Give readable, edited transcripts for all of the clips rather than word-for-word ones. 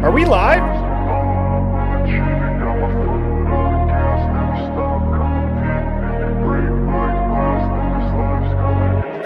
Are we live?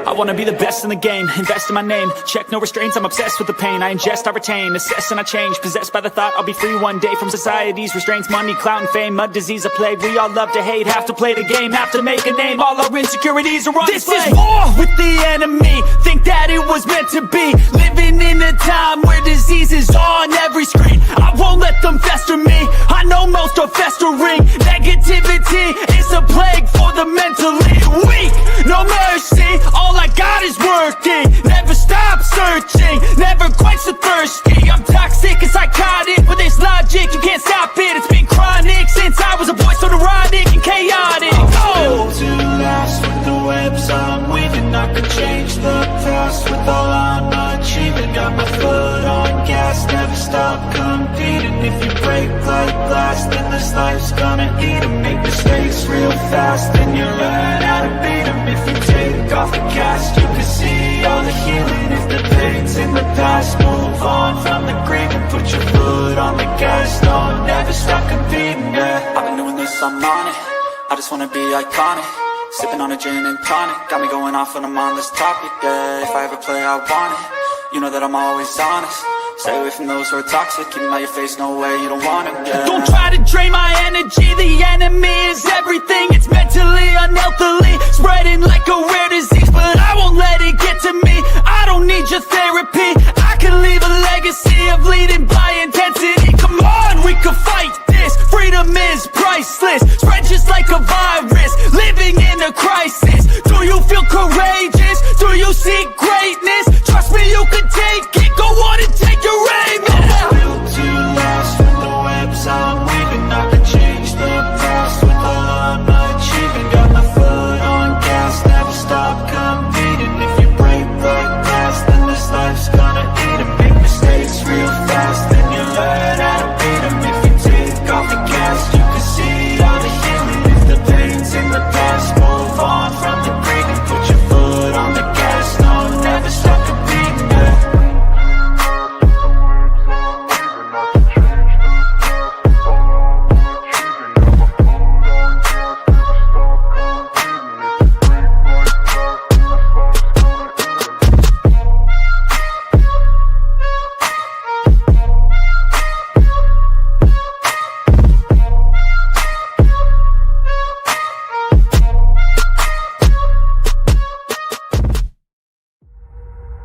I wanna be the best in the game, invest in my name, check no restraints, I'm obsessed with the pain. I ingest, I retain, assess and I change, possessed by the thought I'll be free one day from society's restraints. Money, clout and fame, mud, disease, a plague. We all love to hate, have to play the game, have to make a name. All our insecurities are on display. This is war with the enemy, think that it was meant to be. Living in a time where disease is on every screen. I won't let them fester me, I know most are festering. Negativity is a plague for the mentally weak. No mercy, all I got is working. Never stop searching, never quite so thirsty. I'm toxic and psychotic, but there's logic, you can't stop it. It's been chronic since I was a boy, so neurotic and chaotic. Built to last with the webs I'm weaving. I could change the past with all I'm achieving. Got my foot on gas, never stop competing. If you break like glass, then this life's gonna eat 'em. Make mistakes real fast, then you learn how to beat 'em. If you take off the cast, you can see all the healing. If the pain's in the past, move on from the grave and put your foot on the gas. No, never stop competing, yeah. I've been doing this, I'm on it, I just wanna be iconic. Sipping on a gin and tonic, got me going off when I'm on this topic, yeah. If I ever play, I want it, you know that I'm always honest. Stay away from those who are toxic, keep them out your face, no way, you don't want it, yeah. Don't try to drain my energy, the enemy is everything. It's mentally, unhealthily, spreading like a rare disease. But I won't let it get to me, I don't need your therapy. I can leave a legacy of leading by intensity. Come on, we can fight this, freedom is priceless. Spread just like a virus, living in a crisis. Do you feel courageous? Do you seek greatness? Trust me, you can take it, go on and take your aim, yeah. Built to last with the webs I'm weaving. I could change the past with all I'm achieving. Got my foot on gas, never stop competing. If you break like glass, then this life's gonna eat 'em. Make mistakes real fast, then you learn how to beat 'em. If you take off the gas, you can see all the healing. If the pain's in the past, move on from the grave and put your foot on the gas. No, never stop competing, yeah.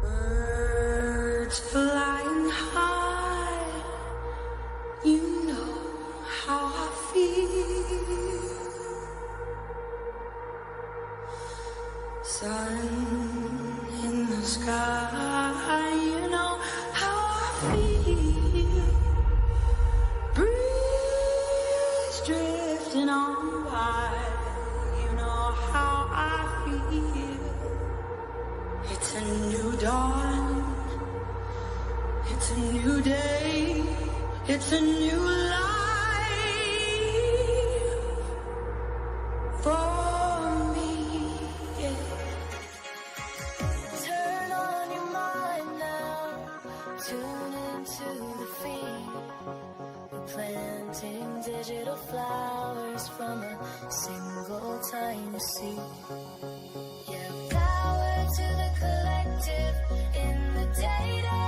Birds flying high, you know how I feel. Sun in the sky, you know how I feel. Breeze drifting on by, you know how I feel. It's a new dawn, it's a new day, it's a new life for me, yeah. Turn on your mind now, tune into the feed. We're planting digital flowers from a single tiny seed. Yeah, power to the collective in the data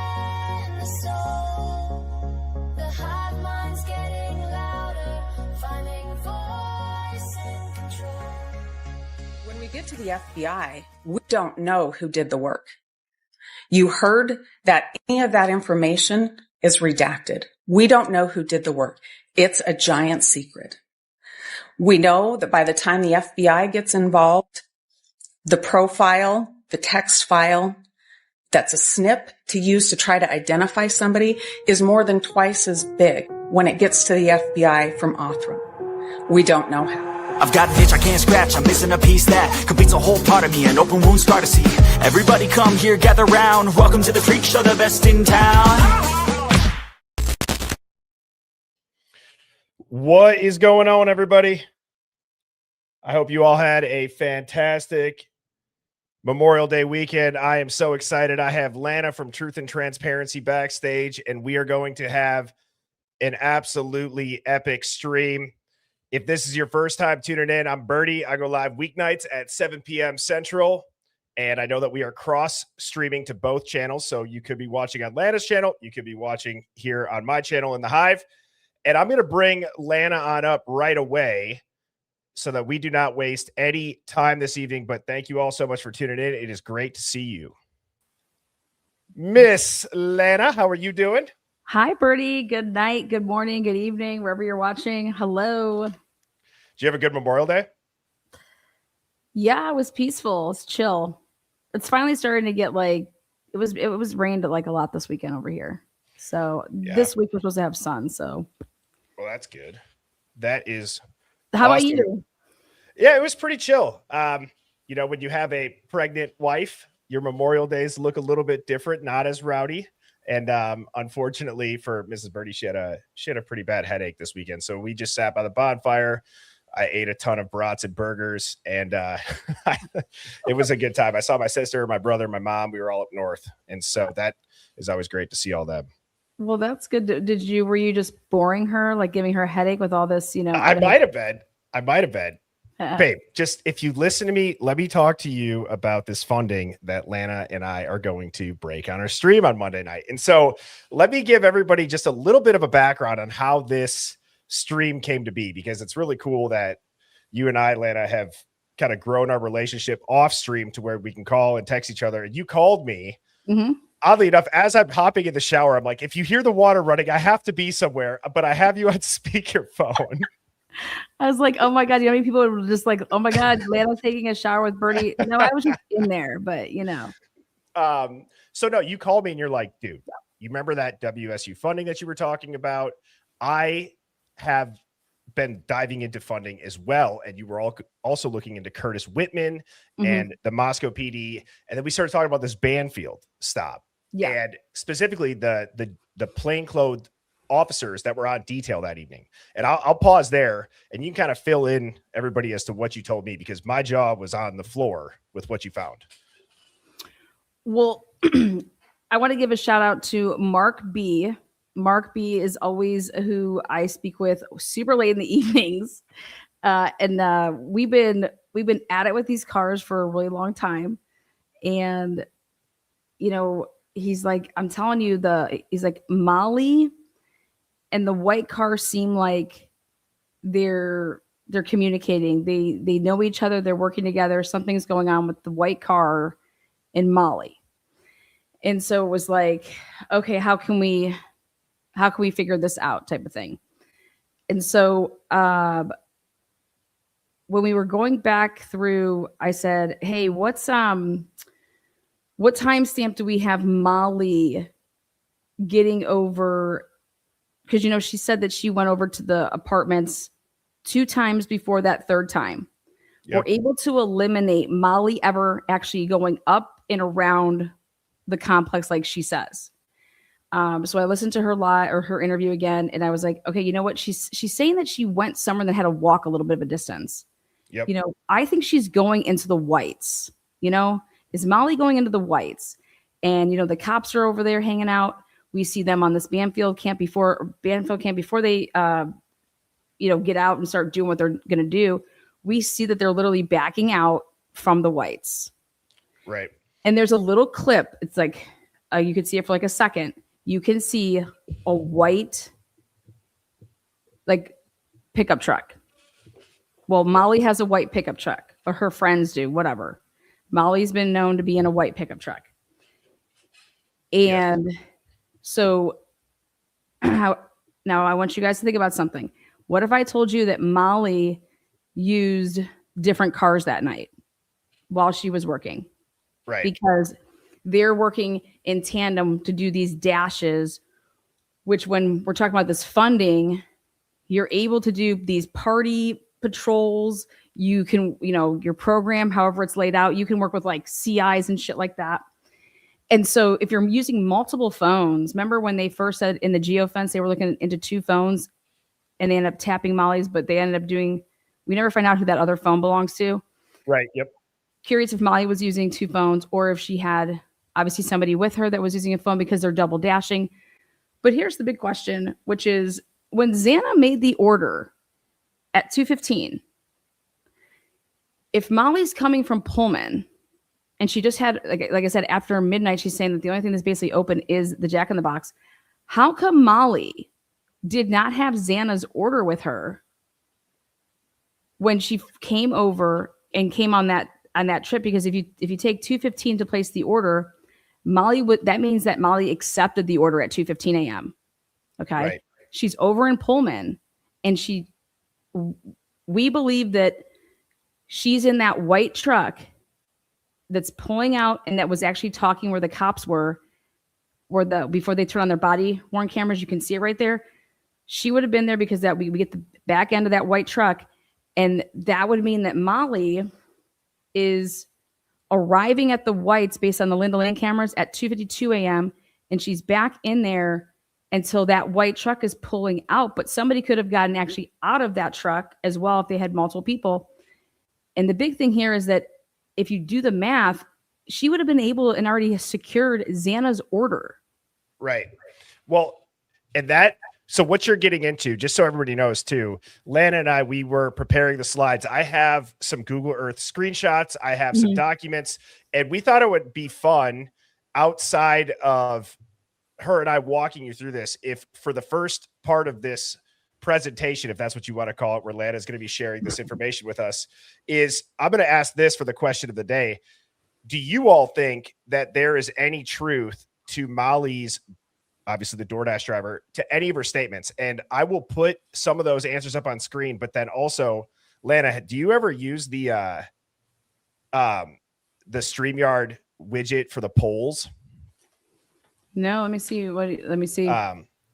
and the soul. The hive mind's getting louder, finding voice and control. When we get to the FBI, we don't know who did the work. You heard that any of that information is redacted. We don't know who did the work. It's a giant secret. We know that by the time the FBI gets involved, the profile, the text file, that's a snip to use to try to identify somebody is more than twice as big when it gets to the FBI from Othram. We don't know how. I've got an itch I can't scratch, I'm missing a piece that completes a whole part of me, an open wound scar to see. Everybody come here, gather round, welcome to the freak show, the best in town. What is going on, everybody? I hope you all had a fantastic Memorial Day weekend. I am so excited. I have Lana from Truth and Transparency backstage, and we are going to have an absolutely epic stream. If this is your first time tuning in, I'm Birdie. I go live weeknights at 7 p.m. Central, and I know that we are cross-streaming to both channels, so you could be watching on Lana's channel. You could be watching here on my channel in the Hive, and I'm going to bring Lana on up right away so that we do not waste any time this evening. But thank you all so much for tuning in. It is great to see you. Miss Lana, how are you doing? Hi, Birdie. Good night, good morning, good evening, wherever you're watching. Hello. Did you have a good Memorial Day? Yeah, it was peaceful. It's chill. It's finally starting to get like it was rained like a lot this weekend over here. So this week we're supposed to have sun. So well, that's good. That is how awesome. about you? Yeah, it was pretty chill. You know, when you have a pregnant wife, your Memorial Days look a little bit different, not as rowdy. And unfortunately for Mrs. Birdie, she had a pretty bad headache this weekend. So we just sat by the bonfire. I ate a ton of brats and burgers, and it was a good time. I saw my sister, my brother, my mom. We were all up north, and so that is always great to see all them. Well, that's good. Were you just boring her, like giving her a headache with all this? You know, I might have been. Babe, just if you listen to me, let me talk to you about this funding that Lana and I are going to break on our stream on Monday night. And so let me give everybody just a little bit of a background on how this stream came to be, because it's really cool that you and I, Lana, have kind of grown our relationship off stream to where we can call and text each other. And you called me. Mm-hmm. Oddly enough, as I'm hopping in the shower, I'm like, if you hear the water running, I have to be somewhere, but I have you on speakerphone. I was like, oh my God, you know how many people were just like, oh my God, Lana's taking a shower with Birdie. No, I was just in there, but you know. So no, you called me and you're like, dude, you remember that WSU funding that you were talking about? I have been diving into funding as well. And you were also looking into Curtis Whitman and the Moscow PD. And then we started talking about this Bandfield stop. Yeah. And specifically the plainclothes officers that were on detail that evening. And I'll pause there and you can kind of fill in everybody as to what you told me, because my jaw was on the floor with what you found. Well, I want to give a shout out to Mark B. Mark B is always who I speak with super late in the evenings. And we've been at it with these cars for a really long time. And, you know, he's like, I'm telling you, he's like, Molly and the white car seem like they're communicating. They know each other. They're working together. Something's going on with the white car and Molly. And so it was like, okay, how can we figure this out type of thing? And so when we were going back through, I said, hey, what timestamp do we have Molly getting over? Because, you know, she said that she went over to the apartments 2 times before that third time. Yep. We're able to eliminate Molly ever actually going up and around the complex like she says. So I listened to her interview again, and I was like, okay, you know what? She's saying that she went somewhere that had to walk a little bit of a distance. Yep. You know, I think she's going into the whites. You know, is Molly going into the whites? And, you know, the cops are over there hanging out. We see them on this Bandfield camp before they, you know, get out and start doing what they're going to do. We see that they're literally backing out from the whites. Right. And there's a little clip. It's like, you could see it for like a second. You can see a white, like, pickup truck. Well, Molly has a white pickup truck, or her friends do, whatever. Molly's been known to be in a white pickup truck. And so now I want you guys to think about something. What if I told you that Molly used different cars that night while she was working? Right. Because they're working in tandem to do these dashes, which when we're talking about this funding, you're able to do these party patrols. You can, you know, your program, however it's laid out, you can work with like CIs and shit like that. And so if you're using multiple phones, remember when they first said in the geofence, they were looking into 2 phones and they ended up tapping Molly's, but they ended up we never find out who that other phone belongs to. Right. Yep. curious if Molly was using two phones or if she had obviously somebody with her that was using a phone because they're double dashing. But here's the big question, which is when Xana made the order at 2:15, if Molly's coming from Pullman and she just had, like I said, after midnight, she's saying that the only thing that's basically open is the Jack in the Box. How come Molly did not have Xana's order with her when she came over and came on that trip? Because if you take 2:15 to place the order, that means that Molly accepted the order at 2:15 a.m. Okay. Right. She's over in Pullman and we believe that she's in that white truck that's pulling out and that was actually talking where the cops were before they turn on their body worn cameras. You can see it right there. She would have been there because that we get the back end of that white truck. And that would mean that Molly is arriving at the whites based on the Linda Lane cameras at 2:52 a.m. And she's back in there until that white truck is pulling out. But somebody could have gotten actually out of that truck as well if they had multiple people. And the big thing here is that if you do the math, she would have been able and already secured Xana's order. Right. Well, so what you're getting into, just so everybody knows too, Lana and I, we were preparing the slides. I have some Google Earth screenshots. I have some documents, and we thought it would be fun outside of her and I walking you through this. If for the first part of this presentation, if that's what you want to call it, where Lana is going to be sharing this information with us, is I'm going to ask this for the question of the day. Do you all think that there is any truth to Molly's, obviously the DoorDash driver, to any of her statements? And I will put some of those answers up on screen, but then also, Lana, do you ever use the StreamYard widget for the polls? No, let me see. Let me see.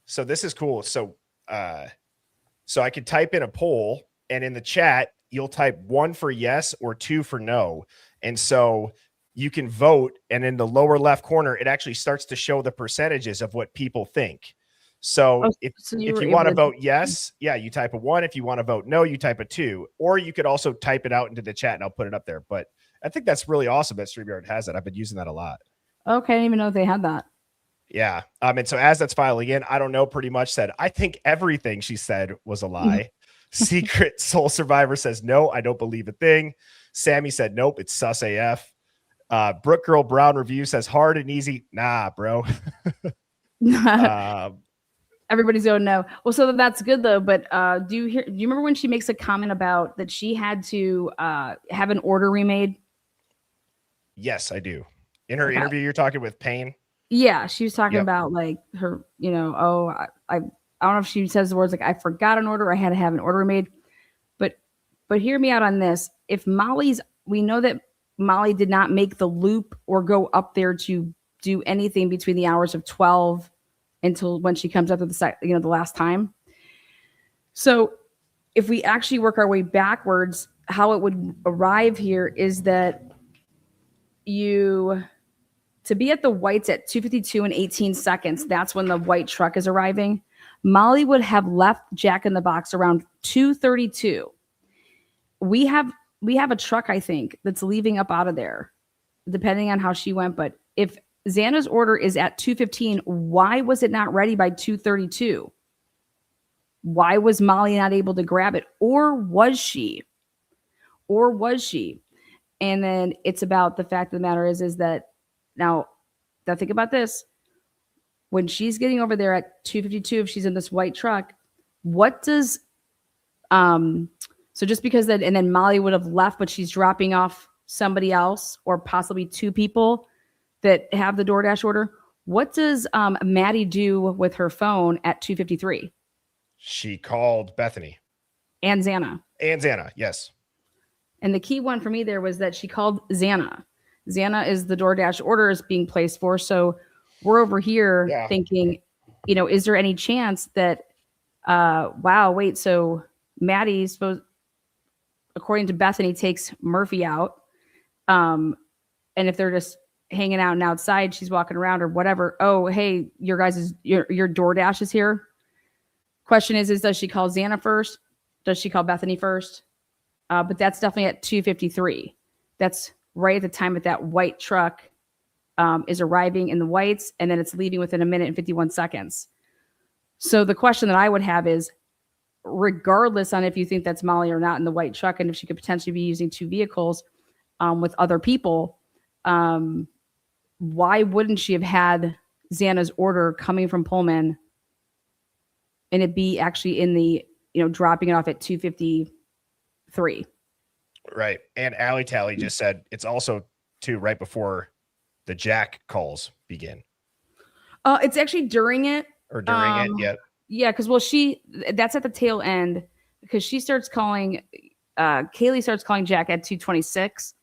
So this is cool. So I could type in a poll, and in the chat, you'll type 1 for yes or 2 for no. And so you can vote, and in the lower left corner, it actually starts to show the percentages of what people think. So if you want to vote yes, you type a 1. If you want to vote no, you type a 2. Or you could also type it out into the chat, and I'll put it up there. But I think that's really awesome that StreamYard has that. I've been using that a lot. Okay, I didn't even know they had that. Yeah. And so as that's filing in, I don't know, pretty much said, I think everything she said was a lie. Secret Soul Survivor says, no, I don't believe a thing. Sammy said, nope, it's sus AF. Brooke Girl Brown Review says, hard and easy. Nah, bro. Everybody's going no. Well, so that's good though. But do you remember when she makes a comment about that she had to have an order remade? Yes, I do. In her interview, you're talking with Payne. Yeah, she was talking about like her, I don't know if she says the words like I forgot an order, I had to have an order made. But hear me out on this. If we know that Molly did not make the loop or go up there to do anything between the hours of 12 until when she comes up to the last time. So if we actually work our way backwards, how it would arrive here is that to be at the whites at 2:52 and 18 seconds, that's when the white truck is arriving. Molly would have left Jack in the Box around 2:32. We have a truck, I think, that's leaving up out of there, depending on how she went. But if Xana's order is at 2:15, why was it not ready by 2:32? Why was Molly not able to grab it? Or was she? And then it's about the fact of the matter is that now think about this. When she's getting over there at 2:52, if she's in this white truck, what does so just because that, and then Molly would have left, but she's dropping off somebody else or possibly 2 people that have the DoorDash order. What does Maddie do with her phone at 2:53? She called Bethany and Xana. Yes. And the key one for me there was that she called Xana. Xana is the DoorDash order is being placed for. So we're over here thinking, is there any chance that, so Maddie's supposed, according to Bethany, takes Murphy out. And if they're just hanging out and outside, she's walking around or whatever. Oh, hey, your DoorDash is here. Question is does she call Xana first? Does she call Bethany first? But that's definitely at 2:53. That's right at the time that that white truck is arriving in the whites, and then it's leaving within a minute and 51 seconds. So the question that I would have is, regardless on if you think that's Molly or not in the white truck, and if she could potentially be using two vehicles with other people, why wouldn't she have had Xana's order coming from Pullman and it be actually in the, dropping it off at 2:53? Right. And Allie Tally just said it's also too right before the Jack calls begin. It's actually during it. Or during it, yeah. Yeah, because that's at the tail end, because she starts calling, Kaylee starts calling Jack at 2:26,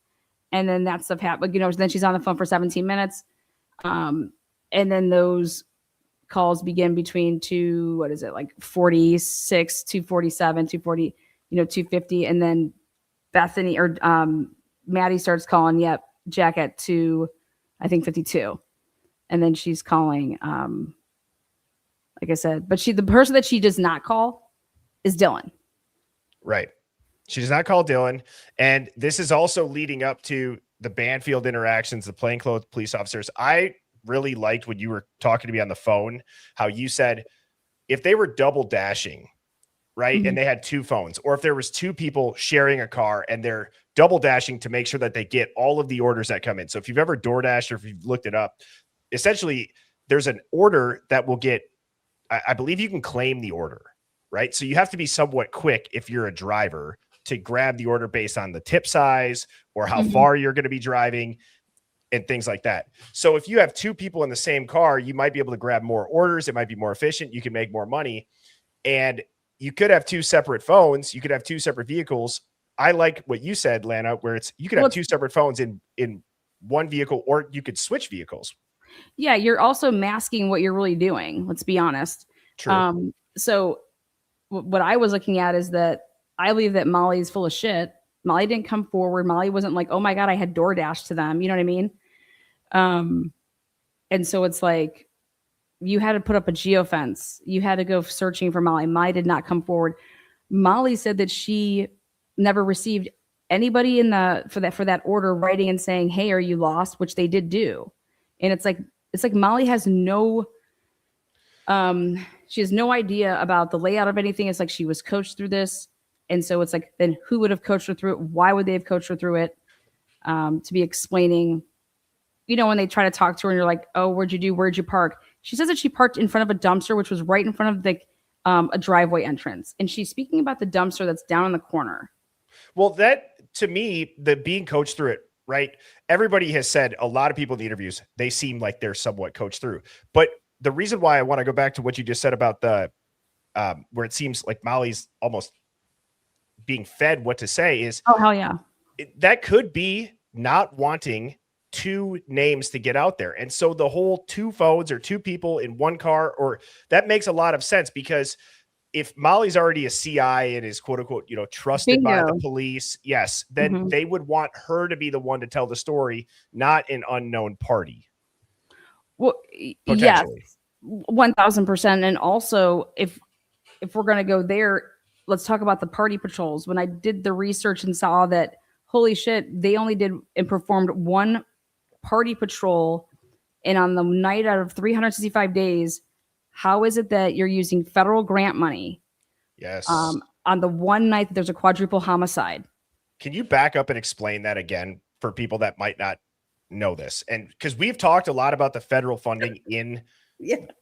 and then that stuff happens. Then she's on the phone for 17 minutes, and then those calls begin between 46, 2:47, 2:40, 2:50, and then Bethany or Maddie starts calling, Jack at 2:52, and then she's calling. Like I said, but the person that she does not call is Dylan. Right. She does not call Dylan. And this is also leading up to the Bandfield interactions, the plainclothes police officers. I really liked when you were talking to me on the phone, how you said if they were double dashing, right, Mm-hmm. and they had two phones, or if there was two people sharing a car and they're double dashing to make sure that they get all of the orders that come in. So if you've ever DoorDash or if you've looked it up, essentially there's an order that will get, I believe you can claim the order, right? So you have to be somewhat quick if you're a driver to grab the order based on the tip size or how far you're going to be driving and things like that. So if you have two people in the same car, you might be able to grab more orders. It might be more efficient. You can make more money. And you could have two separate phones. You could have two separate vehicles. I like what you said, Lana, where you could have two separate phones in one vehicle, or you could switch vehicles. Yeah, you're also masking what you're really doing. Let's be honest. True. So what I was looking at is that I believe that Molly's full of shit. Molly didn't come forward. Molly wasn't like, oh my God, I had DoorDash to them. You know what I mean? And so it's like, you had to put up a geofence. You had to go searching for Molly. Molly did not come forward. Molly said that she never received anybody for that order writing and saying, hey, are you lost? Which they did do. And it's like Molly has she has no idea about the layout of anything. It's like she was coached through this. And so it's like, then who would have coached her through it? Why would they have coached her through it? To be explaining, when they try to talk to her and you're like, oh, where'd you park? She says that she parked in front of a dumpster, which was right in front of a driveway entrance. And she's speaking about the dumpster that's down in the corner. Well, that, to me, the being coached through it, right? Everybody has said, a lot of people in the interviews, they seem like they're somewhat coached through. But the reason why I want to go back to what you just said about the where it seems like Molly's almost being fed what to say is, oh, hell yeah. That could be not wanting two names to get out there. And so the whole two phones or two people in one car, or that makes a lot of sense, because if Molly's already a CI and is quote unquote, trusted by the police, yes, then they would want her to be the one to tell the story, not an unknown party. Well, yes, 1000%. And also, if we're going to go there, let's talk about the party patrols. When I did the research and saw that, holy shit, they only did and performed one party patrol, and on the night out of 365 days, how is it that you're using federal grant money? Yes. On the one night that there's a quadruple homicide? Can you back up and explain that again for people that might not know this? And because we've talked a lot about the federal funding in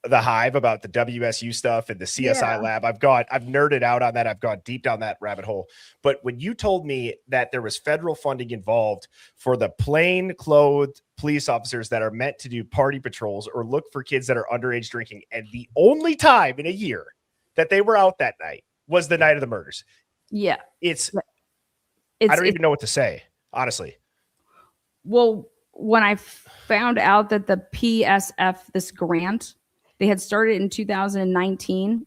the Hive, about the WSU stuff and the CSI lab. I've nerded out on that. I've gone deep down that rabbit hole. But when you told me that there was federal funding involved for the plain clothed police officers that are meant to do party patrols or look for kids that are underage drinking, and the only time in a year that they were out that night was the night of the murders. Yeah. I don't even know what to say, honestly. Well, when I found out that the PSF, this grant, they had started in 2019,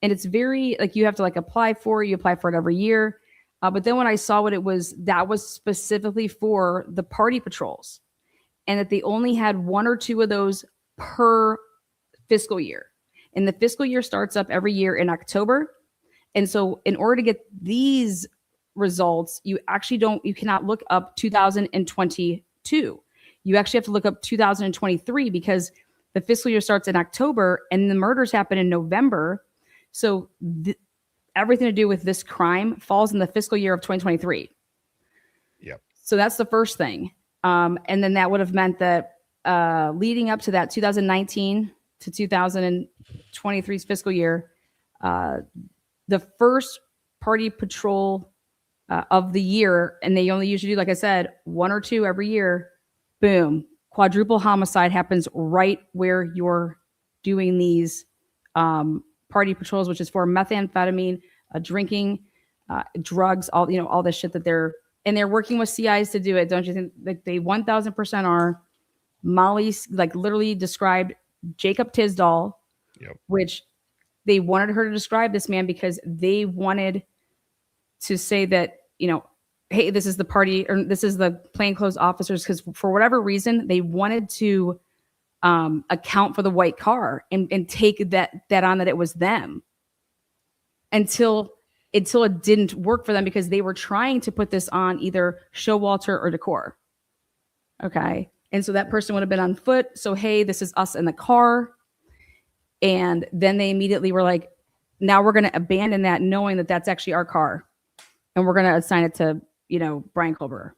and it's very like you have to apply for it. You apply for it every year. But then when I saw what it was, that was specifically for the party patrols, and that they only had one or two of those per fiscal year. And the fiscal year starts up every year in October. And so in order to get these results, you cannot look up 2022. You actually have to look up 2023 because the fiscal year starts in October and the murders happen in November. So everything to do with this crime falls in the fiscal year of 2023. Yep. So that's the first thing. And then that would have meant that leading up to that 2019 to 2023's fiscal year, the first party patrol of the year, and they only usually do, like I said, 1 or 2 every year, boom, quadruple homicide happens right where you're doing these party patrols, which is for methamphetamine, drinking, drugs, all this shit that they're working with CIs to do it. Don't you think? Like they 1000% are. Molly literally described Jacob Tisdall, which they wanted her to describe this man because they wanted to say that, hey, this is the party, or this is the plainclothes officers, because for whatever reason, they wanted to account for the white car and take that on that it was them until it didn't work for them because they were trying to put this on either Showalter or Decor. Okay. And so that person would have been on foot. So, hey, this is us in the car. And then they immediately were like, now we're going to abandon that, knowing that that's actually our car. And we're going to assign it to, Brian Colbert.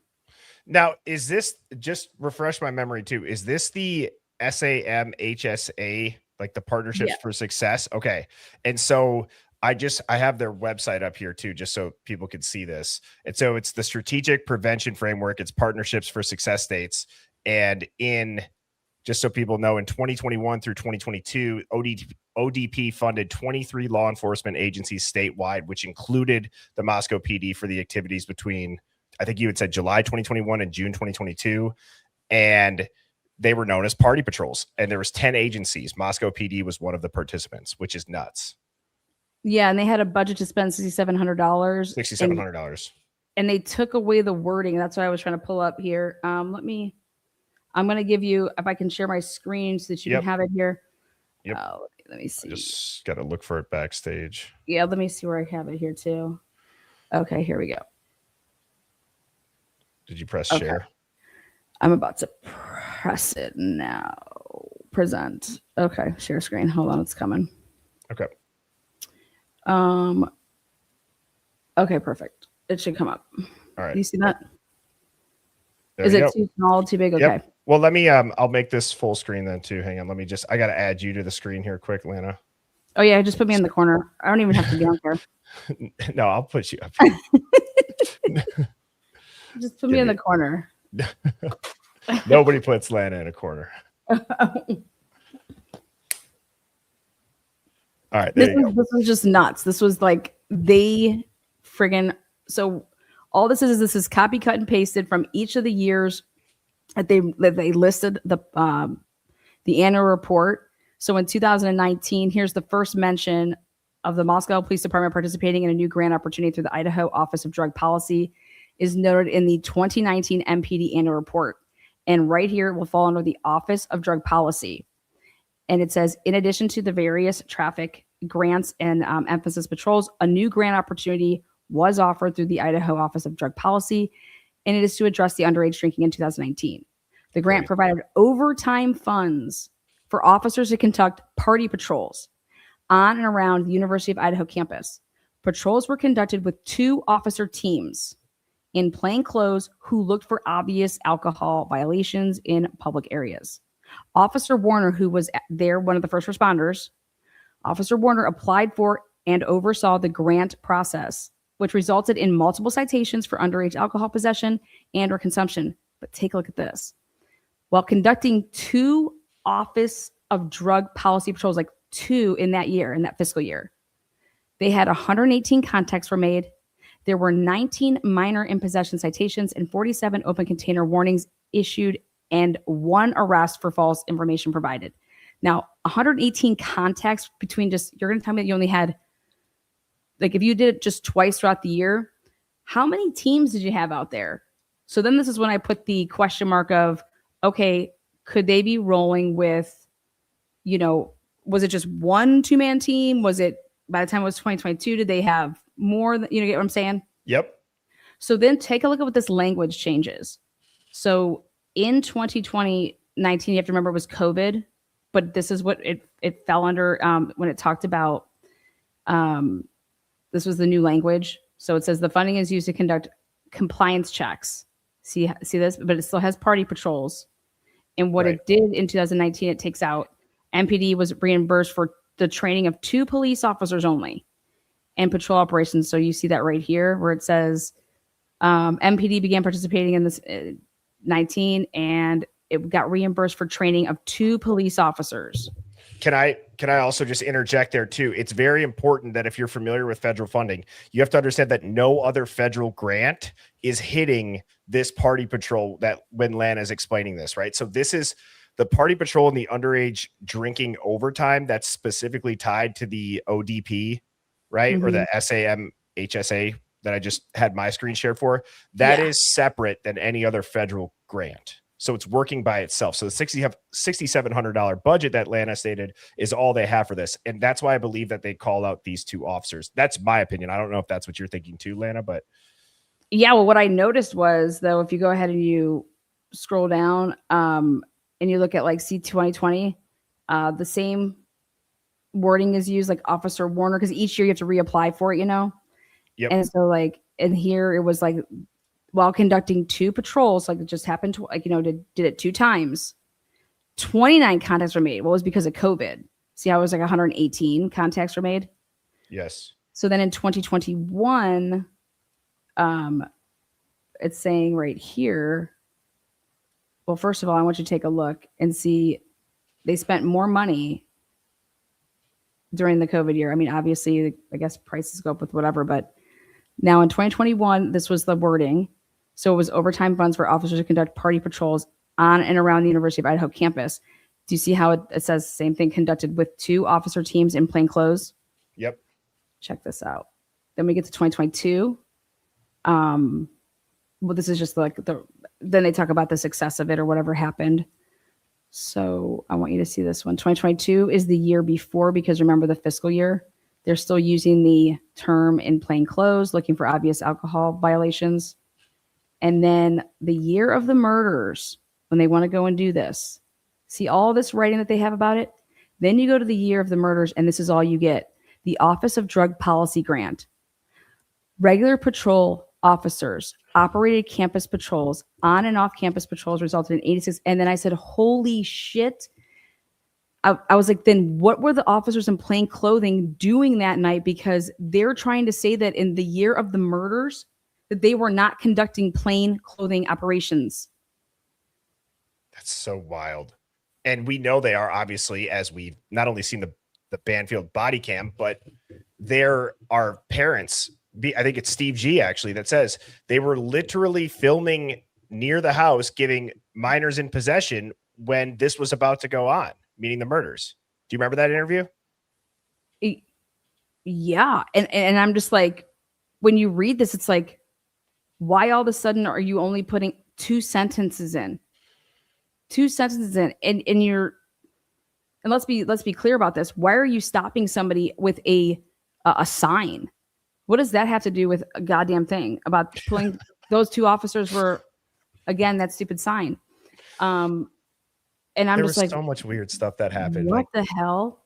Now, is this, just refresh my memory too, is this the SAMHSA, like the Partnerships for Success? Okay. And so I have their website up here too, just so people can see this. And so it's the Strategic Prevention Framework. It's Partnerships for Success States. And just so people know, in 2021 through 2022, ODP funded 23 law enforcement agencies statewide, which included the Moscow PD for the activities between, I think you had said July 2021 and June 2022. And they were known as party patrols. And there was 10 agencies. Moscow PD was one of the participants, which is nuts. Yeah, and they had a budget to spend $6,700. $6,700. And they took away the wording. That's what I was trying to pull up here. I'm going to give you, if I can share my screen so that you can have it here. Yep. Let me see. I just got to look for it backstage. Yeah, let me see where I have it here too. Okay, here we go. Did you press share? I'm about to press it now. Present. Okay, share screen. Hold on, it's coming. Okay. Okay, perfect. It should come up. All right. You see that? There Is it too small, too big? Okay. Yep. Well, let me, I'll make this full screen then too. Hang on. I got to add you to the screen here quick, Lana. Oh yeah. Just put me in the corner. I don't even have to be on there. No, I'll put you up. Just put me in the corner. Nobody puts Lana in a corner. All right. This was just nuts. This was like so all this is copy, cut, and pasted from each of the years that they listed the annual report. So in 2019, here's the first mention of the Moscow Police Department participating in a new grant opportunity through the Idaho Office of Drug Policy is noted in the 2019 MPD annual report. And right here, it will fall under the Office of Drug Policy. And it says, in addition to the various traffic grants and emphasis patrols, a new grant opportunity was offered through the Idaho Office of Drug Policy, and it is to address the underage drinking in 2019. The grant provided overtime funds for officers to conduct party patrols on and around the University of Idaho campus. Patrols were conducted with 2 officer teams in plain clothes who looked for obvious alcohol violations in public areas. Officer Warner, who was there, one of the first responders, Officer Warner applied for and oversaw the grant process, which resulted in multiple citations for underage alcohol possession and or consumption. But take a look at this. While conducting 2 Office of Drug Policy patrols, like 2 in that fiscal year, they had 118 contacts were made. There were 19 minor in possession citations and 47 open container warnings issued and 1 arrest for false information provided. Now, 118 contacts between you're going to tell me that you only had, like if you did it just twice throughout the year, how many teams did you have out there? So then this is when I put the question mark of, okay, could they be rolling with, was it just 1 2-man team? Was it, by the time it was 2022, did they have more than, you get what I'm saying? Yep. So then take a look at what this language changes. So in 2020, 19, you have to remember it was COVID, but this is what it fell under when it talked about, this was the new language. So it says the funding is used to conduct compliance checks. See this, but it still has party patrols. And what it did in 2019, it takes out MPD was reimbursed for the training of 2 police officers only and patrol operations. So you see that right here where it says MPD began participating in this 19 and it got reimbursed for training of 2 police officers. Can I also just interject there too? It's very important that if you're familiar with federal funding, you have to understand that no other federal grant is hitting this party patrol that when Lana is explaining this, right? So this is the party patrol and the underage drinking overtime that's specifically tied to the ODP, right? Or the SAM HSA that I just had my screen shared for. That is separate than any other federal grant. So it's working by itself. So the $6,700 budget that Lana stated is all they have for this. And that's why I believe that they call out these 2 officers. That's my opinion. I don't know if that's what you're thinking too, Lana, but. Yeah, well, what I noticed was, though, if you go ahead and you scroll down and you look at like C2020, the same wording is used, like Officer Warner, because each year you have to reapply for it, you know? Yep. And so like, and here it was like, while conducting 2 patrols, like it just happened to, like, you know, did it 2 times. 29 contacts were made. What was because of COVID? See how it was like 118 contacts were made? Yes. So then in 2021, it's saying right here, well, first of all, I want you to take a look and see they spent more money during the COVID year. I mean, obviously, I guess prices go up with whatever, but now in 2021, this was the wording. So it was overtime funds for officers to conduct party patrols on and around the University of Idaho campus. Do you see how it says the same thing, conducted with 2 officer teams in plain clothes? Yep. Check this out. Then we get to 2022. Well, this is just like then they talk about the success of it or whatever happened. So I want you to see this one. 2022 is the year before, because remember the fiscal year, they're still using the term in plain clothes, looking for obvious alcohol violations. And then the year of the murders, when they want to go and do this, see all this writing that they have about it? Then you go to the year of the murders, and this is all you get. The Office of Drug Policy Grant. Regular patrol officers operated campus patrols, on and off campus patrols resulted in 86. And then I said, holy shit. I was like, then what were the officers in plain clothing doing that night? Because they're trying to say that in the year of the murders, that they were not conducting plain clothing operations. That's so wild. And we know they are, obviously, as we've not only seen the Bandfield body cam, but there are parents. I think it's Steve G actually that says they were literally filming near the house, giving minors in possession when this was about to go on, meaning the murders. Do you remember that interview? Yeah. And I'm just like, when you read this, it's like, why all of a sudden are you only putting 2 sentences in? 2 sentences in, and you're, and let's be clear about this. Why are you stopping somebody with a sign? What does that have to do with a goddamn thing about pulling? Those 2 officers were, again, that stupid sign. And I'm just like, so much weird stuff that happened. What the hell?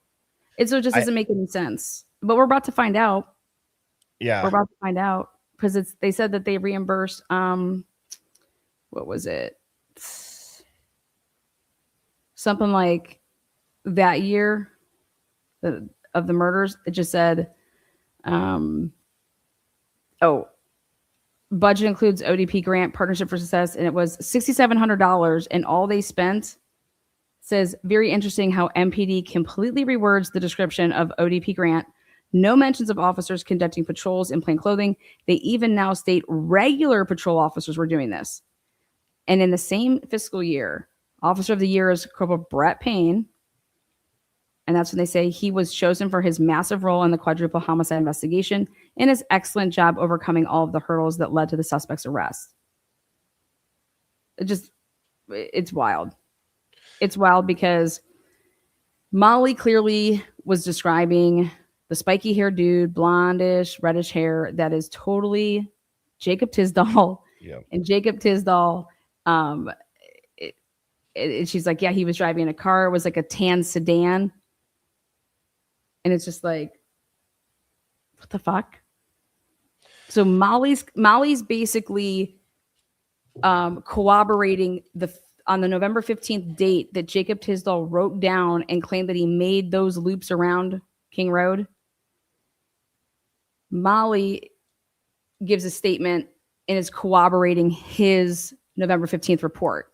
It doesn't make any sense. But we're about to find out. Yeah, we're about to find out. Because they said that they reimbursed, what was it? Something like that year of the murders. It just said, budget includes ODP grant, Partnership for Success, and it was $6,700. And all they spent, says, very interesting how MPD completely rewords the description of ODP grant. No mentions of officers conducting patrols in plain clothing. They even now state regular patrol officers were doing this. And in the same fiscal year, Officer of the Year is Corporal Brett Payne. And that's when they say he was chosen for his massive role in the quadruple homicide investigation and his excellent job overcoming all of the hurdles that led to the suspect's arrest. It's wild. It's wild because Molly clearly was describing the spiky haired dude, blondish, reddish hair that is totally Jacob Tisdall. Yep. And Jacob Tisdall, she's like, yeah, he was driving a car. It was like a tan sedan. And it's just like, what the fuck? So Molly's basically corroborating on the November 15th date that Jacob Tisdall wrote down and claimed that he made those loops around King Road. Molly gives a statement and is corroborating his November 15th report.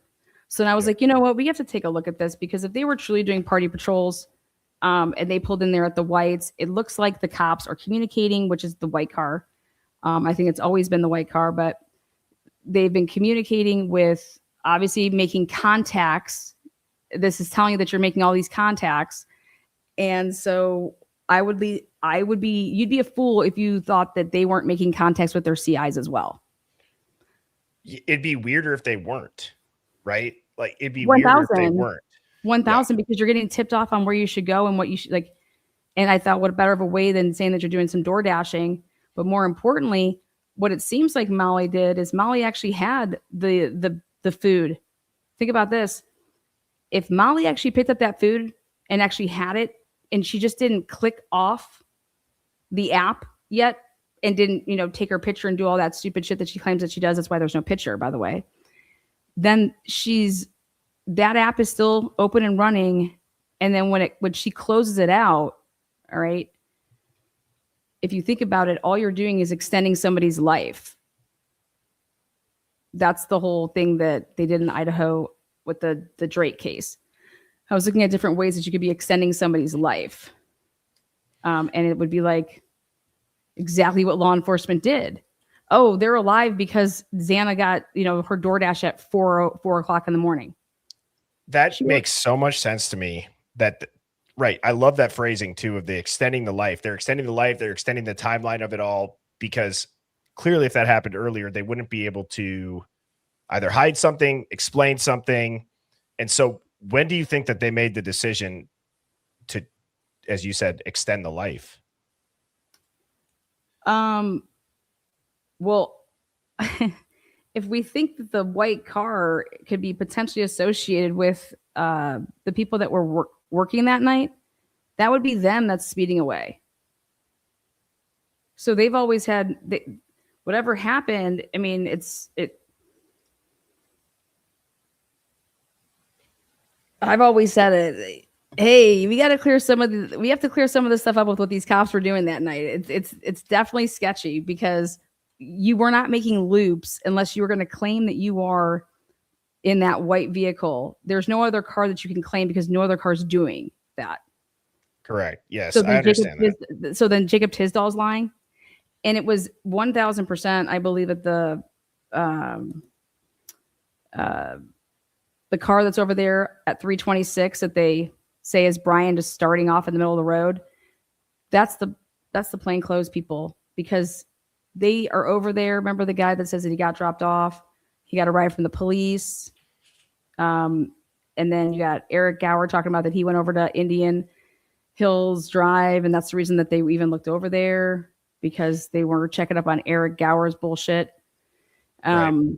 So then I was like, you know what? We have to take a look at this, because if they were truly doing party patrols and they pulled in there at the whites, it looks like the cops are communicating, which is the white car. I think it's always been the white car, but they've been communicating with, obviously making contacts. This is telling you that you're making all these contacts. And so you'd be a fool if you thought that they weren't making contacts with their CIs as well. It'd be weirder if they weren't, right? Like, it'd be 1, weirder if they weren't. 1,000, because you're getting tipped off on where you should go and what you should like. And I thought, what better of a way than saying that you're doing some door dashing? But more importantly, what it seems like Molly did is Molly actually had the food. Think about this. If Molly actually picked up that food and actually had it, and she just didn't click off the app yet and didn't, take her picture and do all that stupid shit that she claims that she does. That's why there's no picture, by the way. Then that app is still open and running. And then when she closes it out, all right, if you think about it, all you're doing is extending somebody's life. That's the whole thing that they did in Idaho with the Drake case. I was looking at different ways that you could be extending somebody's life. And it would be like exactly what law enforcement did. Oh, they're alive because Xana got, her DoorDash at 4 o'clock in the morning. That makes so much sense to me. Right. I love that phrasing too, of the extending the life. They're extending the life. They're extending the timeline of it all, because clearly if that happened earlier, they wouldn't be able to either hide something, explain something. And so when do you think that they made the decision to, as you said, extend the life? Well, if we think that the white car could be potentially associated with the people that were working that night, that would be them that's speeding away. So they've always had whatever happened. I mean, I've always said it. Hey, we have to clear some of the stuff up with what these cops were doing that night. It's definitely sketchy, because you were not making loops unless you were going to claim that you are in that white vehicle. There's no other car that you can claim, because no other car is doing that. Correct. Yes, so I understand that. So then Jacob Tisdall's lying, and it was 1,000%, I believe, that the car that's over there at 326 that they say is Brian just starting off in the middle of the road. That's the plainclothes people, because they are over there. Remember the guy that says that he got dropped off? He got a ride from the police. And then you got Eric Gower talking about that he went over to Indian Hills Drive, and that's the reason that they even looked over there, because they were checking up on Eric Gower's bullshit. Right.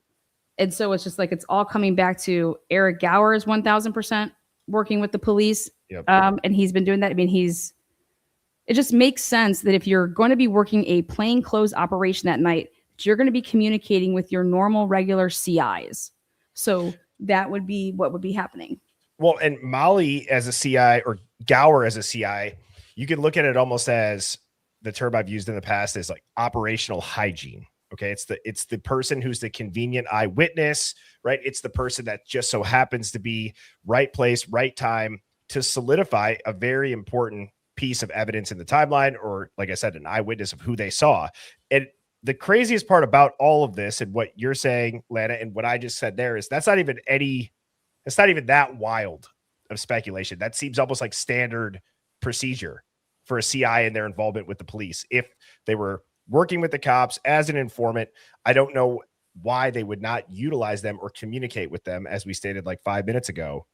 And so it's just like, it's all coming back to Eric Gower is 1,000% working with the police. Yep. And he's been doing that. I mean, it just makes sense that if you're going to be working a plainclothes operation that night, you're going to be communicating with your normal, regular CIs. So that would be what would be happening. Well, and Molly as a CI, or Gower as a CI, you can look at it almost as the term I've used in the past is like operational hygiene. Okay. It's the person who's the convenient eyewitness, right? It's the person that just so happens to be right place, right time to solidify a very important piece of evidence in the timeline, or like I said, an eyewitness of who they saw. And the craziest part about all of this and what you're saying, Lana, and what I just said there is it's not even that wild of speculation. That seems almost like standard procedure for a CI and their involvement with the police. If they were working with the cops as an informant, I don't know why they would not utilize them or communicate with them, as we stated like 5 minutes ago,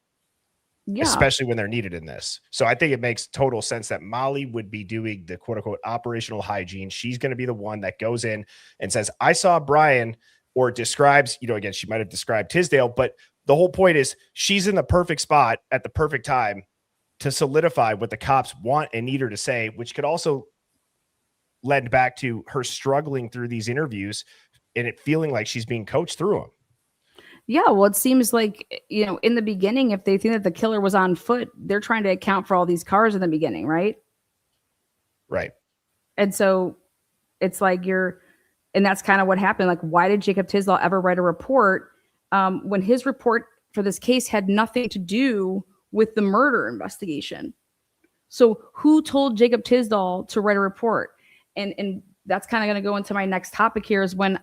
Yeah. especially when they're needed in this. So I think it makes total sense that Molly would be doing the quote unquote operational hygiene. She's going to be the one that goes in and says, I saw Brian, or describes, again, she might have described Tisdale, but the whole point is she's in the perfect spot at the perfect time to solidify what the cops want and need her to say, which could also lend back to her struggling through these interviews and it feeling like she's being coached through them. Yeah, well, it seems like, in the beginning, if they think that the killer was on foot, they're trying to account for all these cars in the beginning, right? Right. And so it's like and that's kind of what happened. Like, why did Jacob Tisdale ever write a report when his report for this case had nothing to do with the murder investigation? So who told Jacob Tisdale to write a report? And that's kind of going to go into my next topic here is when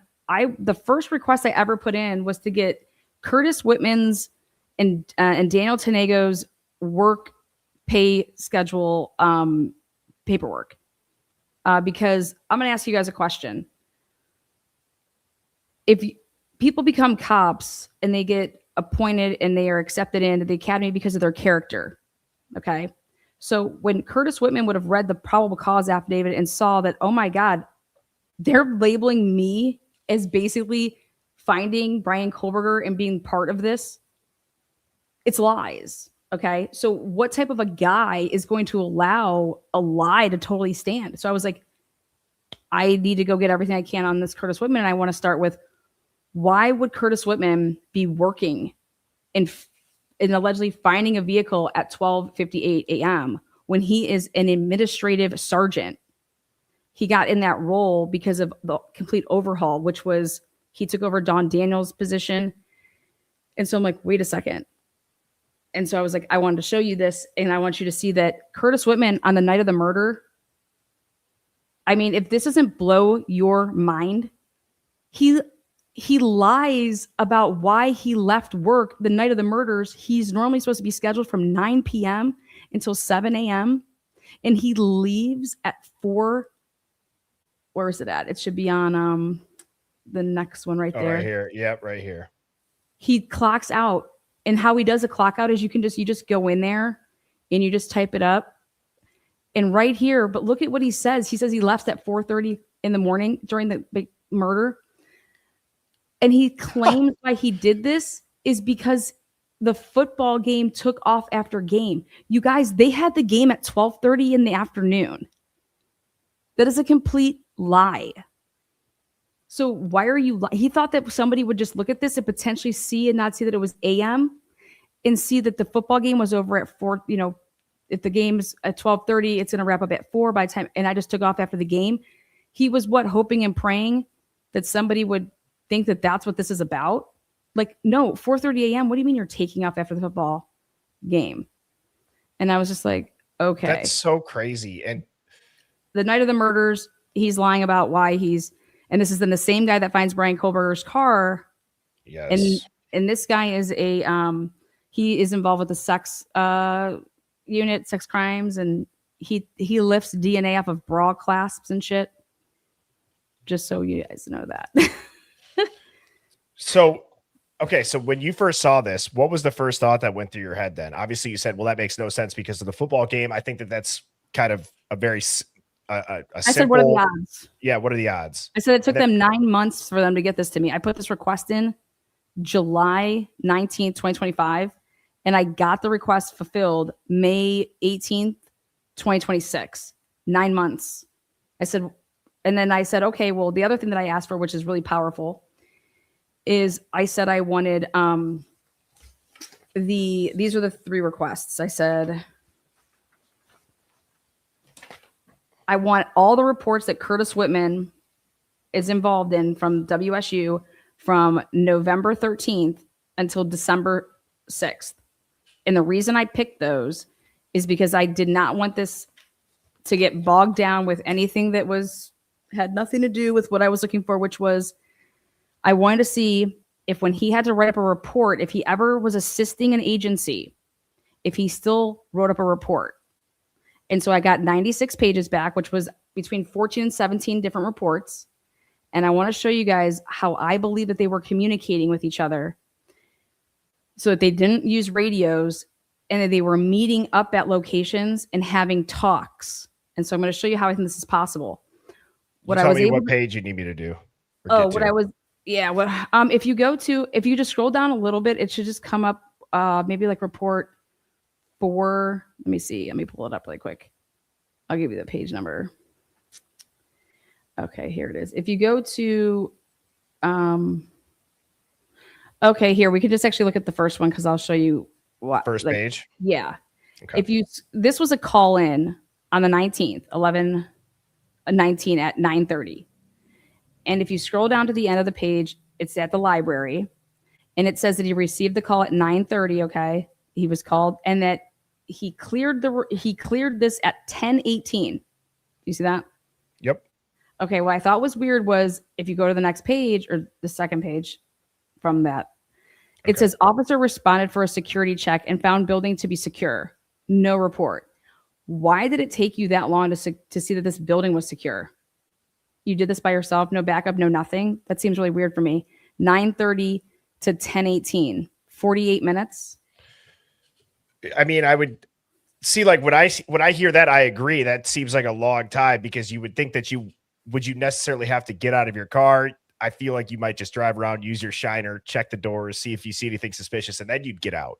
the first request I ever put in was to get Curtis Whitman's and Daniel Tanego's work pay schedule paperwork. Because I'm going to ask you guys a question. If people become cops and they get appointed and they are accepted into the academy because of their character, okay? So when Curtis Whitman would have read the probable cause affidavit and saw that, oh my God, they're labeling me as basically finding Brian Kohlberger and being part of this, it's lies. Okay. So what type of a guy is going to allow a lie to totally stand? So I was like, I need to go get everything I can on this Curtis Whitman. And I want to start with, why would Curtis Whitman be working in allegedly finding a vehicle at 12:58 a.m. when he is an administrative sergeant? He got in that role because of the complete overhaul, which was he took over Don Daniels' position. And so I'm like, wait a second. And so I was like, I wanted to show you this. And I want you to see that Curtis Whitman on the night of the murder. I mean, if this doesn't blow your mind, he lies about why he left work the night of the murders. He's normally supposed to be scheduled from 9 p.m. until 7 a.m. And he leaves at 4. Where is it at? It should be on the next one right there. Right here. Yep, right here. He clocks out. And how he does a clock out is you just go in there and you just type it up. And right here, but look at what he says. He says he left at 4:30 in the morning during the big murder. And he claims why he did this is because the football game took off after game. You guys, they had the game at 12:30 in the afternoon. That is a complete lie. So why are you he thought that somebody would just look at this and potentially see and not see that it was AM and see that the football game was over at 4, if the game's at 12:30, it's going to wrap up at 4 by the time, and I just took off after the game. He was hoping and praying that somebody would think that that's what this is about. Like, no, 4:30 a.m. What do you mean you're taking off after the football game? And I was just like, okay. That's so crazy. And the night of the murders, he's lying about why and this is then the same guy that finds Brian Kohlberger's car. yes. And this guy is he is involved with the sex unit, sex crimes, and he lifts DNA off of bra clasps and shit. Just so you guys know that. So, okay. So when you first saw this, what was the first thought that went through your head then? Obviously you said, well, that makes no sense because of the football game. I think that's kind of a very I said, what are the odds? Yeah, what are the odds? I said it took them 9 months for them to get this to me. I put this request in July 19th, 2025, and I got the request fulfilled May 18th, 2026. 9 months. And then I said, okay, well, the other thing that I asked for, which is really powerful, is I said I wanted these are the 3 requests. I said, I want all the reports that Curtis Whitman is involved in from WSU from November 13th until December 6th. And the reason I picked those is because I did not want this to get bogged down with anything that had nothing to do with what I was looking for, which was I wanted to see if when he had to write up a report, if he ever was assisting an agency, if he still wrote up a report. And so I got 96 pages back, which was between 14 and 17 different reports. And I want to show you guys how I believe that they were communicating with each other so that they didn't use radios and they were meeting up at locations and having talks. And so I'm going to show you how I think this is possible. What Tell I was me able what to, page you need me to do. if you just scroll down a little bit, it should just come up maybe like report 4. Let me see. Let me pull it up really quick. I'll give you the page number. Okay, here it is. If you go to okay, here we could just actually look at the first one because I'll show you what First page. Yeah. Okay. This was a call in on the 19th, 11/19 at 9:30. And if you scroll down to the end of the page, it's at the library, and it says that he received the call at 9:30. Okay, he was called, and that he cleared this at 10:18. You see that? Yep. Okay. What I thought was weird was if you go to the next page or the second page from that, it says officer responded for a security check and found building to be secure. No report. Why did it take you that long to see that this building was secure? You did this by yourself, no backup, no nothing. That seems really weird for me. 9:30 to 10:18, 48 minutes. I mean, I would see like when I hear that, I agree. That seems like a long time because you would think that you necessarily have to get out of your car. I feel like you might just drive around, use your shiner, check the doors, see if you see anything suspicious, and then you'd get out.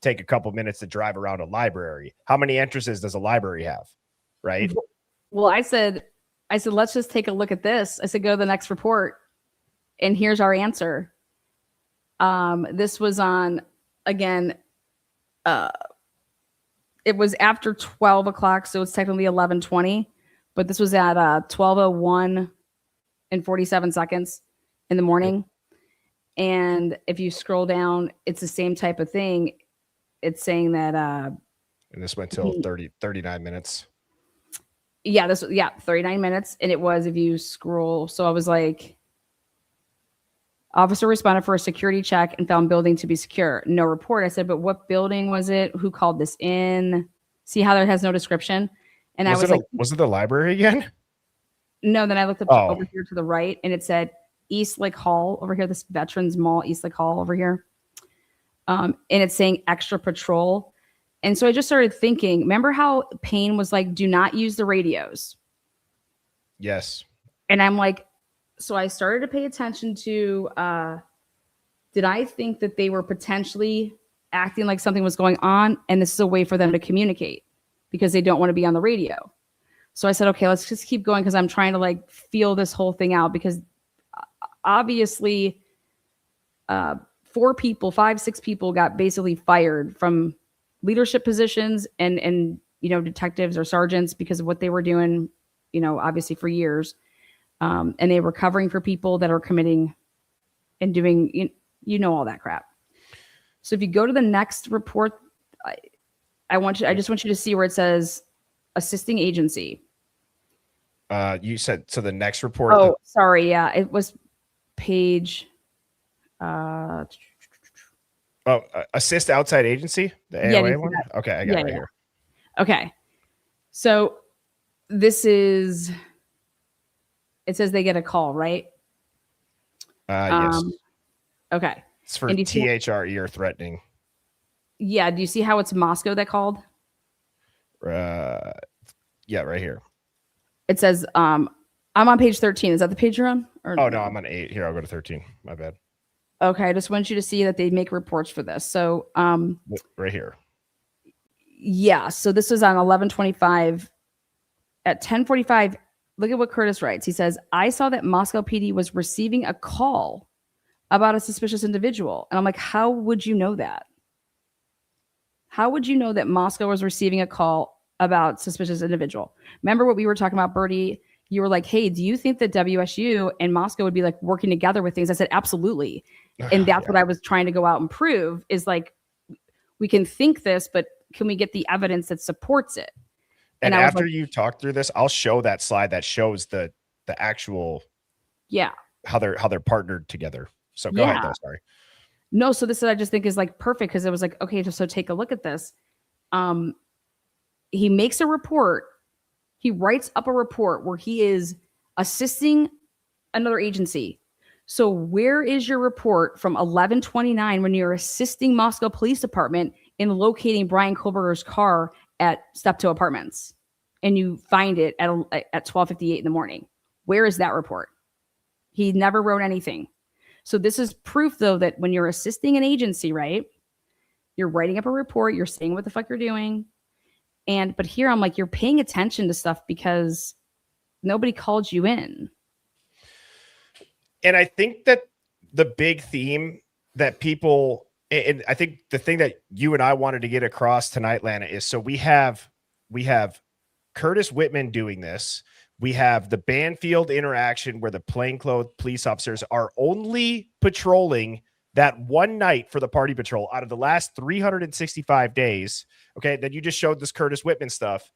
Take a couple minutes to drive around a library. How many entrances does a library have? Right? Well, I said, let's just take a look at this. I said, go to the next report. And here's our answer. This was on, again, it was after 12 o'clock, so it's technically 11:20, but this was at 12:01 and 47 seconds in the morning. And if you scroll down, it's the same type of thing. It's saying that and this went till 39 minutes. Yeah, 39 minutes. And it was, if you scroll, so I was like, officer responded for a security check and found building to be secure. No report. I said, but what building was it? Who called this in? See how there has no description? And I was like, was it the library again? No, then I looked up over here to the right, and it said East Lake Hall over here, this Veterans Mall, East Lake Hall over here. And it's saying extra patrol. And so I just started thinking, remember how Payne was like, do not use the radios? Yes. And I'm like, so I started to pay attention to, did I think that they were potentially acting like something was going on? And this is a way for them to communicate because they don't want to be on the radio. So I said, okay, let's just keep going because I'm trying to like feel this whole thing out because obviously 5, 6 people got basically fired from leadership positions and detectives or sergeants because of what they were doing, obviously for years. And they were covering for people that are committing and doing, all that crap. So if you go to the next report, I just want you to see where it says assisting agency. You said, so the next report. Oh, sorry. Yeah. It was page. Assist outside agency. The AOA one. Okay. I got it right here. Okay. So this is, it says they get a call, right? Yes. Okay. It's for THRE or threatening. Yeah. Do you see how it's Moscow that called? Yeah, right here. It says, I'm on page 13. Is that the page you're on? No, I'm on 8. Here, I'll go to 13. My bad. Okay. I just want you to see that they make reports for this. So, right here. Yeah. So this was on 11:25 at 10:45. Look at what Curtis writes. He says, I saw that Moscow PD was receiving a call about a suspicious individual. And I'm like, how would you know that? How would you know that Moscow was receiving a call about suspicious individual? Remember what we were talking about, Birdie? You were like, hey, do you think that WSU and Moscow would be like working together with things? I said, absolutely. And that's what I was trying to go out and prove is like, we can think this, but can we get the evidence that supports it? And after you talk through this, I'll show that slide that shows the actual, how they're partnered together. So go ahead though, sorry. No, so this I just think is like perfect because it was like, okay, so take a look at this. He makes a report. He writes up a report where he is assisting another agency. So where is your report from 11:29 when you're assisting Moscow Police Department in locating Brian Kohlberger's car at Steptoe Apartments, and you find it at 12:58 in the morning. Where is that report? He never wrote anything. So this is proof, though, that when you're assisting an agency, right, you're writing up a report, you're saying what the fuck you're doing. But here I'm like, you're paying attention to stuff because nobody called you in. And I think that the big theme that people, and I think the thing that you and I wanted to get across tonight, Lana, is so we have Curtis Whitman doing this. We have the Bandfield interaction where the plainclothes police officers are only patrolling that one night for the party patrol out of the last 365 days. Okay. Then you just showed this Curtis Whitman stuff.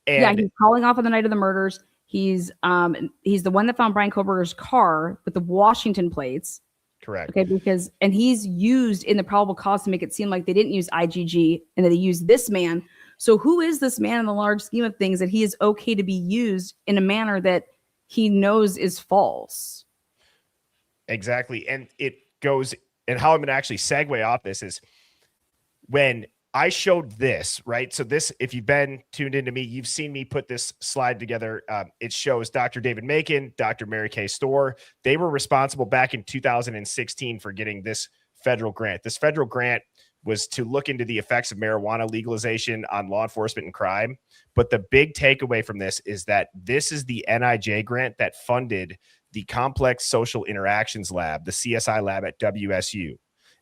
And yeah, he's calling off on the night of the murders. He's the one that found Brian Kohlberger's car with the Washington plates. Correct. Okay, and he's used in the probable cause to make it seem like they didn't use IGG and that they used this man. So who is this man in the large scheme of things that he is okay to be used in a manner that he knows is false? Exactly. And it goes, and how I'm going to actually segue off this is when I showed this, right? So this, if you've been tuned into me, you've seen me put this slide together. It shows Dr. David Macon, Dr. Mary Kay Storr. They were responsible back in 2016 for getting this federal grant. This federal grant was to look into the effects of marijuana legalization on law enforcement and crime. But the big takeaway from this is that this is the NIJ grant that funded the Complex Social Interactions Lab, the CSI lab at WSU.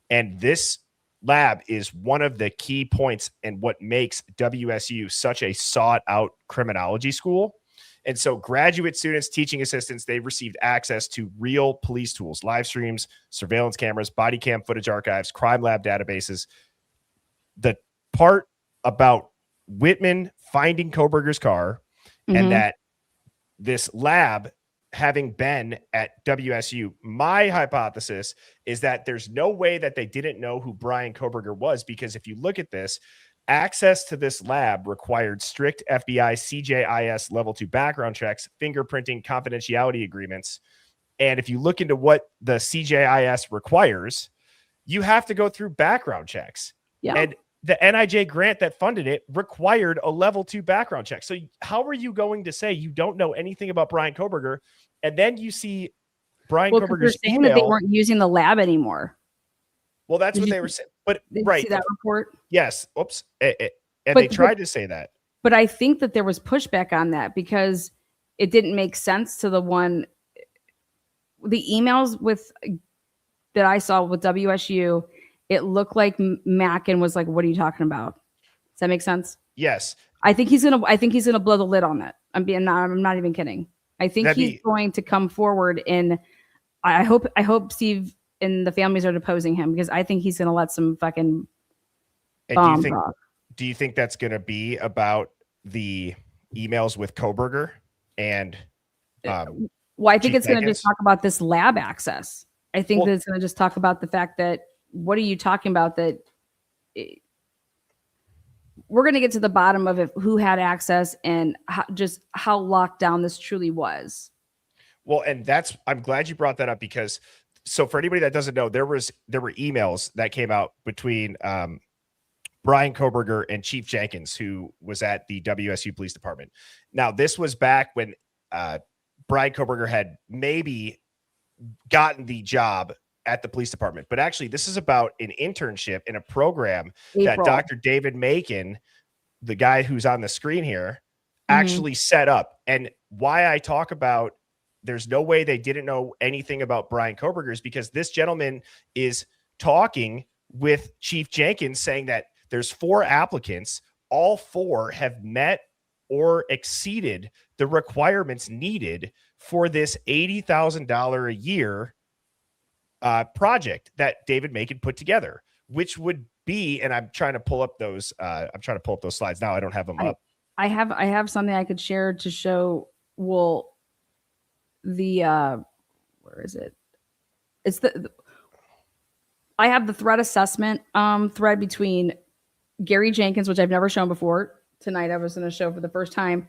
And this lab is one of the key points and what makes WSU such a sought out criminology school. And so graduate students, teaching assistants, they've received access to real police tools, live streams, surveillance cameras, body cam footage archives, crime lab databases. The part about Whitman finding Kohlberger's car and that this lab having been at WSU, my hypothesis is that there's no way that they didn't know who Brian Kohlberger was, because if you look at this, access to this lab required strict FBI CJIS level 2 background checks, fingerprinting, confidentiality agreements. And if you look into what the CJIS requires, you have to go through background checks. Yeah. And the NIJ grant that funded it required a level 2 background check. So how are you going to say you don't know anything about Brian Kohlberger? And then you see Brian Kohlberger's saying email. that they weren't using the lab anymore. Well, that's what they were saying. But Did right. you see that report? Yes. Oops. And they tried to say that. But I think that there was pushback on that because it didn't make sense to the emails that I saw with WSU. It looked like Mackin was like, "What are you talking about?" Does that make sense? Yes. I think he's gonna blow the lid on that. I'm not even kidding. I think he's going to come forward, and I hope Steve and the families are deposing him, because I think he's gonna let some fucking bombs off. Do you think that's gonna be about the emails with Kohlberger and well, I think it's gonna just talk about this lab access. I think that it's gonna just talk about the fact that, what are you talking about? That we're going to get to the bottom of who had access and how locked down this truly was. Well, and I'm glad you brought that up, because so for anybody that doesn't know, there were emails that came out between Brian Kohlberger and Chief Jenkins, who was at the WSU Police Department. Now, this was back when Brian Kohlberger had maybe gotten the job at the police department, but actually this is about an internship in a program that Dr. David Macon, the guy who's on the screen here, actually set up. And why I talk about there's no way they didn't know anything about Brian Kohlberger is because this gentleman is talking with Chief Jenkins saying that there's 4 applicants. All 4 have met or exceeded the requirements needed for this $80,000 a year project that David Macon put together, which would be, and I'm trying to pull up those slides now. I don't have them up. I have something I could share to show. Well, where is it? It's I have the threat assessment thread between Gary Jenkins, which I've never shown before. Tonight I was going to show for the first time.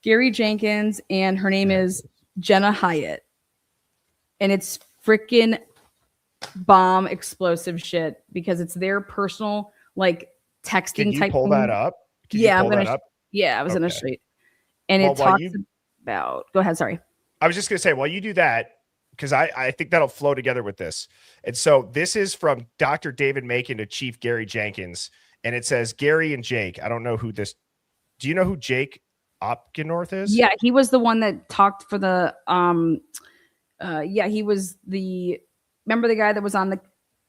Gary Jenkins, and her name is Jenna Hyatt. And it's freaking bomb explosive shit, because it's their personal, like, texting Can you type pull thing. that up? Can Yeah, you I'm pull gonna. that up? Yeah, I was gonna Okay. show you. And Well, it while talks you- about. Go ahead. Sorry. I was just going to say, while you do that, because I think that'll flow together with this. And so this is from Dr. David Macon to Chief Gary Jenkins. And it says Gary and Jake. I don't know who this. Do you know who Jake Opgenorth is? Yeah, he was the one that talked for the yeah, he was the remember the guy that was on the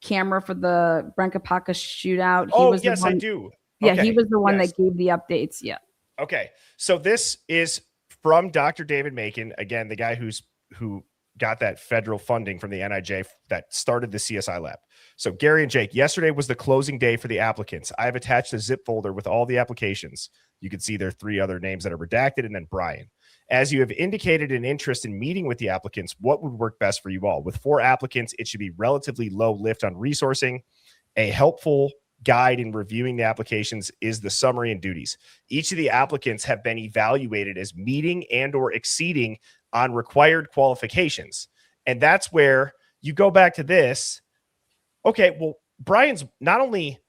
camera for the Brancapaka shootout? He Oh, was yes, the one, I do. Yeah, Okay, he was the one yes. that gave the updates. Yeah. Okay. So this is from Dr. David Macon, again, the guy who got that federal funding from the NIJ that started the CSI lab. So Gary and Jake, yesterday was the closing day for the applicants. I have attached a zip folder with all the applications. You can see there are 3 other names that are redacted and then Brian. As you have indicated an interest in meeting with the applicants, what would work best for you all? With 4 applicants, it should be relatively low lift on resourcing. A helpful guide in reviewing the applications is the summary and duties. Each of the applicants have been evaluated as meeting and or exceeding on required qualifications. And that's where you go back to this. Okay, well, Brian's not only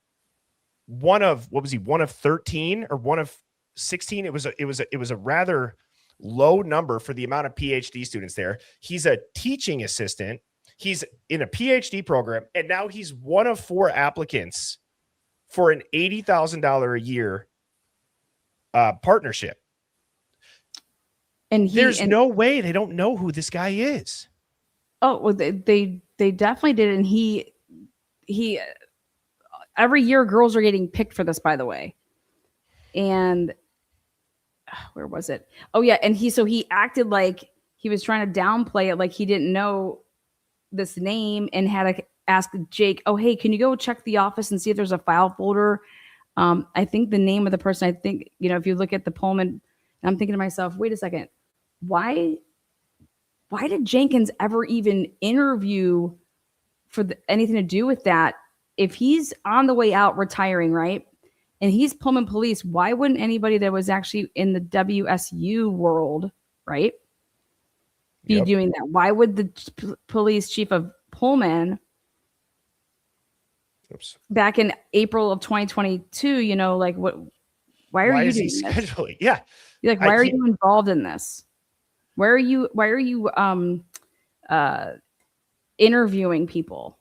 one of, what was he, one of 13 or one of 16? It was a rather low number for the amount of PhD students there. He's a teaching assistant. He's in a PhD program, and now he's one of 4 applicants for an $80,000 a year partnership. And there's no way they don't know who this guy is. Oh, well, they definitely did. And he every year girls are getting picked for this, by the way. And where was it? Oh yeah. And he acted like he was trying to downplay it. Like he didn't know this name and had to ask Jake, oh, hey, can you go check the office and see if there's a file folder? I think the name of the person, I think, if you look at the Pullman, I'm thinking to myself, wait a second, why did Jenkins ever even interview for anything to do with that? If he's on the way out retiring, right? And he's Pullman police, why wouldn't anybody that was actually in the WSU world, right, be doing that? Why would the police chief of Pullman back in April of 2022, like what? Why are you doing this? Scheduling? Yeah. You're like, why are you involved in this? Why are you interviewing people?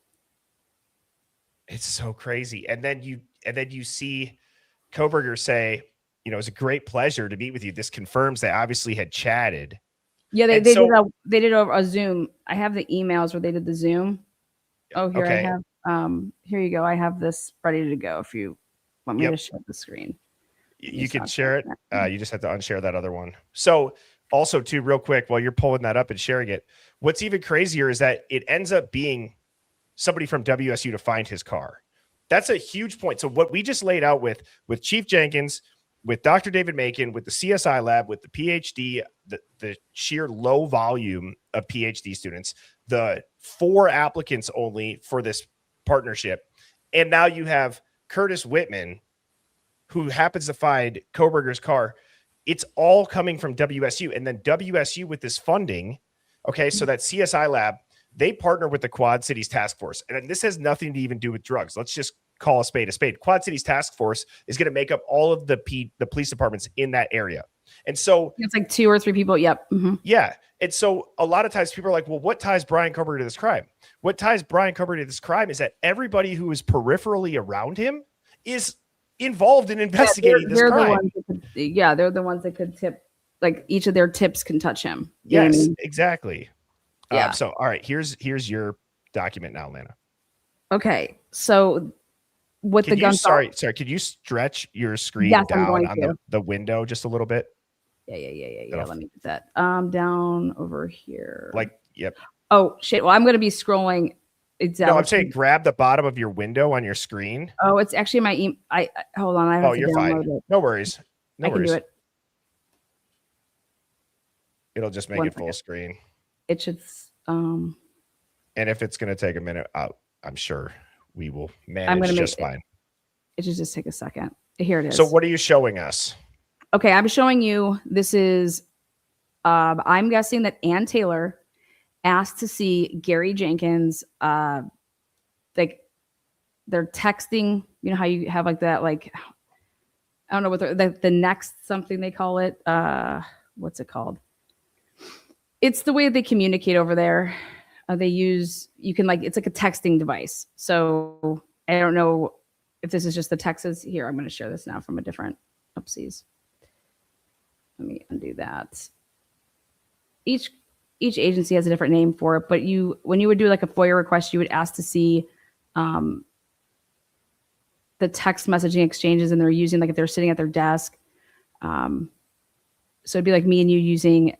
It's so crazy. And then you see Koberger say, it was a great pleasure to meet with you. This confirms they obviously had chatted. Yeah, they did over a Zoom. I have the emails where they did the Zoom. Oh, here Okay. I have. Here you go. I have this ready to go. If you want me to share the screen, you can share it. You just have to unshare that other one. So also too, real quick, while you're pulling that up and sharing it, what's even crazier is that it ends up being somebody from WSU to find his car. That's a huge point. So what we just laid out with Chief Jenkins, with Dr. David Macon, with the CSI lab, with the PhD, the sheer low volume of PhD students, the 4 applicants only for this partnership. And now you have Curtis Whitman, who happens to find Koberger's car. It's all coming from WSU. And then WSU with this funding. Okay. So that CSI lab, they partner with the Quad Cities Task Force. And this has nothing to even do with drugs. Let's just call a spade a spade. Quad Cities Task Force is going to make up all of the police departments in that area. And so it's like 2 or 3 people. Yep. Mm-hmm. Yeah. And so a lot of times people are like, well, what ties Brian Koberger to this crime? What ties Brian Koberger to this crime is that everybody who is peripherally around him is involved in investigating this crime. They're the ones that could tip, like each of their tips can touch him. Yes, exactly. Yeah. So, all right, here's your document now, Lana. Okay. So with the gun. Sorry. Could you stretch your screen down on the window just a little bit? Yeah. Let me get that. Down over here. Yep. Oh shit. Well, I'm going to be scrolling. No, I'm saying grab the bottom of your window on your screen. Oh, it's actually my hold on. I have to you're download fine. it. No worries. I can do it. It'll just make it full screen. It should. And if it's going to take a minute, I'm sure we will manage just fine. It should just take a second. Here it is. So what are you showing us? Okay, I'm showing you. This is. I'm guessing that Ann Taylor asked to see Gary Jenkins, like they're texting. You know how you have like that, like, I don't know what the next something they call it. What's it called? It's the way they communicate over there. They use, you can like, it's like a texting device. So I don't know if this is just the Texas here. I'm going to share this now from a different, oopsies. Let me undo that. Each agency has a different name for it, but when you would do like a FOIA request, you would ask to see the text messaging exchanges, and they're using, like if they're sitting at their desk. So it'd be like me and you using,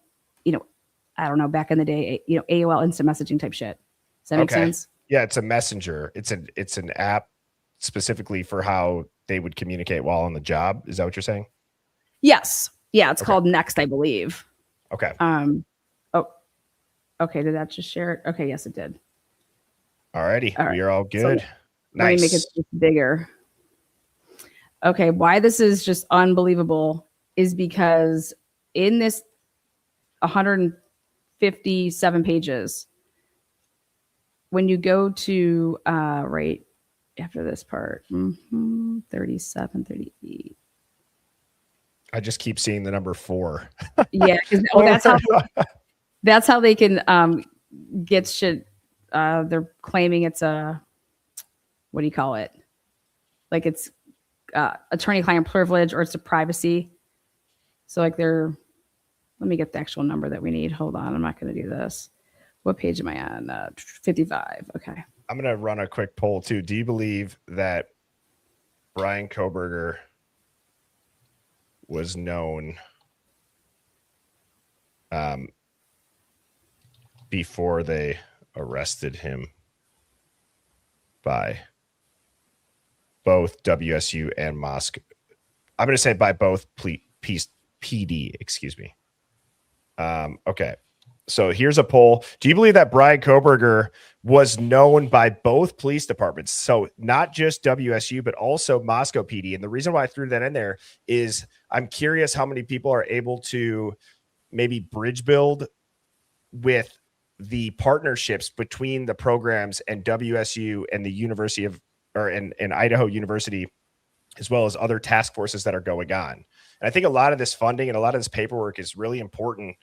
I don't know, back in the day, AOL instant messaging type shit. Does that make sense? Yeah, it's a messenger. It's an app specifically for how they would communicate while on the job. Is that what you're saying? Yes. Yeah, it's called Next, I believe. Okay. Okay, did that just share it? Okay, yes, it did. Alrighty, All right. We are all good. So, nice. Let me make it bigger. Okay, why this is just unbelievable is because in this 157 pages, when you go to right after this part, 37, 38. I just keep seeing the number 4. Yeah, that's how they can get shit. They're claiming it's a, what do you call it? Like it's attorney-client privilege, or it's a privacy. So like let me get the actual number that we need. Hold on, I'm not going to do this. What page am I on? 55. Okay. I'm going to run a quick poll too. Do you believe that Brian Koberger was known before they arrested him by both WSU and Moscow? I'm going to say by both PD, excuse me. Okay. So here's a poll. Do you believe that Brian Koberger was known by both police departments? So not just WSU, but also Moscow PD. And the reason why I threw that in there is I'm curious how many people are able to maybe bridge build with the partnerships between the programs and WSU and the University of, and Idaho University, as well as other task forces that are going on. And I think a lot of this funding and a lot of this paperwork is really important,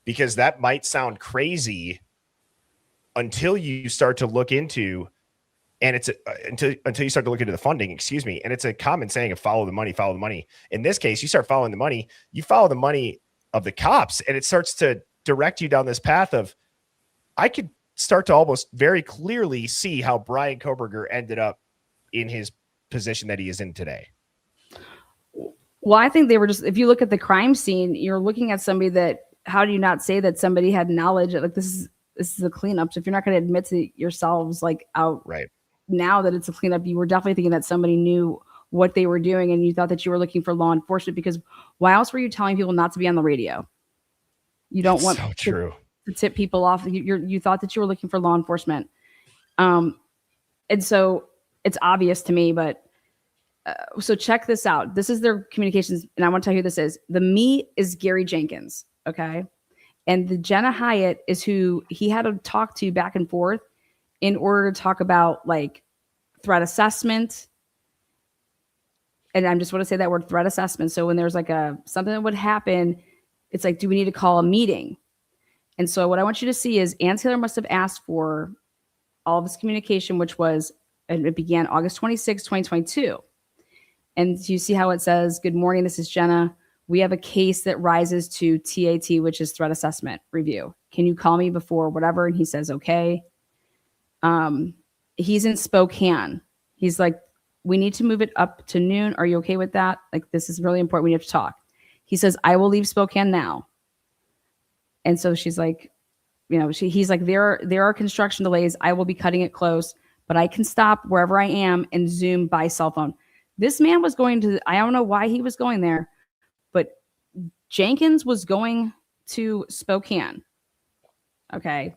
because that might sound crazy until you start to look into, and it's until you start to look into the funding, excuse me. And it's a common saying of follow the money, follow the money. In this case, you start following the money, you follow the money of the cops, and it starts to direct you down this path of, I could start to almost very clearly see how Brian Koberger ended up in his position that he is in today. Well, I think they were just, if you look at the crime scene, you're looking at somebody that, how do you not say that somebody had knowledge? Like this is a cleanup. So if you're not going to admit to yourselves like out right now that it's a cleanup, you were definitely thinking that somebody knew what they were doing, and you thought that you were looking for law enforcement, because why else were you telling people not to be on the radio? You don't want to tip people off. You thought that you were looking for law enforcement. And so it's obvious to me, but so check this out. This is their communications. And I want to tell you who this is. The me is Gary Jenkins. Okay. And the Jenna Hyatt is who he had to talk to back and forth in order to talk about like threat assessment. And I'm just want to say that word, threat assessment. So when there's like something that would happen, it's like, do we need to call a meeting? And so what I want you to see is Ann Taylor must have asked for all of this communication, which was, and it began August 26, 2022. And you see how it says, good morning, this is Jenna. We have a case that rises to TAT, which is threat assessment review. Can you call me before whatever? And he says, okay. He's in Spokane. He's like, we need to move it up to noon. Are you okay with that? Like, this is really important. We have to talk. He says, I will leave Spokane now. And so she's like, he's like, there are construction delays. I will be cutting it close, but I can stop wherever I am and Zoom by cell phone. This man was going to, I don't know why he was going there, but Jenkins was going to Spokane. Okay.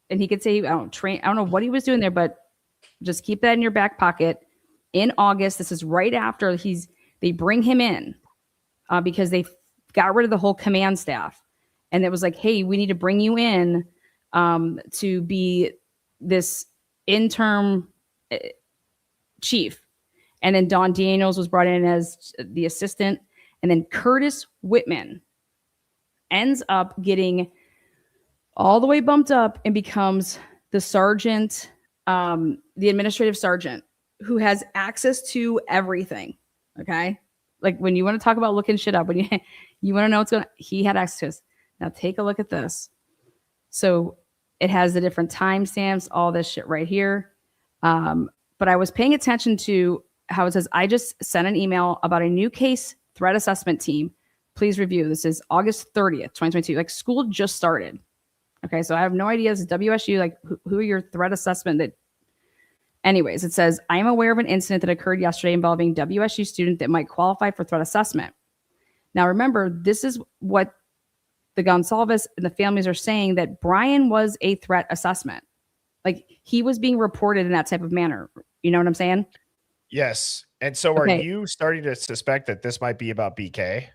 And he could say, I don't know what he was doing there, but just keep that in your back pocket. In August, this is right after they bring him in because they got rid of the whole command staff. And it was like, hey, we need to bring you in to be this interim chief. And then Don Daniels was brought in as the assistant. And then Curtis Whitman ends up getting all the way bumped up and becomes the sergeant, the administrative sergeant, who has access to everything. Okay. Like when you want to talk about looking shit up, when you want to know what's going on, he had access to this. Now take a look at this. So it has the different timestamps, all this shit right here. But I was paying attention to how it says, I just sent an email about a new case threat assessment team. Please review. This is August 30th, 2022. Like school just started. Okay. So I have no idea. This is WSU. Like who are your threat assessment that, anyways, it says, I am aware of an incident that occurred yesterday involving WSU student that might qualify for threat assessment. Now, remember, this is what the Gonsalves and the families are saying, that Brian was a threat assessment. Like he was being reported in that type of manner. You know what I'm saying? Yes. And so are you starting to suspect that this might be about BK?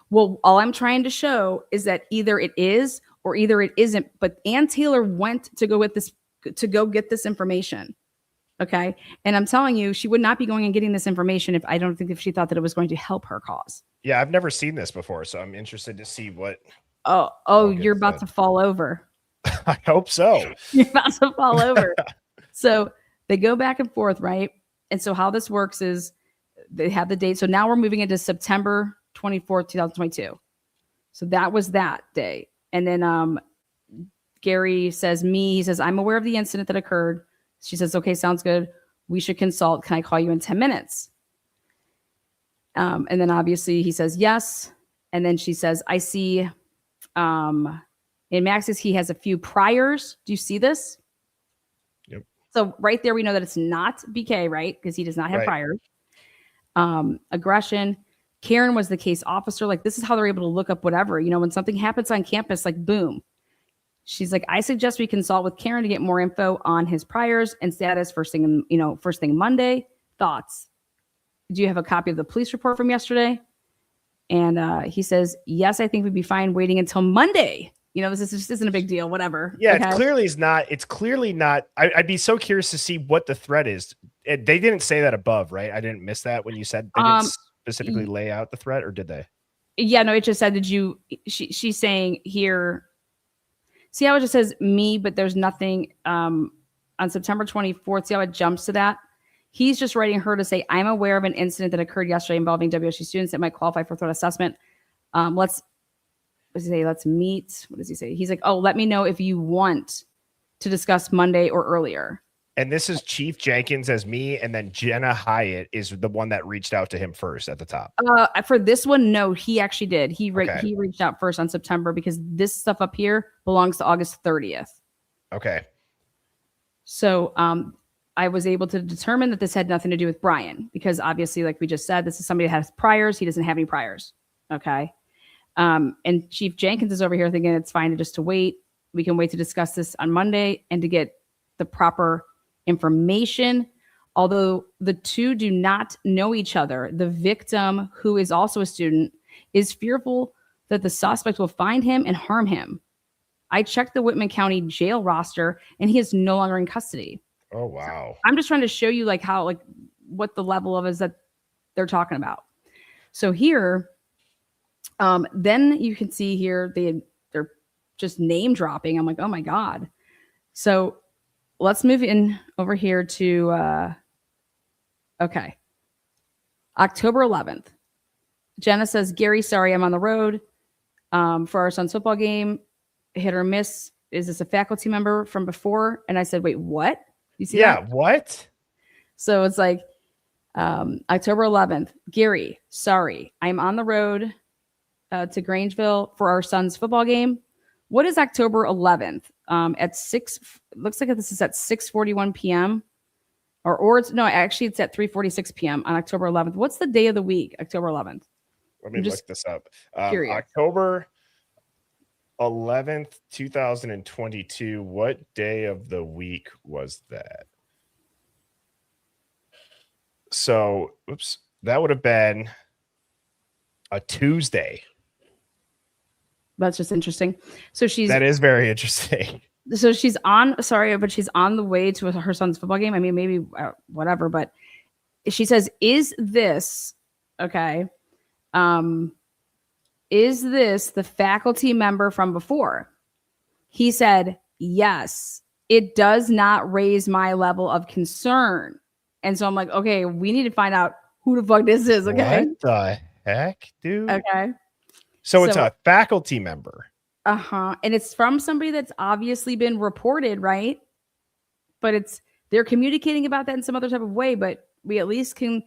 Well, all I'm trying to show is that either it is or either it isn't. But Ann Taylor went to go get this information. Okay. And I'm telling you, she would not be going and getting this information if she thought that it was going to help her cause. Yeah, I've never seen this before, so I'm interested to see what. Oh, you're about to fall over. I hope so. You're about to fall over. So they go back and forth, right? And so how this works is they have the date. So now we're moving into September 24th, 2022. So that was that day. And then Gary says, he says, I'm aware of the incident that occurred. She says, okay, sounds good. We should consult. Can I call you in 10 minutes? And then obviously he says, yes. And then she says, I see in Max's, he has a few priors. Do you see this? Yep. So right there, we know that it's not BK, right? Because he does not have priors. Aggression. Karen was the case officer. Like this is how they're able to look up whatever, when something happens on campus, like boom. She's like, I suggest we consult with Karen to get more info on his priors and status first thing Monday. Thoughts? Do you have a copy of the police report from yesterday? And he says, yes, I think we'd be fine waiting until Monday. This isn't a big deal, whatever. Yeah, okay? It's clearly not. I'd be so curious to see what the threat is. They didn't say that above, right? I didn't miss that when you said they didn't specifically lay out the threat, or did they? Yeah, no, it just said, she's saying here, see how it just says me, but there's nothing on September 24th. See how it jumps to that? He's just writing her to say, I'm aware of an incident that occurred yesterday involving WSU students that might qualify for threat assessment. Let's meet. What does he say? He's like, oh, let me know if you want to discuss Monday or earlier. And this is Chief Jenkins as me, and then Jenna Hyatt is the one that reached out to him first at the top. For this one, no, he actually did. He reached out first on September because this stuff up here belongs to August 30th. Okay. So I was able to determine that this had nothing to do with Brian because obviously, like we just said, this is somebody that has priors. He doesn't have any priors. Okay. And Chief Jenkins is over here thinking it's fine to wait. We can wait to discuss this on Monday and to get the proper information. Although the two do not know each other, the victim, who is also a student, is fearful that the suspect will find him and harm him. I checked the Whitman County jail roster and he is no longer in custody. Oh, wow. So I'm just trying to show you what the level of is that they're talking about. So here, then you can see here, they're just name dropping. I'm like, oh my God. So let's move in over here to, October 11th. Jenna says, Gary, sorry, I'm on the road for our son's football game. Hit or miss. Is this a faculty member from before? And I said, wait, what? You see that? What? So it's like October 11th. Gary, sorry, I'm on the road to Grangeville for our son's football game. What is October 11th? At 6, looks like this is at 6:41 p.m. Or it's it's at 3:46 p.m. on October 11th. What's the day of the week, October 11th? Let me look this up. Curious. October 11th, 2022. What day of the week was that? So, that would have been a Tuesday. That's just interesting. So that is very interesting. So she's on the way to her son's football game. I mean, maybe whatever, but she says, is this okay? Is this the faculty member from before? He said, yes, it does not raise my level of concern. And so I'm like, okay, we need to find out who the fuck this is. Okay. What the heck, dude? Okay. So it's a faculty member. Uh-huh. And it's from somebody that's obviously been reported, right? But they're communicating about that in some other type of way, but we at least can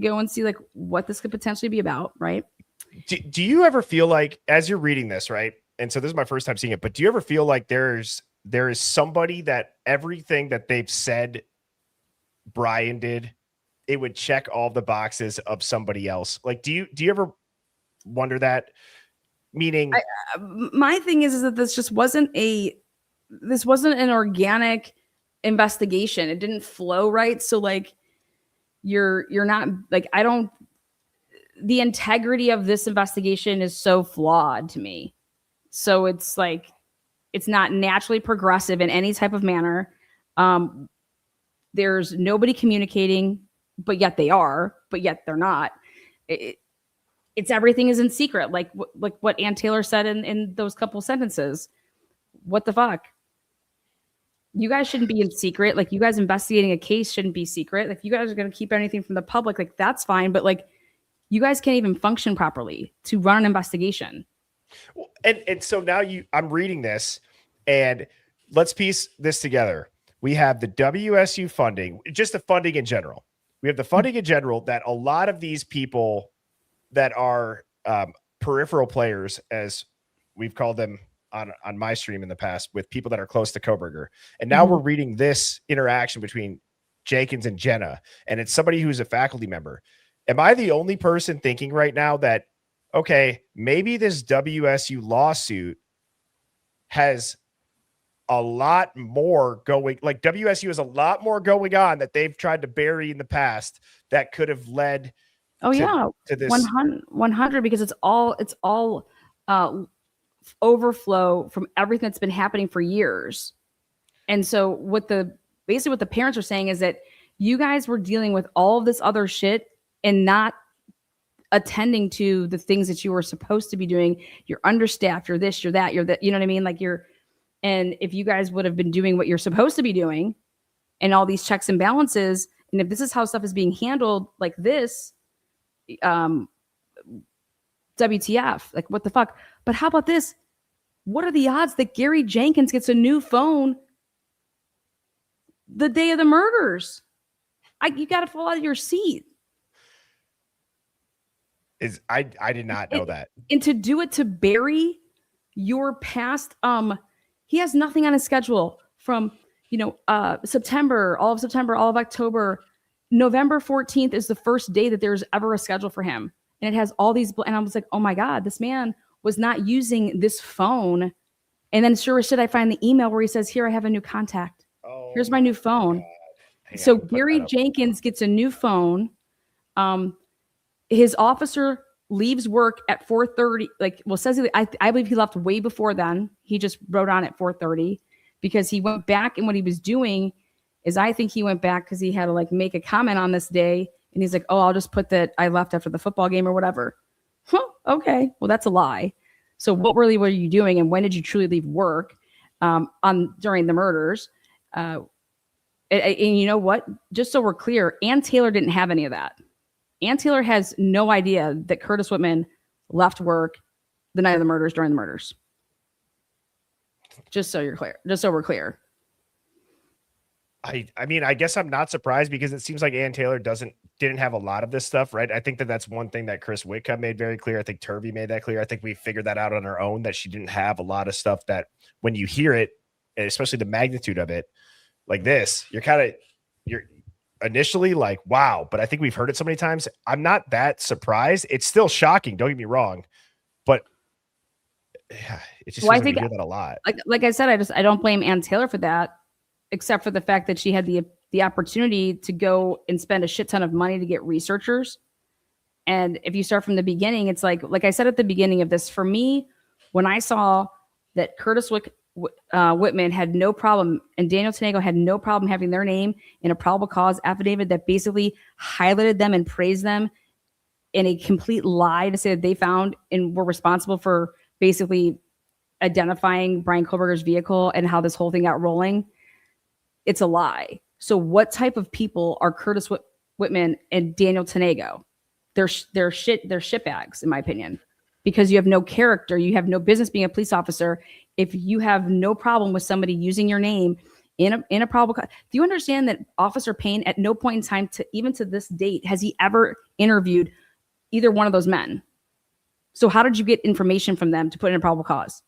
go and see like what this could potentially be about, right? Do you ever feel like, as you're reading this, right? And so this is my first time seeing it, but do you ever feel like there is somebody that everything that they've said Brian did, it would check all the boxes of somebody else? Like, do you ever wonder that? Meaning, my thing is that this wasn't an organic investigation. It didn't flow right. So like, you're not like, the integrity of this investigation is so flawed to me. So it's like, it's not naturally progressive in any type of manner. There's nobody communicating, but yet they are, but yet they're not. It's everything is in secret. Like what Ann Taylor said in those couple sentences. What the fuck? You guys shouldn't be in secret. Like, you guys investigating a case shouldn't be secret. Like, you guys are going to keep anything from the public. Like, that's fine. But like, you guys can't even function properly to run an investigation. And so now I'm reading this, and let's piece this together. We have the WSU funding, just the funding in general. We have the funding in general that a lot of these people that are peripheral players, as we've called them on my stream in the past, with people that are close to Koberger. And now we're reading this interaction between Jenkins and Jenna, and it's somebody who's a faculty member. Am I the only person thinking right now that, okay, maybe this WSU lawsuit has a lot more going, like WSU has a lot more going on that they've tried to bury in the past that could have led to this 100, because it's all overflow from everything that's been happening for years. And so basically what the parents are saying is that you guys were dealing with all of this other shit and not attending to the things that you were supposed to be doing. You're understaffed, you're this, you're that, you know what I mean? Like, and if you guys would have been doing what you're supposed to be doing and all these checks and balances, and if this is how stuff is being handled like this, WTF, like, what the fuck? But how about this? What are the odds that Gary Jenkins gets a new phone the day of the murders? You got to fall out of your seat. I did not know that. And to do it to bury your past, he has nothing on his schedule from, September, all of October. November 14th is the first day that there's ever a schedule for him. And it has all these, and I was like, oh my God, this man was not using this phone. And then sure as shit, I find the email where he says, here, I have a new contact. Here's my new phone. So Gary Jenkins gets a new phone. His officer leaves work at 4:30. Says I believe he left way before then. He just wrote on at 4:30 because he went back, and what he was doing is, I think he went back because he had to make a comment on this day. And he's like, oh, I'll just put that I left after the football game or whatever. Huh, okay. Well, that's a lie. So what really were you doing? And when did you truly leave work during the murders? And you know what? Just so we're clear, Ann Taylor didn't have any of that. Ann Taylor has no idea that Curtis Whitman left work the night of the murders during the murders. Just so you're clear. Just so we're clear. I mean, I guess I'm not surprised because it seems like Ann Taylor didn't have a lot of this stuff, right? I think that's one thing that Chris Whitcomb made very clear. I think Turvey made that clear. I think we figured that out on our own, that she didn't have a lot of stuff that when you hear it, especially the magnitude of it like this, you're initially like, wow, but I think we've heard it so many times. I'm not that surprised. It's still shocking. Don't get me wrong, but it just feels like we hear that a lot. Like I said, I don't blame Ann Taylor for that, except for the fact that she had the opportunity to go and spend a shit ton of money to get researchers. And if you start from the beginning, it's like I said at the beginning of this, for me, when I saw that Curtis Whitman had no problem, and Daniel Tanego had no problem having their name in a probable cause affidavit that basically highlighted them and praised them in a complete lie to say that they found and were responsible for basically identifying Brian Kohlberger's vehicle and how this whole thing got rolling. It's a lie. So what type of people are Curtis Whitman and Daniel Tanego? They're shitbags, in my opinion, because you have no character. You have no business being a police officer if you have no problem with somebody using your name in a probable cause. Do you understand that Officer Payne at no point in time, even to this date, has he ever interviewed either one of those men? So how did you get information from them to put in a probable cause?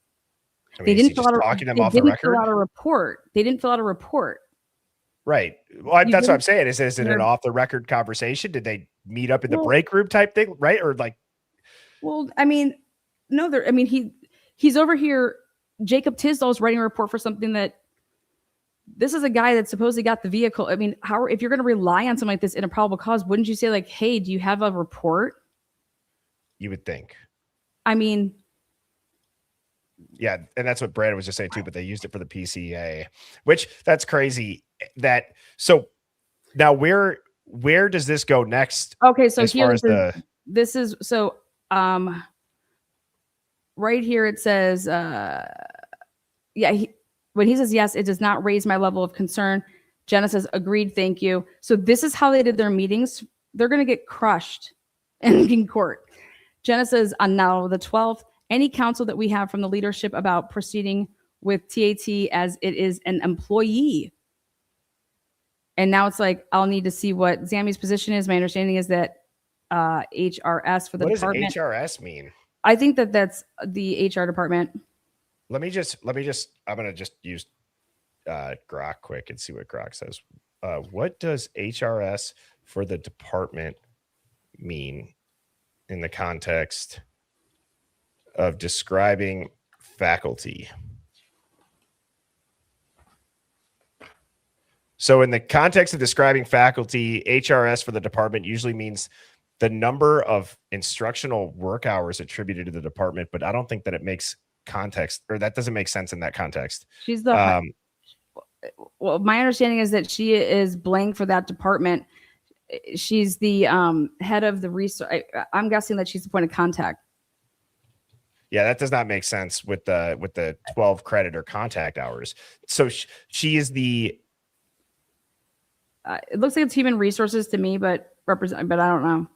I mean, They didn't fill out a report. They didn't fill out a report. Right. Well, that's what I'm saying. Is it an off the record conversation? Did they meet up in the break room type thing? Right. Or like, well, I mean, no, he's over here. Jacob Tisdall's writing a report for something that this is a guy that supposedly got the vehicle. I mean, if you're going to rely on something like this in a probable cause, wouldn't you say like, hey, do you have a report? You would think. I mean, yeah. And that's what Brandon was just saying too, but they used it for the PCA, which that's crazy. So now where does this go next? Okay. So right here it says, when he says, yes, it does not raise my level of concern. Jenna says, agreed. Thank you. So this is how they did their meetings. They're going to get crushed in court. Jenna says, on now the 12th, any counsel that we have from the leadership about proceeding with TAT as it is an employee. And now it's like, I'll need to see what Zammy's position is. My understanding is that HRS for the department. What does HRS mean? I think that's the HR department. I'm going to just use Grok quick and see what Grok says. What does HRS for the department mean in the context of describing faculty? So in the context of describing faculty, HRS for the department usually means the number of instructional work hours attributed to the department, but I don't think that it makes context, or that doesn't make sense in that context. She's the well, my understanding is that she is blank for that department. She's the head of the research. I'm guessing that she's the point of contact. Yeah, that does not make sense with the 12 credit or contact hours. So she is the. It looks like it's human resources to me, but I don't know.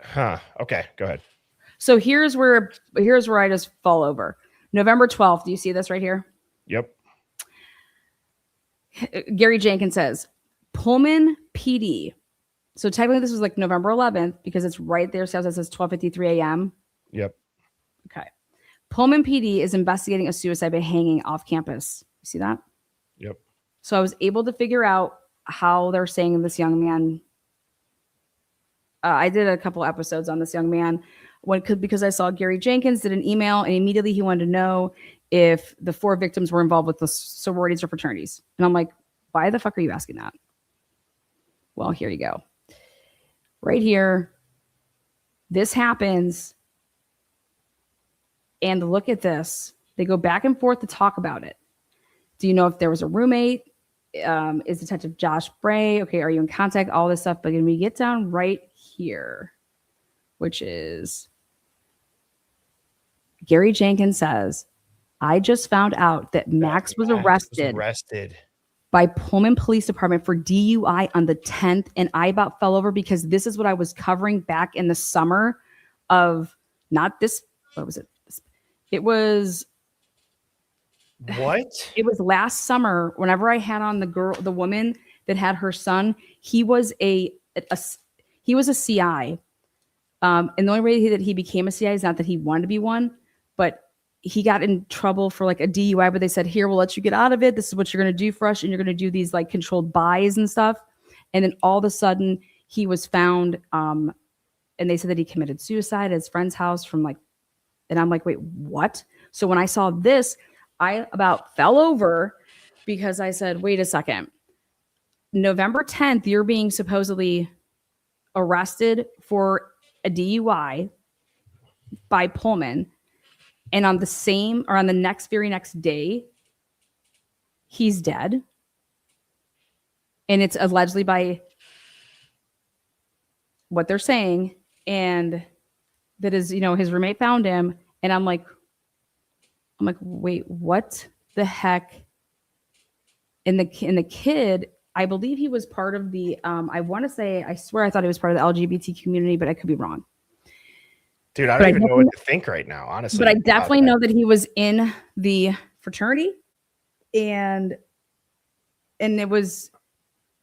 Huh. Okay, go ahead. So here's where I just fall over. November 12th. Do you see this right here? Yep. Gary Jenkins says, Pullman PD. So technically this was like November 11th because it's right there. So it says 12:53 a.m. Yep. Okay. Pullman PD is investigating a suicide by hanging off campus. You see that? Yep. So I was able to figure out how they're saying this young man. I did a couple episodes on this young man because I saw Gary Jenkins did an email and immediately he wanted to know if the 4 victims were involved with the sororities or fraternities. And I'm like, why the fuck are you asking that? Well, here you go. Right here. This happens. And look at this. They go back and forth to talk about it. Do you know if there was a roommate? Is Detective Josh Bray? Okay, are you in contact? All this stuff. But when we get down right here, which is Gary Jenkins says, I just found out that Max was arrested by Pullman Police Department for DUI on the 10th. And I about fell over because this is what I was covering back in the summer of not this. What was it? It was. What? It was last summer whenever I had on the woman that had her son. He was a CI. And the only way that he became a CI is not that he wanted to be one, but he got in trouble for like a DUI, but they said, here, we'll let you get out of it. This is what you're going to do for us. And you're going to do these like controlled buys and stuff. And then all of a sudden he was found. And they said that he committed suicide at his friend's house and I'm like, wait, what? So when I saw this, I about fell over because I said, wait a second. November 10th, you're being supposedly arrested for a DUI by Pullman. And on the very next day, he's dead. And it's allegedly by what they're saying. And that is, his roommate found him. And I'm like, wait, what the heck? And the kid, I believe he was part of the, I swear I thought he was part of the LGBT community, but I could be wrong. Dude, I don't even know what to think right now, honestly. But I definitely know that he was in the fraternity, and it's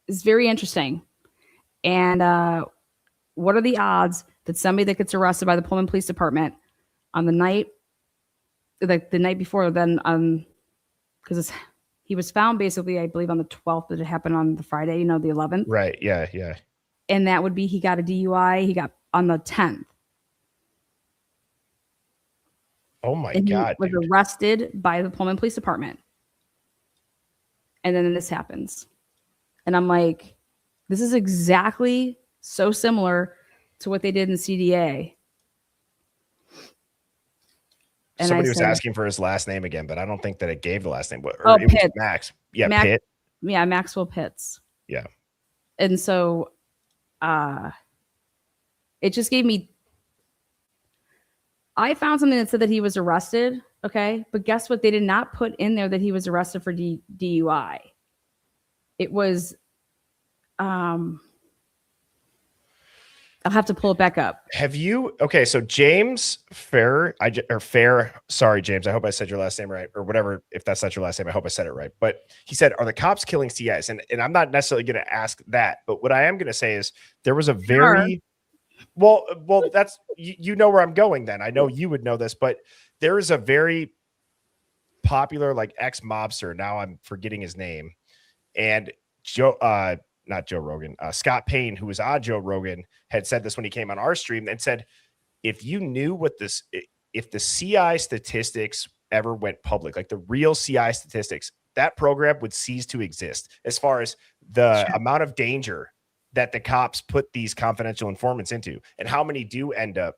very interesting. And what are the odds that somebody that gets arrested by the Pullman Police Department on the night, like the night before, then because he was found basically, I believe, on the 12th, but it happened on the Friday, the 11th. Right. Yeah. Yeah. And that would be, he got a DUI. He got on the 10th. Oh my and God. He was arrested by the Pullman Police Department. And then this happens. And I'm like, this is exactly so similar to what they did in CDA. And somebody was asking for his last name again, but I don't think that it gave the last name. It Pitts. Was Max. Yeah, Pitt. Yeah, Maxwell Pitts. Yeah. And so it just gave me, I found something that said that he was arrested, okay? But guess what? They did not put in there that he was arrested for DUI. It was, I'll have to pull it back up. Okay, so James Fair, sorry, James, I hope I said your last name right, or whatever. If that's not your last name, I hope I said it right. But he said, are the cops killing CIs? And I'm not necessarily going to ask that, but what I am going to say is there was a very, well, that's, you know where I'm going then. I know you would know this, but there is a very popular, like, ex-mobster, now I'm forgetting his name, and not Joe Rogan, Scott Payne, who was on Joe Rogan, had said this when he came on our stream and said, if you knew if the CI statistics ever went public, like the real CI statistics, that program would cease to exist as far as the amount of danger that the cops put these confidential informants into, and how many do end up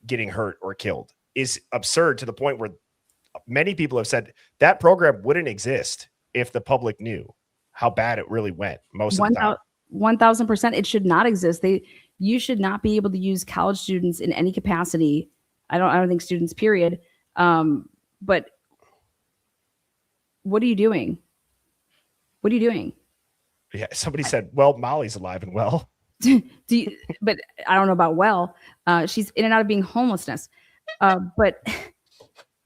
getting hurt or killed is absurd, to the point where many people have said that program wouldn't exist if the public knew how bad it really went most of the time. 1000%. It should not exist. You should not be able to use college students in any capacity. I don't think students, period. But what are you doing? What are you doing? Yeah. Somebody said, well, Molly's alive and well. But I don't know about well. She's in and out of being homelessness. But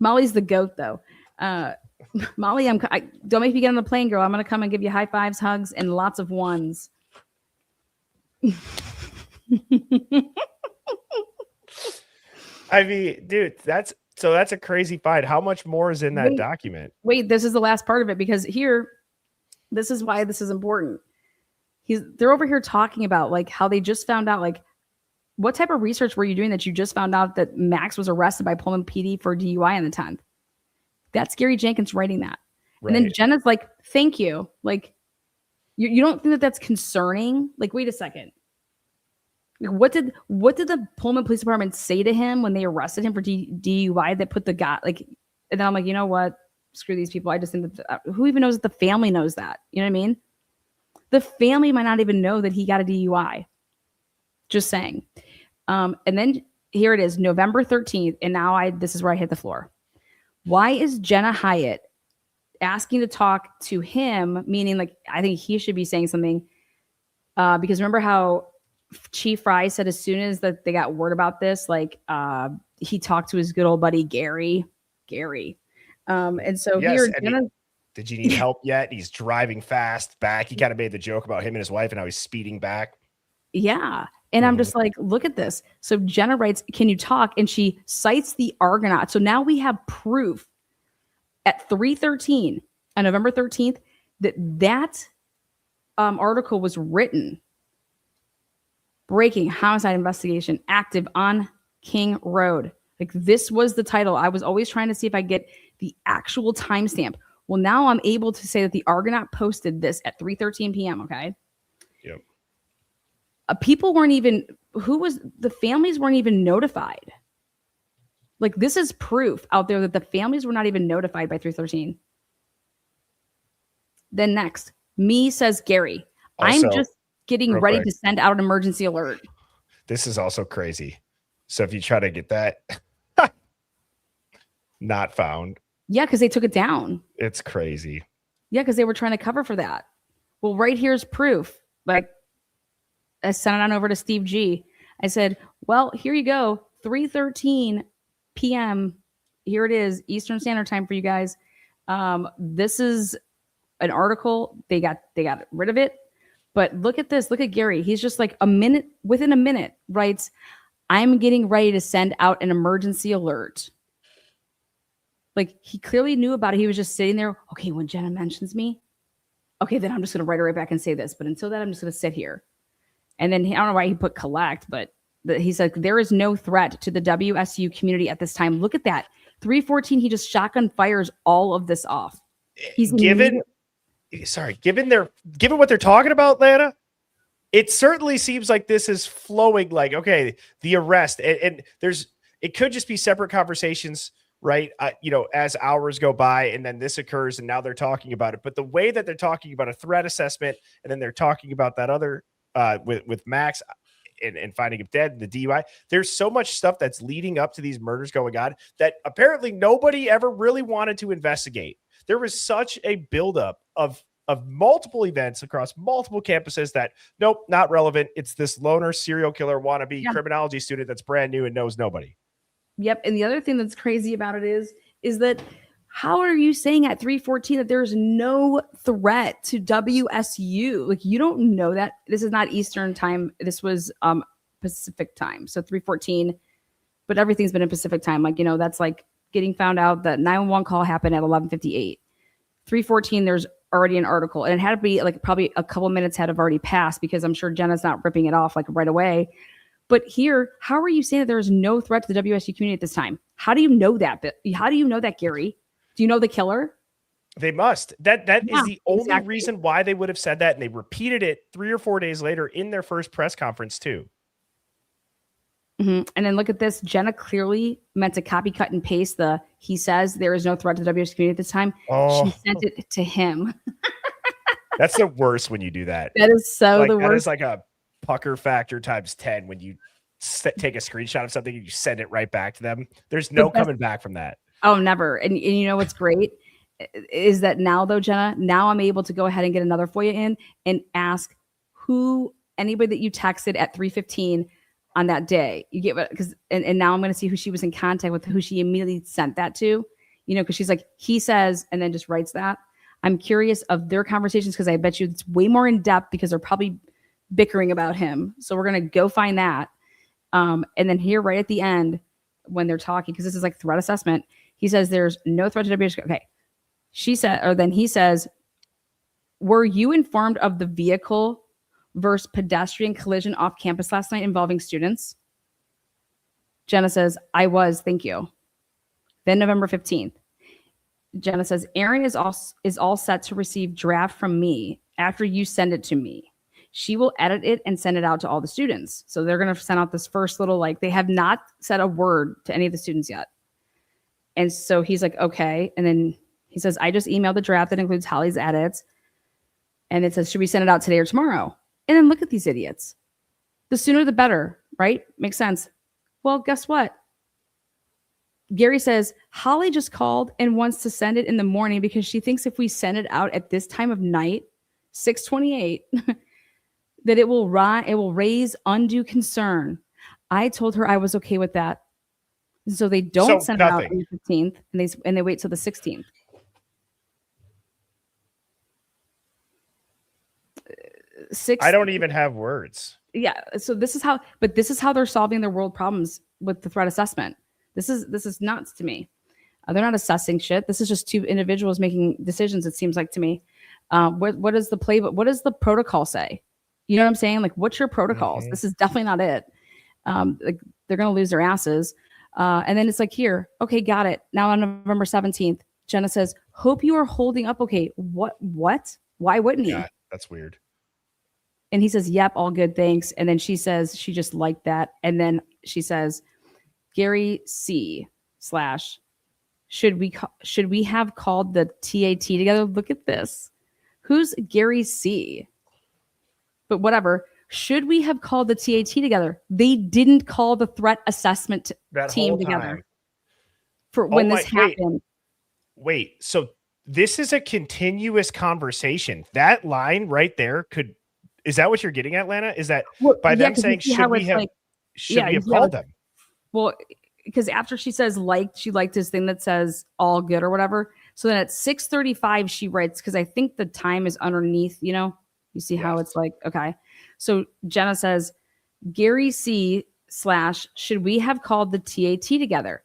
Molly's the GOAT, though. Molly, don't make me get on the plane, girl. I'm going to come and give you high fives, hugs, and lots of ones. I mean, dude, that's a crazy find. How much more is in that document? Wait, this is the last part of it, because this is why this is important. They're over here talking about, like, how they just found out, like, what type of research were you doing that you just found out that Max was arrested by Pullman PD for DUI on the 10th? That's Gary Jenkins writing that. Right. And then Jenna's like, thank you. Like, you don't think that that's concerning? Like, wait a second. What did the Pullman Police Department say to him when they arrested him for DUI that put the guy, like, and then I'm like, you know what? Screw these people. I just think that who even knows that the family knows that? You know what I mean? The family might not even know that he got a DUI. Just saying. And then here it is, November 13th. And now this is where I hit the floor. Why is Jenna Hyatt asking to talk to him? Meaning, like, I think he should be saying something. Because remember how Chief Fry said as soon as that they got word about this, like, he talked to his good old buddy, Gary. And so yes, here, Jenna, did you need help yet? He's driving fast back. He kind of made the joke about him and his wife and how he's speeding back. Yeah. And I'm just like, look at this. So Jenna writes, can you talk? And she cites the Argonaut. So now we have proof at 3:13 on November 13th that article was written. Breaking homicide investigation active on King Road. Like, this was the title. I was always trying to see if I get the actual timestamp. Well, now I'm able to say that the Argonaut posted this at 3:13 p.m. Okay. Yep. People weren't even, the families weren't even notified. Like, this is proof out there that the families were not even notified by 3:13. Then next, me says Gary. Also, I'm just getting real ready quick, to send out an emergency alert. this is also crazy. So if you try to get that, not found. Yeah, because they took it down. It's crazy. Yeah, because they were trying to cover for that. Well, right here's proof. Like, I sent it on over to Steve G. I said, well, here you go. 3:13 p.m. Here it is, Eastern Standard Time for you guys. This is an article. They got rid of it. But look at this. Look at Gary. He's just like within a minute, writes, I'm getting ready to send out an emergency alert. Like, he clearly knew about it. He was just sitting there. Okay, when Jenna mentions me, okay, then I'm just going to write it right back and say this. But until that, I'm just going to sit here. And then I don't know why he put collect, but he said, there is no threat to the WSU community at this time. Look at that. 3:14, he just shotgun fires all of this off. He's given what they're talking about, Lana, it certainly seems like this is flowing like, okay, the arrest and it could just be separate conversations, right? As hours go by and then this occurs and now they're talking about it. But the way that they're talking about a threat assessment and then they're talking about that other with Max and finding him dead, the DUI, there's so much stuff that's leading up to these murders going on that apparently nobody ever really wanted to investigate. There was such a buildup of multiple events across multiple campuses that nope, not relevant. It's this loner serial killer wannabe criminology student that's brand new and knows nobody. Yep. And the other thing that's crazy about it is that how are you saying at 3:14 that there's no threat to WSU? Like, you don't know that. This is not Eastern time. This was Pacific time. So 3:14, but everything's been in Pacific time. Like, that's like getting found out that 911 call happened at 11:58. 3:14, there's already an article. And it had to be like probably a couple minutes had have already passed because I'm sure Jenna's not ripping it off like right away. But here, how are you saying that there is no threat to the WSU community at this time? How do you know that? How do you know that, Gary? Do you know the killer? They must. That is the only reason why they would have said that. And they repeated it 3 or 4 days later in their first press conference too. Mm-hmm. And then look at this. Jenna clearly meant to copy, cut, and paste he says there is no threat to the WSU community at this time. Oh. She sent it to him. That's the worst when you do that. That is the worst. That is like a pucker factor times 10 when you take a screenshot of something and you send it right back to them. There's no coming back from that. Oh, never. And you know what's great is that now, though, Jenna, now I'm able to go ahead and get another FOIA in and ask anybody that you texted at 3:15 on that day. You get what? And now I'm going to see who she was in contact with, who she immediately sent that to. Because she's like, he says, and then just writes that. I'm curious of their conversations because I bet you it's way more in depth because they're probably bickering about him. So we're going to go find that. And then here, right at the end, when they're talking, because this is like threat assessment, he says there's no threat to WSU. Okay. Then he says, were you informed of the vehicle versus pedestrian collision off campus last night involving students? Jenna says, I was, thank you. Then November 15th, Jenna says, Erin is all set to receive draft from me after you send it to me. She will edit it and send it out to all the students. So they're going to send out this first little, they have not said a word to any of the students yet. And so he's like, okay. And then he says, I just emailed the draft that includes Holly's edits. And it says, should we send it out today or tomorrow? And then look at these idiots. The sooner the better, right? Makes sense. Well, guess what? Gary says, Holly just called and wants to send it in the morning because she thinks if we send it out at this time of night, 6:28, that it will raise undue concern. I told her I was okay with that. So they don't send it out on the 15th and they wait till the 16th. I don't even have words. Yeah. So this is how they're solving their world problems with the threat assessment. This is nuts to me. They're not assessing shit. This is just two individuals making decisions. It seems like to me. What is the playbook? What does the protocol say? You know what I'm saying? Like, what's your protocols? Mm-hmm. This is definitely not it. They're going to lose their asses. And then it's like, here, okay, got it. Now on November 17th, Jenna says, hope you are holding up. Okay. What? Why wouldn't he? Yeah, that's weird. And he says, yep, all good. Thanks. And then she says, she just liked that. And then she says, Gary C / should we have called the TAT together? Look at this. Who's Gary C? But whatever. Should we have called the TAT together? They didn't call the threat assessment team together for when this happened. Wait, so this is a continuous conversation. That line right there is that what you're getting at, Lana? Is that by them saying, should we have called them? Well, because after she says she liked his thing that says all good or whatever. So then at 6:35, she writes, because I think the time is underneath, you see how it's like, okay. So Jenna says, Gary C / should we have called the TAT together?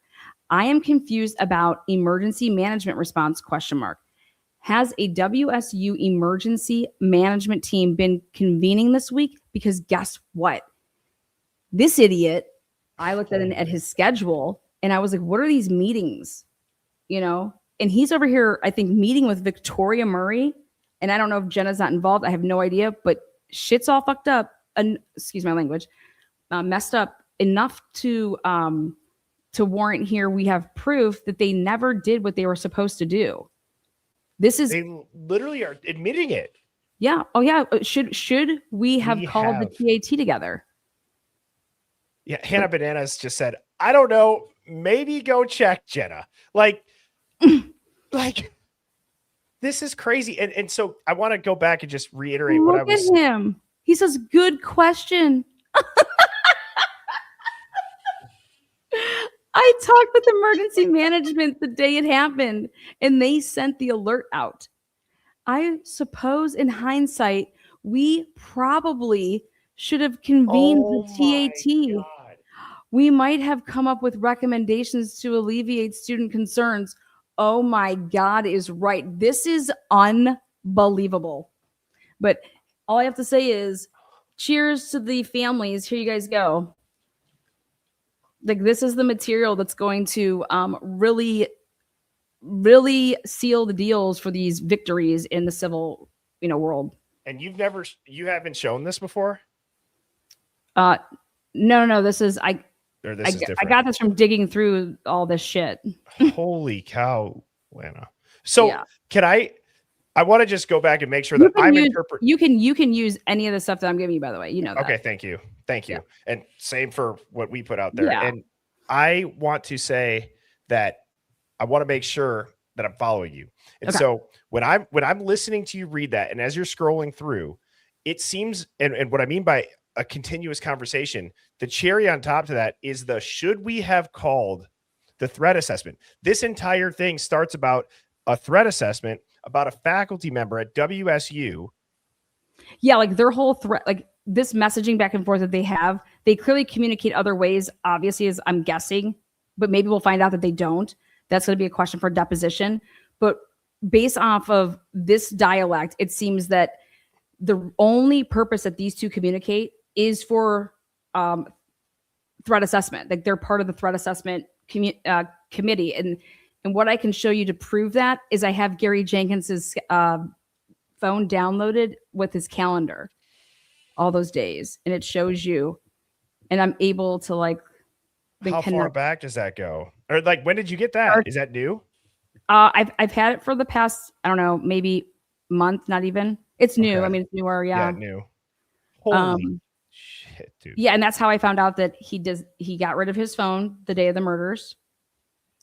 I am confused about emergency management response ? Has a WSU emergency management team been convening this week? Because guess what? This idiot, I looked at his schedule and I was like, what are these meetings? And he's over here, I think, meeting with Victoria Murray. And I don't know if Jenna's not involved. I have no idea, but shit's all fucked up. And excuse my language, messed up enough to warrant here. We have proof that they never did what they were supposed to do. They literally are admitting it. Yeah. Oh yeah. Should we have called the TAT together? Yeah. Hannah Bananas just said, I don't know. Maybe go check, Jenna. Like, this is crazy. And so I want to go back and just reiterate what I was saying. Look at him. He says, good question. I talked with emergency management the day it happened, and they sent the alert out. I suppose in hindsight, we probably should have convened the TAT. We might have come up with recommendations to alleviate student concerns. Oh my God is right. This is unbelievable. But all I have to say is cheers to the families. Here you guys go. Like, this is the material that's going to really, really seal the deals for these victories in the civil, world. And you haven't shown this before? No. This is I got this from digging through all this shit. Holy cow, Lana. So can I want to just go back and make sure that I'm interpreting. You can use any of the stuff that I'm giving you, by the way. You know that. Okay, thank you. Yeah. And same for what we put out there. Yeah. And I want to say that I want to make sure that I'm following you. And so when I'm listening to you read that, and as you're scrolling through, it seems, and what I mean by a continuous conversation, the cherry on top to that is the should we have called the threat assessment. This entire thing starts about a threat assessment about a faculty member at WSU. Yeah, like their whole threat, like this messaging back and forth that they clearly communicate other ways, obviously, as I'm guessing, but maybe we'll find out that they don't. That's going to be a question for deposition. But based off of this dialect, it seems that the only purpose that these two communicate is for threat assessment. Like they're part of the threat assessment committee. And what I can show you to prove that is I have Gary Jenkins's phone downloaded with his calendar all those days, and it shows you, and I'm able to like. How far back does that go? Or like, when did you get that? Is that new? I've had it for the past, I don't know, maybe month, not even. It's new. Okay. I mean, it's newer. Yeah. New. Holy shit, dude. Yeah. And that's how I found out that he got rid of his phone the day of the murders.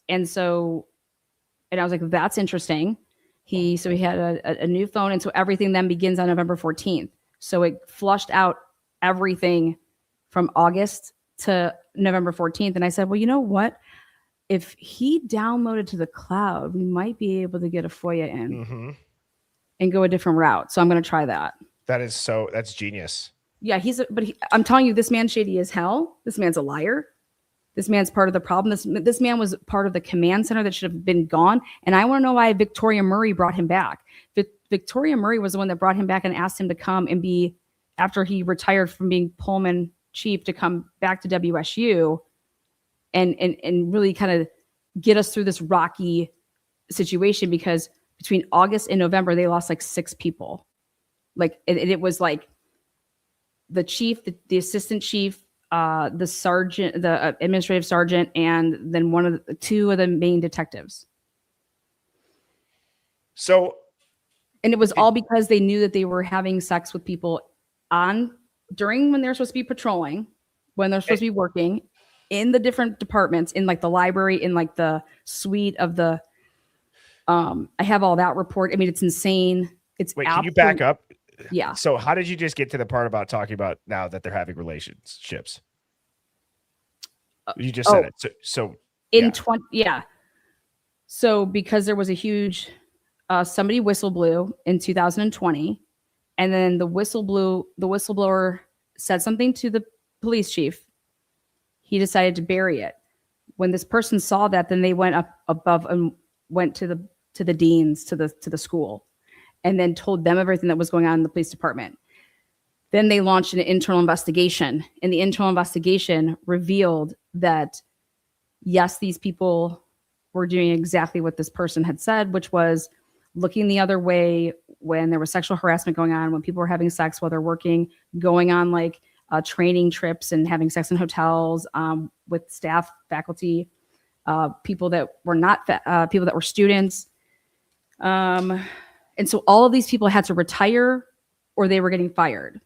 And I was like, that's interesting. He had a new phone. And so everything then begins on November 14th. So it flushed out everything from August to November 14th. And I said, well, you know what? If he downloaded to the cloud, we might be able to get a FOIA in and go a different route. So I'm going to try that. That's genius. Yeah, I'm telling you, this man's shady as hell. This man's a liar. This man's part of the problem. This man was part of the command center that should have been gone. And I want to know why Victoria Murray brought him back. Victoria Murray was the one that brought him back and asked him to come and be, after he retired from being Pullman chief, to come back to WSU and really kind of get us through this rocky situation, because between August and November, they lost like 6 people. Like, it was like the chief, the assistant chief, the sergeant, the administrative sergeant, and then 2 of the main detectives. So And it was all because they knew that they were having sex with people during when they're supposed to be patrolling, when they're supposed to be working in the different departments, in like the library, in like the suite of the, I have all that report. I mean, it's insane. Wait, can you back up? Yeah. So how did you just get to the part about talking about now that they're having relationships? You just said it. So in 20, yeah. So because there was a huge, somebody whistle blew in 2020, and then the whistleblower said something to the police chief. He decided to bury it. When this person saw that, then they went up above and went to the deans, to the school, and then told them everything that was going on in the police department. Then they launched an internal investigation, and the internal investigation revealed that yes, these people were doing exactly what this person had said, which was looking the other way when there was sexual harassment going on, when people were having sex while they're working, going on like training trips and having sex in hotels with staff, faculty, people that were not people that were students. And so all of these people had to retire or they were getting fired.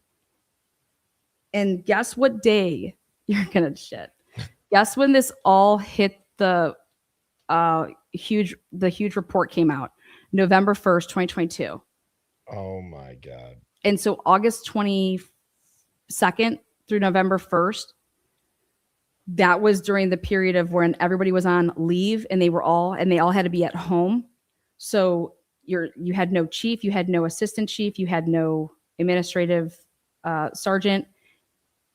And guess what day you're gonna shit? Guess when this all hit the huge report came out? November 1st, 2022. Oh my God. And so August 22nd through November 1st, that was during the period of when everybody was on leave and they all had to be at home. So you had no chief, you had no assistant chief, you had no administrative sergeant.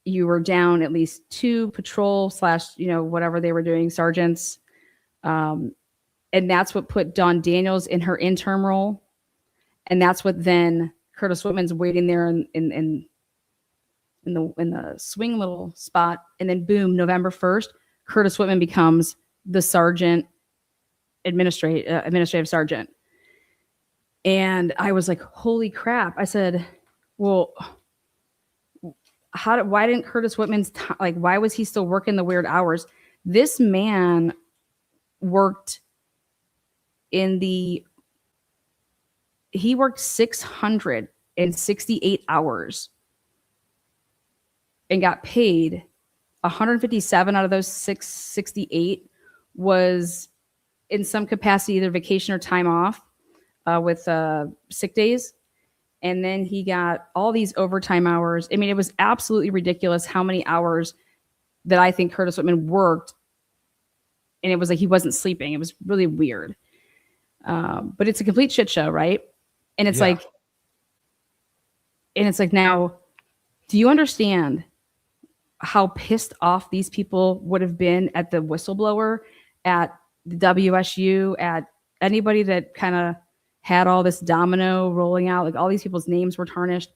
You were down at least 2 patrol / whatever they were doing, sergeants. And that's what put Dawn Daniels in her interim role. And that's what then Curtis Whitman's waiting there in the swing little spot. And then boom, November 1st, Curtis Whitman becomes the sergeant, administrative sergeant. And I was like, holy crap. I said, well, why didn't Curtis Whitman's why was he still working the weird hours? This man worked he worked 668 hours and got paid 157 out of those 668 was in some capacity either vacation or time off with sick days. And then he got all these overtime hours. I mean, it was absolutely ridiculous how many hours that I think Curtis Whitman worked. And it was like he wasn't sleeping. It was really weird. But it's a complete shit show, right? And it's like now, do you understand how pissed off these people would have been at the whistleblower, at the WSU, at anybody that kind of had all this domino rolling out, like all these people's names were tarnished.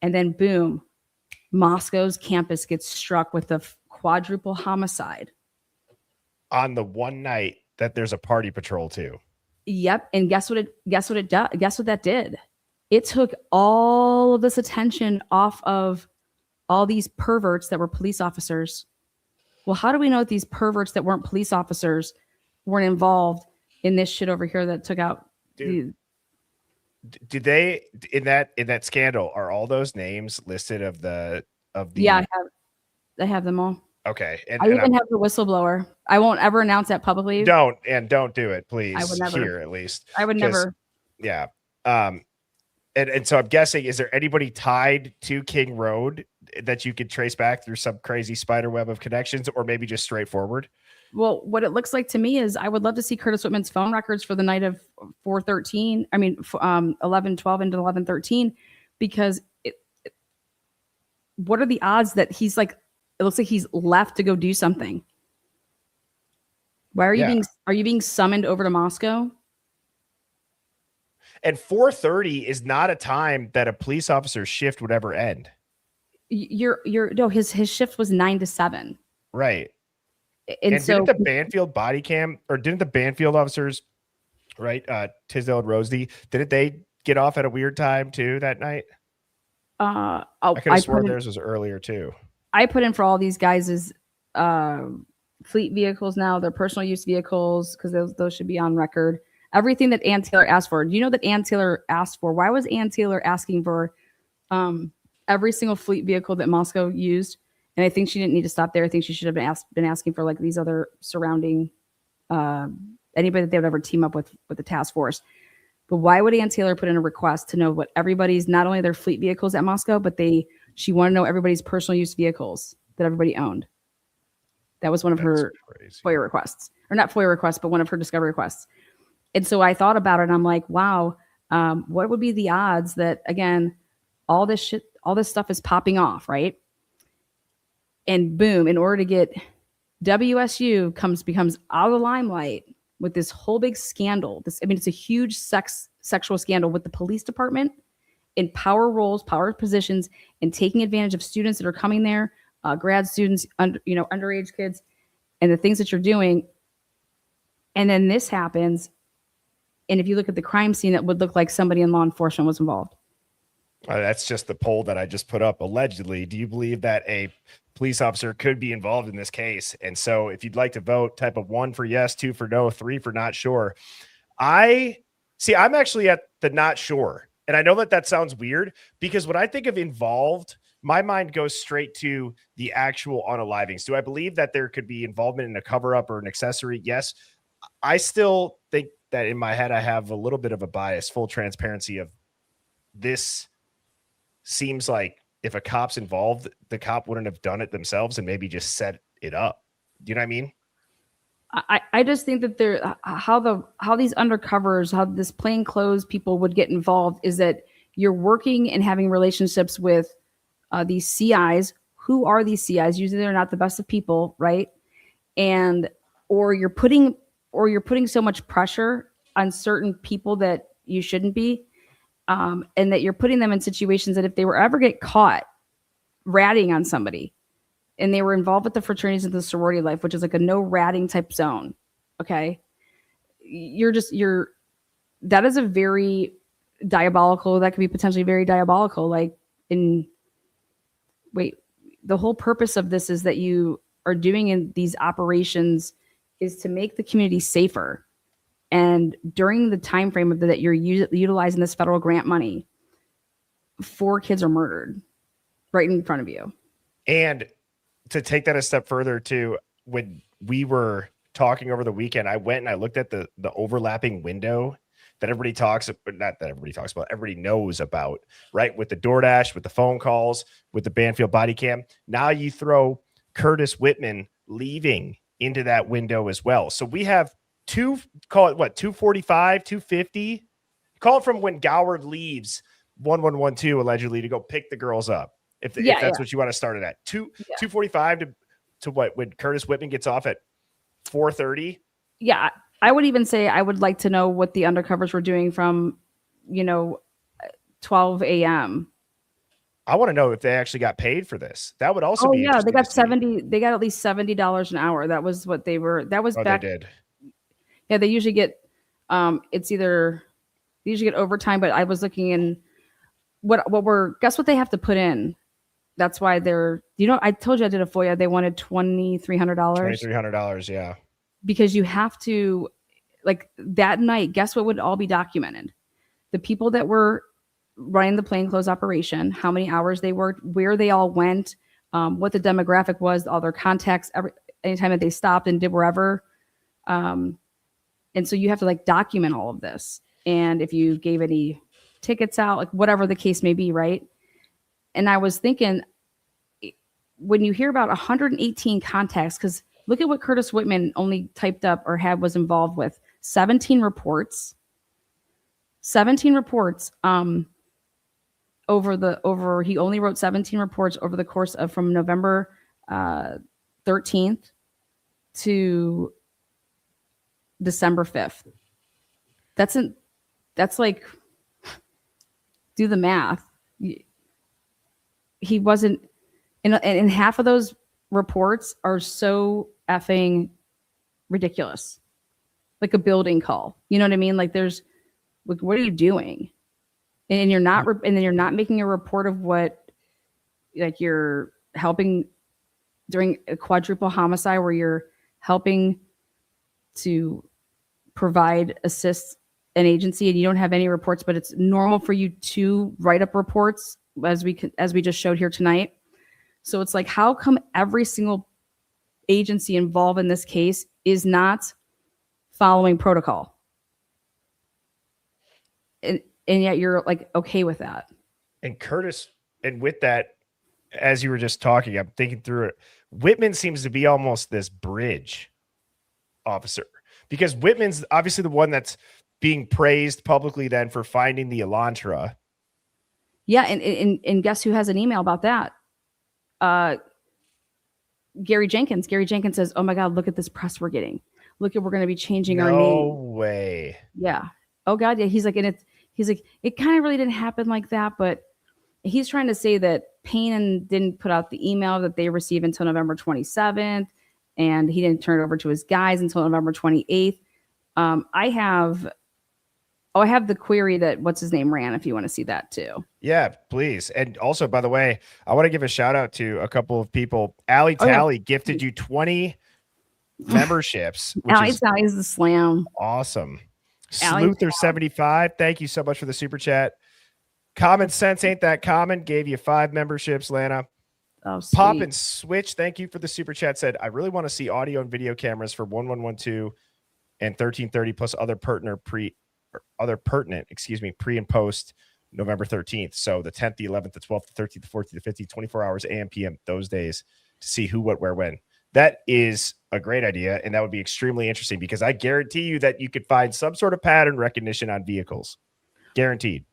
And then boom, Moscow's campus gets struck with a quadruple homicide. On the one night that there's a party patrol too. Yep. And guess what that did? It took all of this attention off of all these perverts that were police officers. Well, how do we know that these perverts that weren't police officers weren't involved in this shit over here that took out? Dude, did they in that scandal? Are all those names listed of the? Yeah, I have them all. Okay, I even have the whistleblower. I won't ever announce that publicly. Don't do it, please. I would never. Here, at least. I would never. Yeah. And so I'm guessing, is there anybody tied to King Road that you could trace back through some crazy spider web of connections, or maybe just straightforward? Well, what it looks like to me is I would love to see Curtis Whitman's phone records for the night of 4/13. I mean, 11/12 into 11/13, because what are the odds that he's like? It looks like he's left to go do something. Why are you being summoned over to Moscow? And 4:30 is not a time that a police officer's shift would ever end. His shift was 9 to 7. Right. And so didn't the Bandfield body cam, or didn't the Bandfield officers, right? Tisdale and Rosedy, didn't they get off at a weird time too that night? I could have sworn theirs was earlier too. I put in for all these guys' fleet vehicles now, their personal use vehicles, because those should be on record. everything that Ann Taylor asked for. Do you know that Ann Taylor asked for? Why was Ann Taylor asking for every single fleet vehicle that Moscow used? And I think she didn't need to stop there. I think she should have been asking for like these other surrounding anybody that they would ever team up with the task force. But why would Ann Taylor put in a request to know what everybody's, not only their fleet vehicles at Moscow, but she wanted to know everybody's personal use vehicles that everybody owned. That was one of her FOIA requests, or not FOIA requests, but one of her discovery requests. And so I thought about it and I'm like, wow, what would be the odds that, again, all this stuff is popping off, right? And boom, in order to get WSU becomes out of the limelight with this whole big scandal. It's a huge sexual scandal with the police department in power roles, power positions, and taking advantage of students that are coming there, grad students, underage kids, and the things that you're doing. And then this happens. And if you look at the crime scene, it would look like somebody in law enforcement was involved. That's just the poll that I just put up. Allegedly, do you believe that a police officer could be involved in this case? And so if you'd like to vote, type of 1 for yes, 2 for no, 3 for not sure. I'm actually at the not sure. And I know that sounds weird because when I think of involved, my mind goes straight to the actual unalivings. Do I believe that there could be involvement in a cover-up or an accessory? Yes. I still think that in my head, I have a little bit of a bias, full transparency of this. Seems like if a cop's involved, the cop wouldn't have done it themselves and maybe just set it up. Do you know what I mean? I just think that how these undercovers, how this plainclothes people would get involved is that you're working and having relationships with these CIs. Who are these CIs? Usually they're not the best of people, right? Or you're putting so much pressure on certain people that you shouldn't be. And that you're putting them in situations that if they were ever get caught ratting on somebody and they were involved with the fraternities and the sorority life, which is like a no ratting type zone. Okay. That is a very diabolical, that could be potentially very diabolical. The whole purpose of this is that you are doing in these operations is to make the community safer. And during the time frame of that you're utilizing this federal grant money, 4 kids are murdered right in front of you. And to take that a step further too, when we were talking over the weekend, I went and I looked at the overlapping window that everybody everybody knows about, right? With the DoorDash, with the phone calls, with the Bandfield body cam. Now you throw Curtis Whitman leaving into that window as well. So we have 245, 250. Call it from when Goward leaves 1112 allegedly to go pick the girls up. If that's what you want to start it at. 245 to what when Curtis Whitman gets off at 4:30. Yeah. I would even say I would like to know what the undercovers were doing from 12 a.m. I want to know if they actually got paid for this. That would also be they got they got at least $70 an hour. That was what they were. That was back. They did. Yeah, they usually get they usually get overtime, but I was looking in guess what they have to put in. That's why I told you I did a FOIA. They wanted $2,300. $2,300, yeah. Because you have to, that night, guess what would all be documented? The people that were running the plainclothes operation, how many hours they worked, where they all went, what the demographic was, all their contacts, anytime that they stopped and did wherever. And so you have to document all of this. And if you gave any tickets out, whatever the case may be, right? And I was thinking, when you hear about 118 contacts, because look at what Curtis Whitman only typed up or was involved with, 17 reports. 17 reports he only wrote 17 reports over the course of from November 13th to December 5th. That's like, do the math. He wasn't, and half of those reports are so effing ridiculous. Like a building call. You know what I mean? What are you doing? And you're not, and then you're not making a report of what, you're helping during a quadruple homicide where you're helping to provide assist an agency and you don't have any reports, but it's normal for you to write up reports as we just showed here tonight. So it's like, how come every single agency involved in this case is not following protocol? And yet you're like, okay with that. And Curtis, and with that, as you were just talking, I'm thinking through it. Whitman seems to be almost this bridge officer, because Whitman's obviously the one that's being praised publicly then for finding the Elantra. Yeah. And guess who has an email about that? Gary Jenkins. Gary Jenkins says, oh my God, look at this press we're getting. Look at, we're going to be changing our name. No way. Yeah. Oh God. Yeah. He's like, it kind of really didn't happen like that, but he's trying to say that Payne didn't put out the email that they received until November 27th, and he didn't turn it over to his guys until November 28th. I have the query that what's his name ran, if you want to see that too. Yeah, please. And also, by the way, I want to give a shout out to a couple of people. Allie Tally gifted you 20 memberships. Allie Tally's the slam. Awesome. Sluther75, thank you so much for the super chat. Common Sense Ain't That Common gave you 5 memberships, Lana. Oh, sweet. Pop and Switch, thank you for the super chat. Said, I really want to see audio and video cameras for 1112 and 1330 plus other pertinent pre and post November 13th. So the 10th, the 11th, the 12th, the 13th, the 14th, the 15th, 24 hours AM, PM, those days to see who, what, where, when. That is a great idea, and that would be extremely interesting because I guarantee you that you could find some sort of pattern recognition on vehicles. Guaranteed.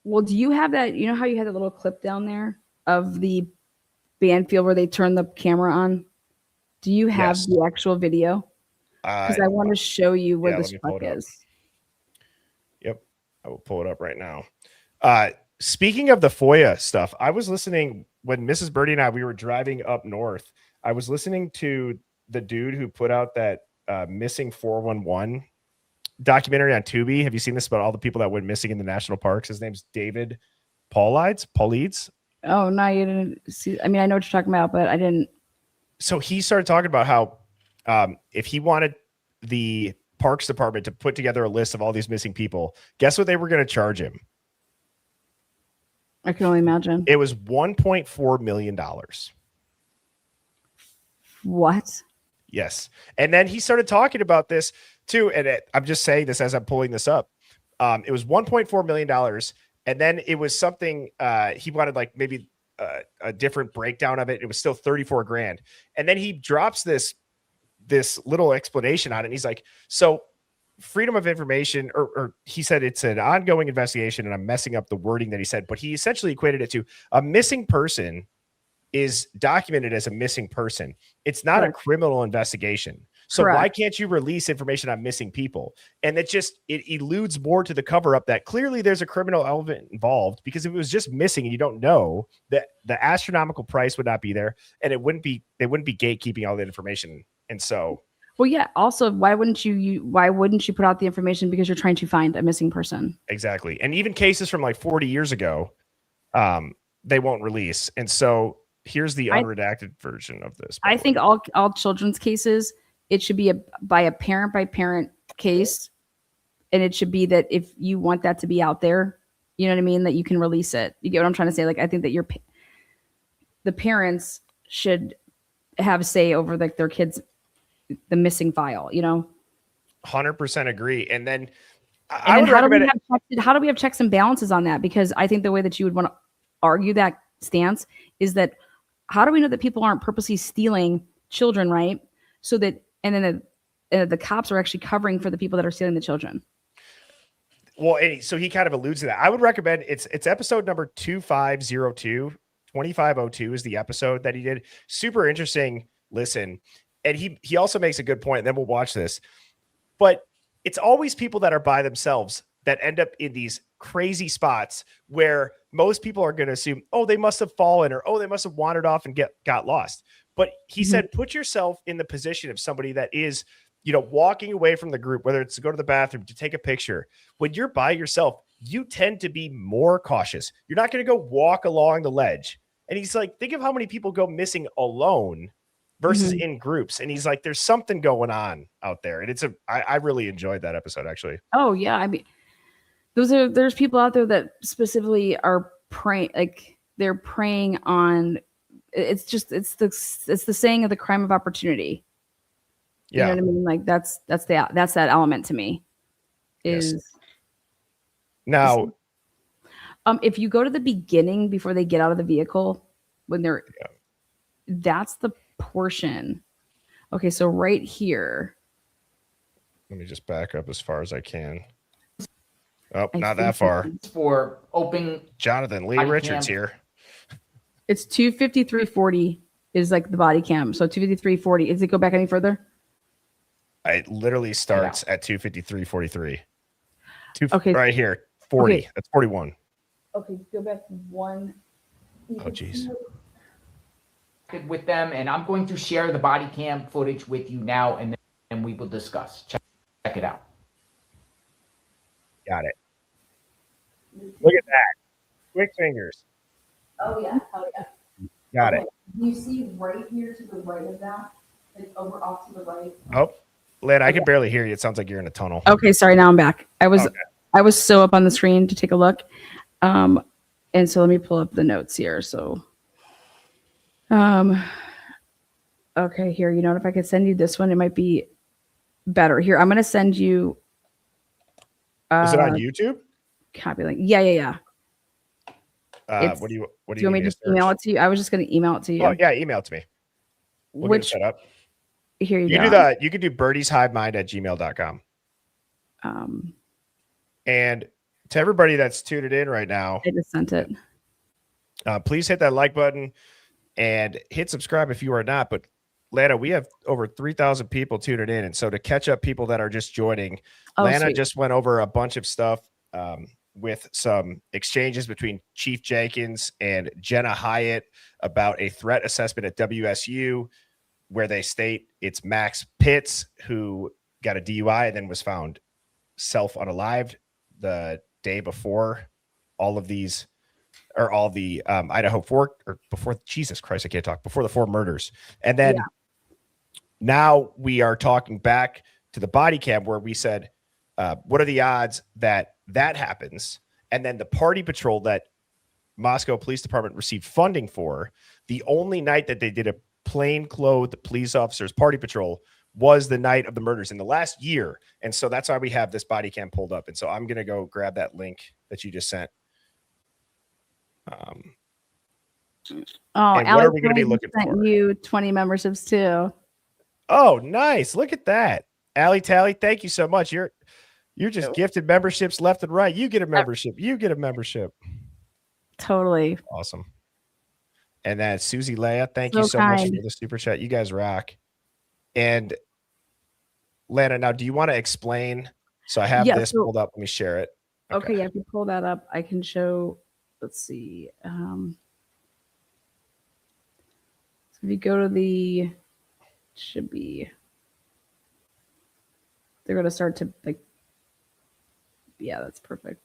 Well, do you have that? You know how you had a little clip down there of the Bandfield where they turn the camera on? Do you have the actual video? Because I want to show you where this truck is. Yep. I will pull it up right now. Speaking of the FOIA stuff, I was listening when Mrs. Birdie and we were driving up north. I was listening to the dude who put out that missing 411 documentary on Tubi. Have you seen this about all the people that went missing in the national parks? His name's David Paulides. Oh, no, you didn't see. I mean, I know what you're talking about, but I didn't. So he started talking about how if he wanted the Parks Department to put together a list of all these missing people, guess what they were going to charge him? I can only imagine. It was $1.4 million. What? Yes. And then he started talking about this too. And I'm just saying this as I'm pulling this up. It was $1.4 million. And then it was something he wanted, like maybe a different breakdown of it. It was still 34 grand. And then he drops this little explanation on it. And he's like, so freedom of information, or he said it's an ongoing investigation, and I'm messing up the wording that he said, but he essentially equated it to a missing person is documented as a missing person. It's not a criminal investigation. So why can't you release information on missing people? And it eludes more to the cover up that clearly there's a criminal element involved, because if it was just missing and you don't know, that the astronomical price would not be there, and they wouldn't be gatekeeping all that information. And so, well, yeah. Also, why wouldn't you put out the information? Because you're trying to find a missing person. Exactly. And even cases from like 40 years ago, they won't release. And so here's the unredacted version of this. I think all children's cases, it should be by a parent by parent case. And it should be that if you want that to be out there, you know what I mean, that you can release it. You get what I'm trying to say? Like, I think that the parents should have a say over like their kids, the missing file, 100% agree. And then how do we have checks and balances on that? Because I think the way that you would want to argue that stance is that how do we know that people aren't purposely stealing children, right? So that, and then the cops are actually covering for the people that are stealing the children. Well, so he kind of alludes to that. I would recommend it's episode number 2502 is the episode that he did. Super interesting listen. And he also makes a good point, and then we'll watch this. But it's always people that are by themselves that end up in these crazy spots where most people are going to assume, oh, they must have fallen, or, oh, they must have wandered off and got lost. But he said, put yourself in the position of somebody that is, walking away from the group, whether it's to go to the bathroom, to take a picture. When you're by yourself, you tend to be more cautious. You're not going to go walk along the ledge. And he's like, think of how many people go missing alone versus Mhm. in groups. And he's like, there's something going on out there. And I really enjoyed that episode, actually. Oh yeah, I mean, there's people out there that specifically are praying, like they're preying on. It's the saying of the crime of opportunity. You know Yeah. what I mean? Like that's that element to me. Yes. Is Now, if you go to the beginning before they get out of the vehicle, when they're that's the portion. Okay, so right here. let me just back up as far as I can. Oh, I not think that far. For open Jonathan Lee body Richards cam. here. It's 253.40 is like the body cam. So 253.40. Does it go back any further? It literally starts at 253.43. Okay. Right here. 40. Okay. That's 41. Okay, go back one. Oh, geez. with them, and I'm going to share the body cam footage with you now, and then we will discuss. Check it out. Got it. Look at that. Quick fingers. Oh yeah, Got it. You see right here to the right of that, like over off to the right. Oh, Lynn, I can barely hear you. It sounds like you're in a tunnel. Okay, sorry. Now I'm back. I was so up on the screen to take a look, and so let me pull up the notes here. So, okay, here. You know, if I could send you this one, it might be better. Here, I'm gonna send you. Is it on YouTube? Copy link. Yeah. What do you Do you want me to just email it to you? I was just going to email it to you. Oh, yeah, email it to me. We'll get it set up. Here you You go. you could do birdieshivemind@gmail.com. And to everybody that's tuned in right now, I just sent it. Please hit that like button and hit subscribe if you are not. But Lana, we have over 3,000 people tuning in. And so to catch up people that are just joining, Lana just went over a bunch of stuff with some exchanges between Chief Jenkins and Jenna Hyatt about a threat assessment at WSU, where they state it's Max Pitts who got a DUI and then was found self-unalived the day before all of these, or all the Idaho 4, or before, Jesus Christ, I can't talk, before the 4 murders. And then now we are talking back to the body cam where we said, what are the odds that that happens? And then the party patrol that Moscow Police Department received funding for, the only night that they did a plainclothed police officers party patrol was the night of the murders in the last year. And so that's why we have this body cam pulled up. And so I'm going to go grab that link that you just sent. Oh, and what are we going to be looking for? You 20 memberships too. Oh, nice. Look at that. Allie Tally, thank you so much. You're just gifted memberships left and right. You get a membership. You get a membership. Totally. Awesome. And then Susie Leia, thank So you so much kind. for the super chat. You guys rock. And Lana, now do you want to explain? So I have this pulled up. Let me share it. Okay, yeah, if you pull that up, I can show. Let's see. So if you go to the, should be, they're going to start to like, yeah, that's perfect.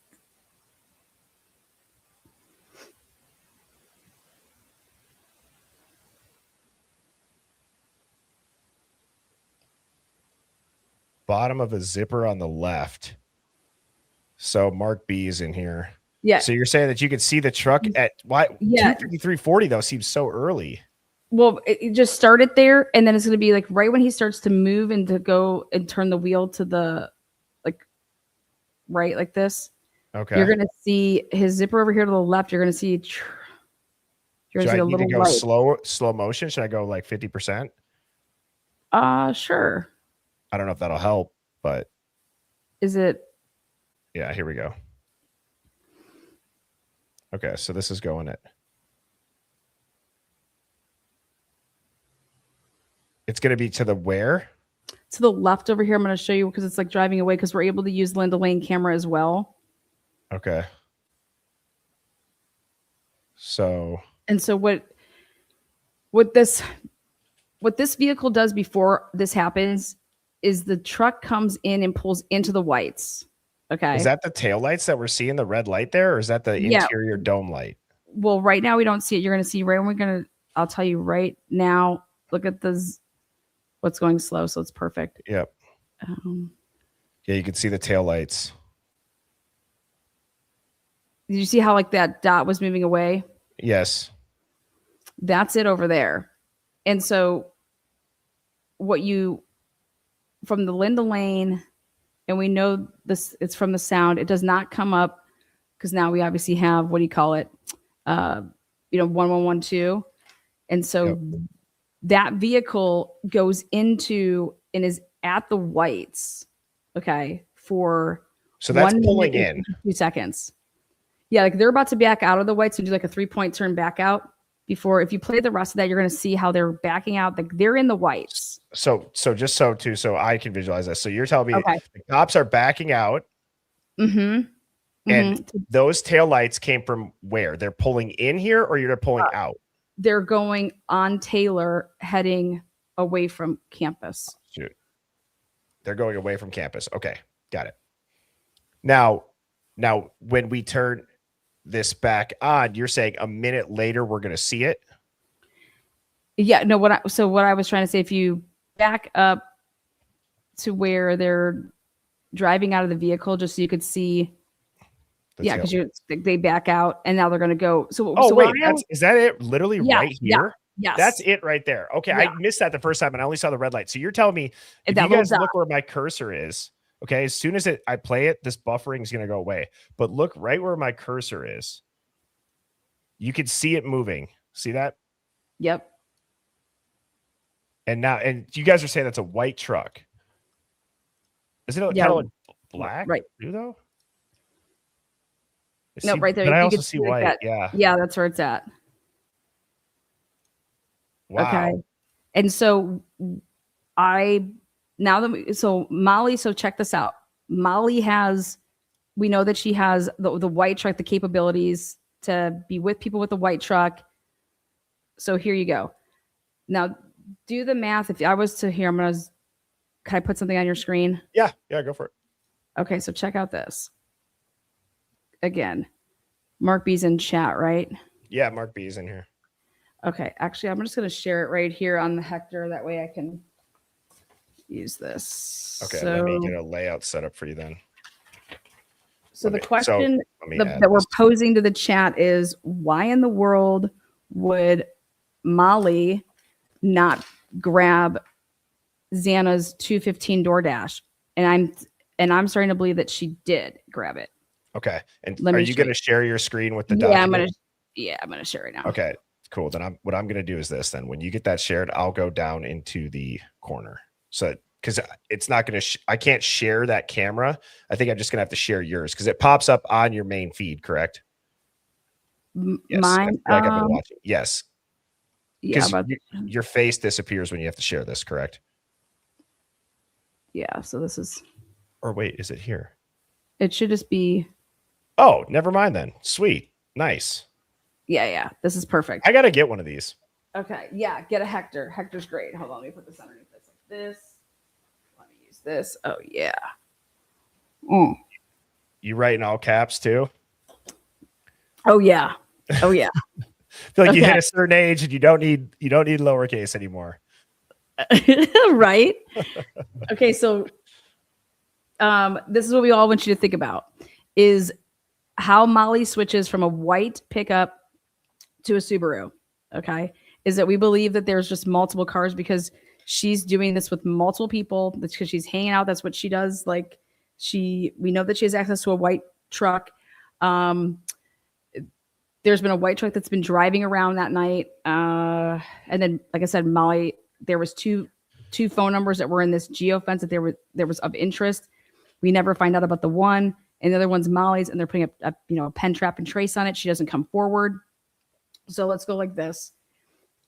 Bottom of a zipper on the left. So Mark B is in here. Yeah. So you're saying that you could see the truck at why? Yeah. 253.40 though seems so early. Well, it just started there, and then it's going to be like right when he starts to move and to go and turn the wheel to the like right like this. Okay. You're going to see his zipper over here to the left. You're going to see. You're going to see I a need to little go light. slow motion? Should I go like 50%? Sure. I don't know if that'll help, but Is it? yeah, here we go. Okay, so this is going it. It's going to be to the where? To the left over here. I'm going to show you because it's like driving away because we're able to use Linda Lane camera as well. Okay. So. And so what this vehicle does before this happens is the truck comes in and pulls into the whites. Okay. Is that the taillights that we're seeing, the red light there, or is that the interior dome light? Well, right now we don't see it. You're going to see right when I'll tell you right now look at what's going slow. So it's perfect. Yep. Yeah, you can see the tail lights. Did you see how like that dot was moving away? Yes. That's it over there. And so from the Linda Lane, and we know this, it's from the sound, it does not come up because now we obviously have, what do you call it? 1112. And so that vehicle goes into and is at the whites. Okay. So that's 1 pulling minute and in 2 seconds. Yeah. Like they're about to back out of the whites and do like a 3-point turn back out. Before, if you play the rest of that, you're going to see how they're backing out. Like they're in the whites. So I can visualize this. So you're telling me the cops are backing out, and those taillights came from where? They're pulling in here, or you're pulling out? They're going on Taylor, heading away from campus. Shoot, they're going away from campus. Okay, got it. Now, when we turn this back on, you're saying a minute later we're going to see it? Yeah, no, what I was trying to say, if you back up to where they're driving out of the vehicle, just so you could see, because they back out and now they're going to go. Is that it? Literally right here? Yes. That's it right there. Okay, I missed that the first time and I only saw the red light. So you're telling me, if that you guys look where my cursor is, okay, as soon as I play it, this buffering is going to go away. But look right where my cursor is. You can see it moving. See that? Yep. And you guys are saying that's a white truck. Is it kind of like black? Right. Too, though? No, right there. But I also see white. Yeah, that's where it's at. Wow. Okay. And so Molly, so check this out. Molly we know that she has the white truck, the capabilities to be with people with the white truck. So here you go. Now do the math. If I was to here, can I put something on your screen? Yeah, go for it. Okay, so check out this. Again, Mark B's in chat, right? Yeah, Mark B is in here. Okay, actually, I'm just going to share it right here on the Hector. That way I can use this. Okay, let me get a layout set up for you then. So the question that we're posing to the chat is, why in the world would Molly not grab Xana's 215 DoorDash? And I'm starting to believe that she did grab it. Okay. And are you going to share your screen with the document? I'm going to share it now. Okay, cool. Then what I'm going to do is this. Then when you get that shared, I'll go down into the corner. So because it's not going to, I can't share that camera. I think I'm just going to have to share yours because it pops up on your main feed, correct? Yes, mine? Like I've been watching. Yes. Yeah. Your face disappears when you have to share this, correct? Yeah. So this is. Or wait, is it here? It should just be. Oh, never mind then. Sweet. Nice. Yeah. This is perfect. I got to get one of these. Okay. Yeah. Get a Hector. Hector's great. Hold on. Let me put this underneath this like this. Let me use this. Oh, yeah. You write in all caps too? Oh, yeah. Oh, yeah. I feel like you hit a certain age and you don't need lowercase anymore. Right? Okay. So this is what we all want you to think about is how Molly switches from a white pickup to a Subaru. Okay. Is that we believe that there's just multiple cars because she's doing this with multiple people. That's because she's hanging out. That's what she does. Like we know that she has access to a white truck. There's been a white truck that's been driving around that night. And then, like I said, Molly, there was two phone numbers that were in this geofence that there was of interest. We never find out about the one, and the other one's Molly's, and they're putting a pen trap and trace on it. She doesn't come forward. So let's go like this.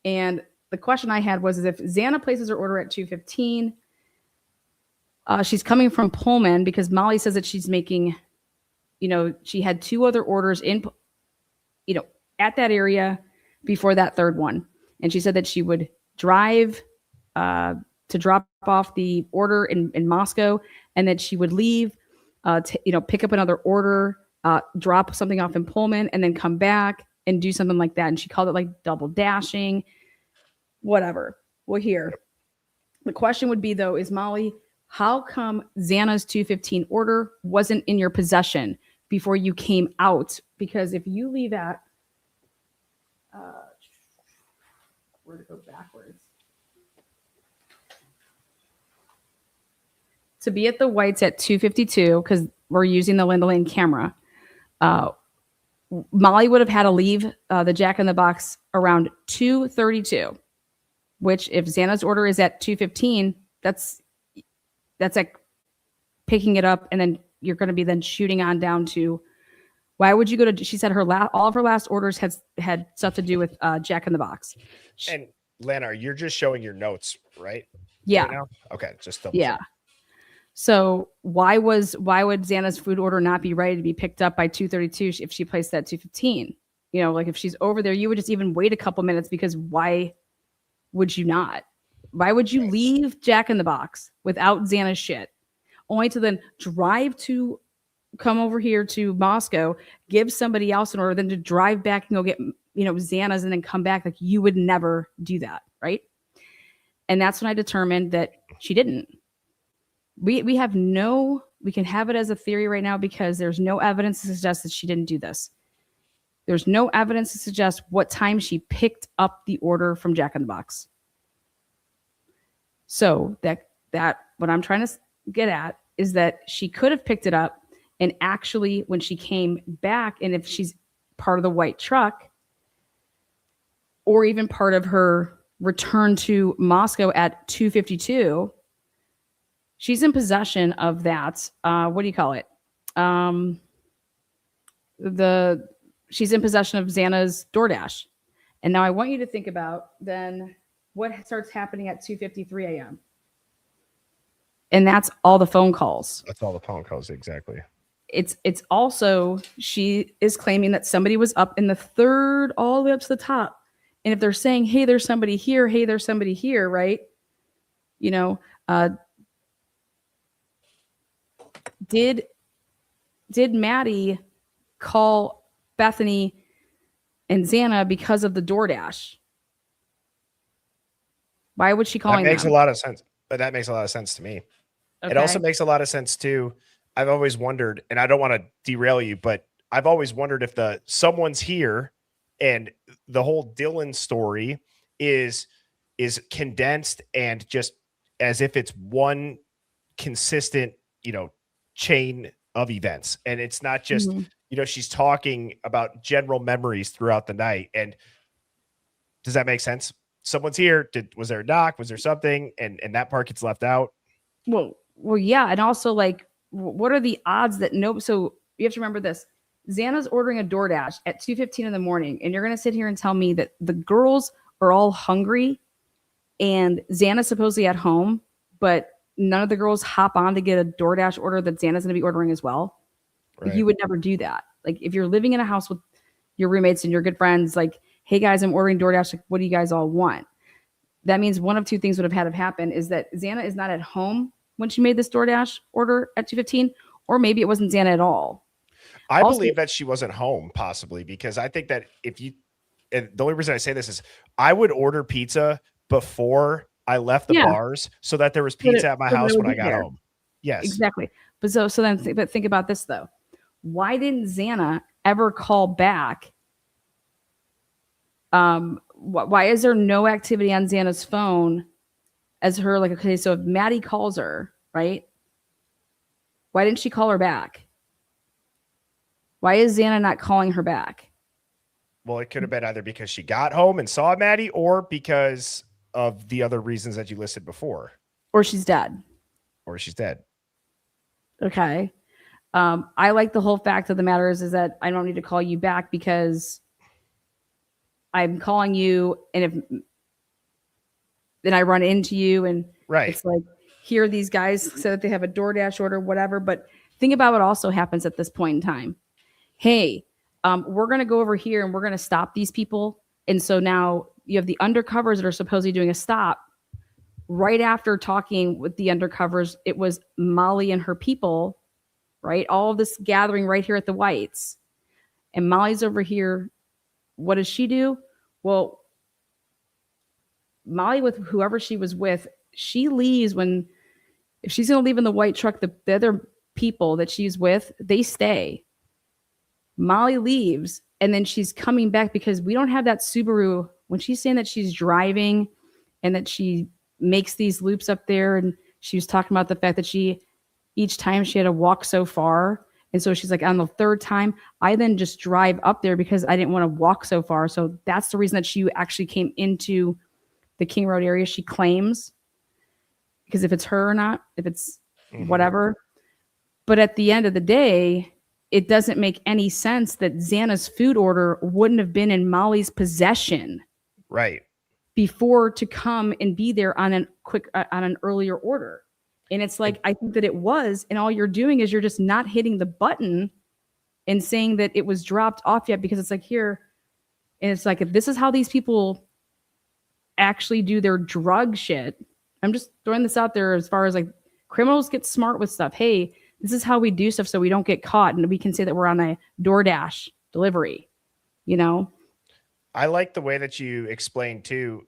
And the question I had was, if Xana places her order at 2:15, she's coming from Pullman because Molly says that she's making, she had 2 other orders in, at that area before that third one. And she said that she would drive to drop off the order in Moscow, and that she would leave to pick up another order, drop something off in Pullman, and then come back and do something like that. And she called it like double dashing, whatever. Well, here, the question would be though, is Molly, how come Xana's 215 order wasn't in your possession before you came out? Because if you leave at, where to go backwards? To be at the Whites at 2:52, because we're using the Linda Lane camera, Molly would have had to leave the Jack in the Box around 2:32, which if Xana's order is at 2:15, that's like picking it up, and then you're going to be then shooting on down to. Why would you go to? She said all of her last orders had stuff to do with Jack in the Box. And Lana, you're just showing your notes, right? Yeah. Right now? Okay, just double Yeah. check. So why would Xana's food order not be ready to be picked up by 2:32 if she placed that 2:15? You know, like if she's over there, you would just even wait a couple minutes, because why would you not? Why would you leave Jack in the Box without Xana's shit, only to then drive to come over here to Moscow, give somebody else an order, then to drive back and go get, Xana's and then come back? Like, you would never do that, right? And that's when I determined that she didn't. We can have it as a theory right now because there's no evidence to suggest that she didn't do this. There's no evidence to suggest what time she picked up the order from Jack in the Box. So that what I'm trying to get at is that she could have picked it up, and actually when she came back, and if she's part of the white truck or even part of her return to Moscow at 2:52, she's in possession of that. What do you call it? She's in possession of Xana's DoorDash. And now I want you to think about then what starts happening at 2:53 a.m. And that's all the phone calls. That's all the phone calls, exactly. It's also, she is claiming that somebody was up in the third all the way up to the top. And if they're saying, hey, there's somebody here, hey, there's somebody here, right? Did Maddie call Bethany and Xana because of the DoorDash? Why would she call them? That makes a lot of sense. But that makes a lot of sense to me. Okay. It also makes a lot of sense too. I've always wondered, and I don't want to derail you, but I've always wondered if someone's here and the whole Dylan story is condensed and just as if it's one consistent, chain of events. And it's not just, she's talking about general memories throughout the night. And does that make sense? Someone's here. Was there a knock? Was there something? And that part gets left out. Well, yeah. And also, like, what are the odds that so you have to remember this. Xana's ordering a DoorDash at 2:15 in the morning. And you're going to sit here and tell me that the girls are all hungry and Xana's supposedly at home, but none of the girls hop on to get a DoorDash order that Xana's going to be ordering as well. Right. Like, you would never do that. Like, if you're living in a house with your roommates and your good friends, like, hey guys, I'm ordering DoorDash. Like, what do you guys all want? That means one of two things would have had to happen is that Xana is not at home when she made this DoorDash order at 2:15, or maybe it wasn't Xana at all. I believe that she wasn't home, possibly, because I think that and the only reason I say this is I would order pizza before I left the bars so that there was pizza at my house when I got home. Yes, exactly. But but think about this though. Why didn't Xana ever call back? Why is there no activity on Xana's phone as her, like, okay, so if Maddie calls her, right? Why didn't she call her back? Why is Xana not calling her back? Well, it could have been either because she got home and saw Maddie, or because of the other reasons that you listed before. Or she's dead. Okay. I like the whole fact of the matter is that I don't need to call you back because I'm calling you, and if then I run into you, and it's like, here these guys said that they have a DoorDash order, whatever. But think about what also happens at this point in time. Hey, we're going to go over here and we're going to stop these people. And so now you have the undercovers that are supposedly doing a stop. Right after talking with the undercovers, it was Molly and her people, right? All of this gathering right here at the Whites. And Molly's over here. What does she do? Well, Molly, with whoever she was with, she leaves if she's going to leave in the white truck, the other people that she's with, they stay. Molly leaves, and then she's coming back because we don't have that Subaru. When she's saying that she's driving and that she makes these loops up there, and she was talking about the fact that each time she had to walk so far. And so she's like, on the third time, I then just drive up there because I didn't want to walk so far. So that's the reason that she actually came into the King Road area, she claims. Because if it's her or not, if it's whatever. But at the end of the day, it doesn't make any sense that Xana's food order wouldn't have been in Molly's possession. Right. Before to come and be there on an earlier order. And it's like, I think that it was, and all you're doing is you're just not hitting the button and saying that it was dropped off yet, because it's like here. And it's like, if this is how these people actually do their drug shit, I'm just throwing this out there as far as like criminals get smart with stuff. Hey, this is how we do stuff so we don't get caught. And we can say that we're on a DoorDash delivery, you know? I like the way that you explained too,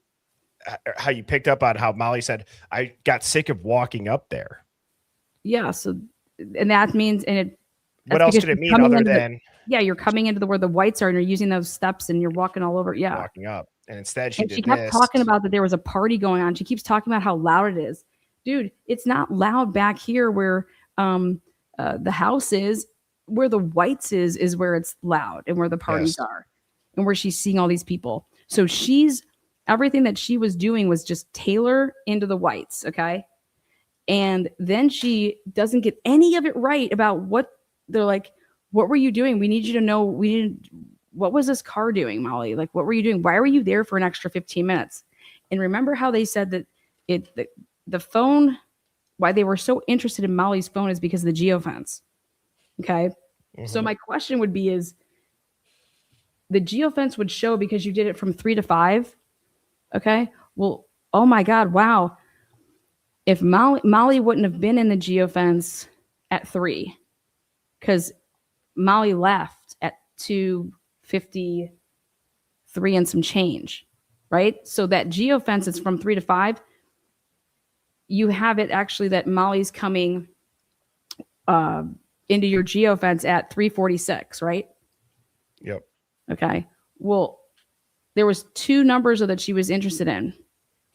how you picked up on how Molly said, I got sick of walking up there. Yeah. So, and that means, what else could it mean other than? You're coming into where the whites are and you're using those steps and you're walking all over. Yeah. Walking up. And instead she kept talking about that there was a party going on. She keeps talking about how loud it is. Dude, it's not loud back here where the house is. Where the whites is where it's loud and where the parties are and where she's seeing all these people. So everything that she was doing was just tailor into the whites. Okay. And then she doesn't get any of it right about what they're like. What were you doing? We need you to know. What was this car doing, Molly? Like, what were you doing? Why were you there for an extra 15 minutes? And remember how they said that the phone, why they were so interested in Molly's phone is because of the geofence. Okay. So my question would be is the geofence would show because you did it from 3 to 5. Okay. Well, oh my God. Wow. If Molly wouldn't have been in the geofence at 3, because Molly left at 2:53 and some change, right? So that geofence is from 3 to 5. You have it actually that Molly's coming into your geofence at 3:46, right? Yep. Okay. Well, there was 2 numbers that she was interested in,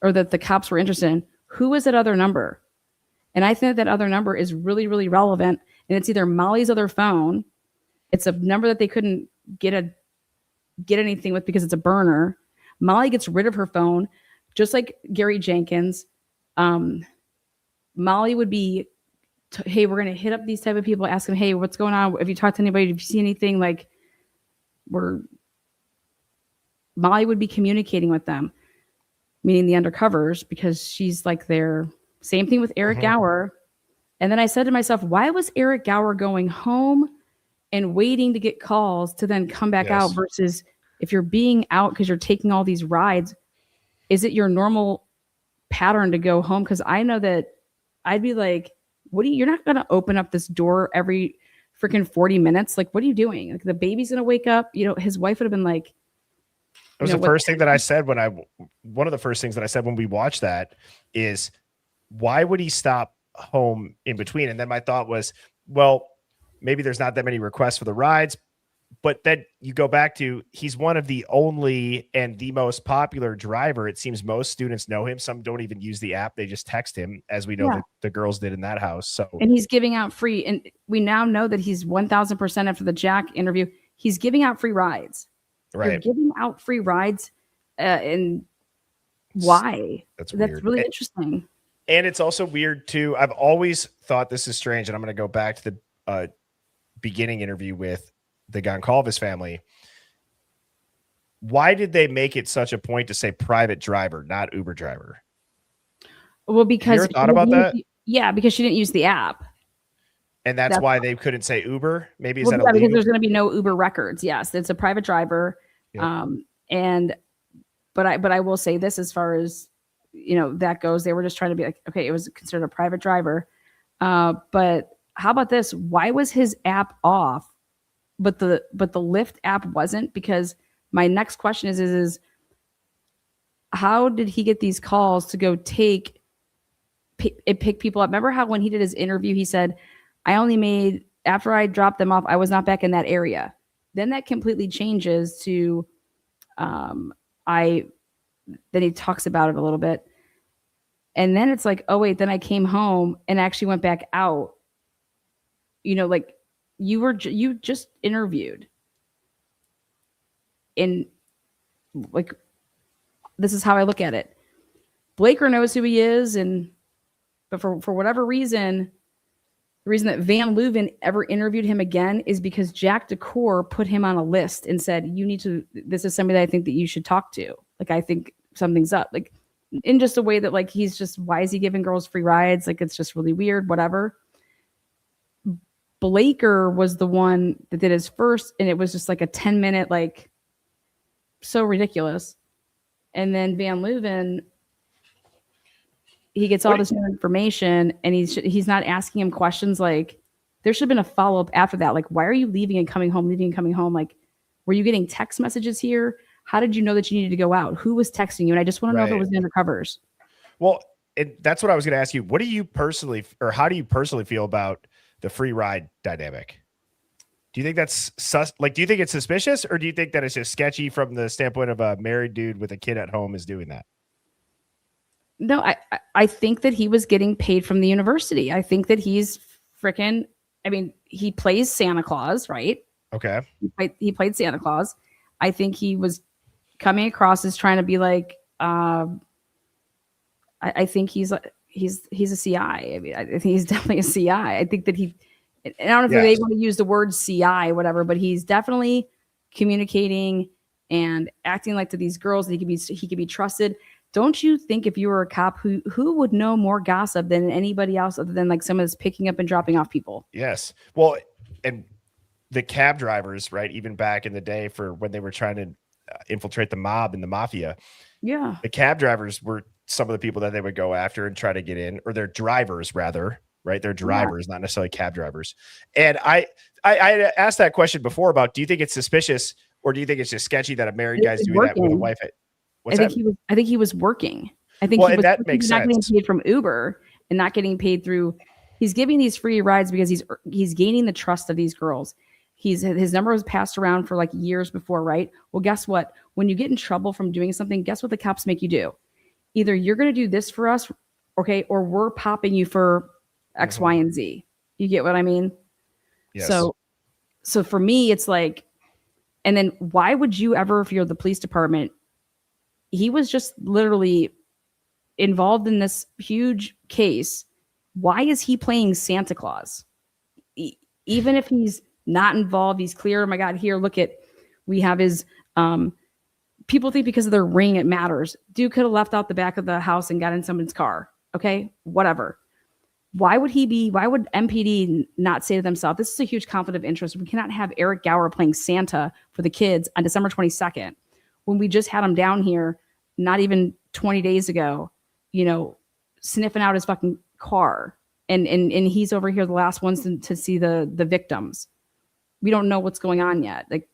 or that the cops were interested in. Who was that other number? And I think that other number is really, really relevant. And it's either Molly's other phone. It's a number that they couldn't get anything with because it's a burner. Molly gets rid of her phone, just like Gary Jenkins. Molly would be, hey, we're going to hit up these type of people, ask them, hey, what's going on? Have you talked to anybody? Have you seen anything? Like, Molly would be communicating with them, meaning the undercovers, because she's like their same thing with Eric Gower. And then I said to myself, why was Eric Gower going home and waiting to get calls to then come back out, versus if you're being out because you're taking all these rides, is it your normal pattern to go home? Because I know that I'd be like, you're not going to open up this door every freaking 40 minutes. Like, what are you doing? Like, the baby's going to wake up. You know, his wife would have been like, it was the first thing that I said one of the first things that I said when we watched that is, why would he stop home in between? And then my thought was, well, maybe there's not that many requests for the rides, but then you go back to, he's one of the only and the most popular driver. It seems most students know him. Some don't even use the app. They just text him, as we know that the girls did in that house. So, and he's giving out free, and we now know that he's 1000% after the Jack interview. He's giving out free rides. Right. You're giving out free rides. And why? That's really interesting. And it's also weird too. I've always thought this is strange. And I'm going to go back to the beginning interview with the Goncalves family. Why did they make it such a point to say private driver, not Uber driver? Well, because you ever thought about that? Yeah, because she didn't use the app. And that's why they couldn't say Uber. Maybe is that because illegal? there's going to be no Uber records. Yes, it's a private driver. Yep. But I will say this, as far as that goes, they were just trying to be like, okay, it was considered a private driver. But how about this? Why was his app off, but the Lyft app wasn't? Because my next question is how did he get these calls to go pick people up? Remember how when he did his interview, he said, I only made, after I dropped them off, I was not back in that area. Then that completely changes to, then he talks about it a little bit. And then it's like, oh wait, then I came home and actually went back out. You know, like you just interviewed. And like, this is how I look at it. Blaker knows who he is, but for whatever reason, the reason that Van Leuven ever interviewed him again is because Jack Decor put him on a list and said, this is somebody that I think that you should talk to. Like, I think something's up. Like, in just a way that, like, he's just, why is he giving girls free rides? Like, it's just really weird, whatever. Blaker was the one that did his first, and it was just like a 10-minute, like, so ridiculous. And then Van Leuven, he gets all this new information, and he's not asking him questions. Like, there should have been a follow-up after that. Like, why are you leaving and coming home, leaving and coming home? Like, were you getting text messages here? How did you know that you needed to go out? Who was texting you? And I just want to know if it was undercovers. Well, that's what I was going to ask you. What do you personally, or how do you personally feel about the free ride dynamic? Do you think that's do you think it's suspicious, or do you think that it's just sketchy from the standpoint of a married dude with a kid at home is doing that? No, I think that he was getting paid from the university. I think that he's freaking, I mean, he plays Santa Claus, right? Okay. He played Santa Claus. I think he was coming across as trying to be like, I think he's a CI. I mean, I think he's definitely a CI. I think that I don't know if they want to use the word CI, whatever, but he's definitely communicating and acting like to these girls that he could be trusted. Don't you think if you were a cop, who would know more gossip than anybody else other than like someone that's picking up and dropping off people? Yes. Well, and the cab drivers, right? Even back in the day for when they were trying to infiltrate the mob and the mafia. Yeah. The cab drivers were some of the people that they would go after and try to get in, or their drivers rather, right? They're drivers, not necessarily cab drivers. And I asked that question before about, do you think it's suspicious, or do you think it's just sketchy that a married guy's doing that with a wife? I think he was working. I think that makes sense. Not getting paid from Uber and not getting paid through. He's giving these free rides because he's gaining the trust of these girls. His number was passed around for like years before, right? Well, guess what? When you get in trouble from doing something, guess what the cops make you do? Either you're going to do this for us, okay, or we're popping you for X, Y, and Z. You get what I mean? Yes. So for me, it's like, and then why would you ever, if you're the police department, he was just literally involved in this huge case. Why is he playing Santa Claus? Even if he's not involved, he's clear. Oh my God, here, look at, we have his, people think because of their ring, it matters. Dude could have left out the back of the house and got in someone's car. Okay, whatever. Why would MPD not say to themselves, this is a huge conflict of interest. We cannot have Eric Gower playing Santa for the kids on December 22nd. When we just had him down here, not even 20 days ago, sniffing out his fucking car. And he's over here, the last ones to see the victims. We don't know what's going on yet. Like,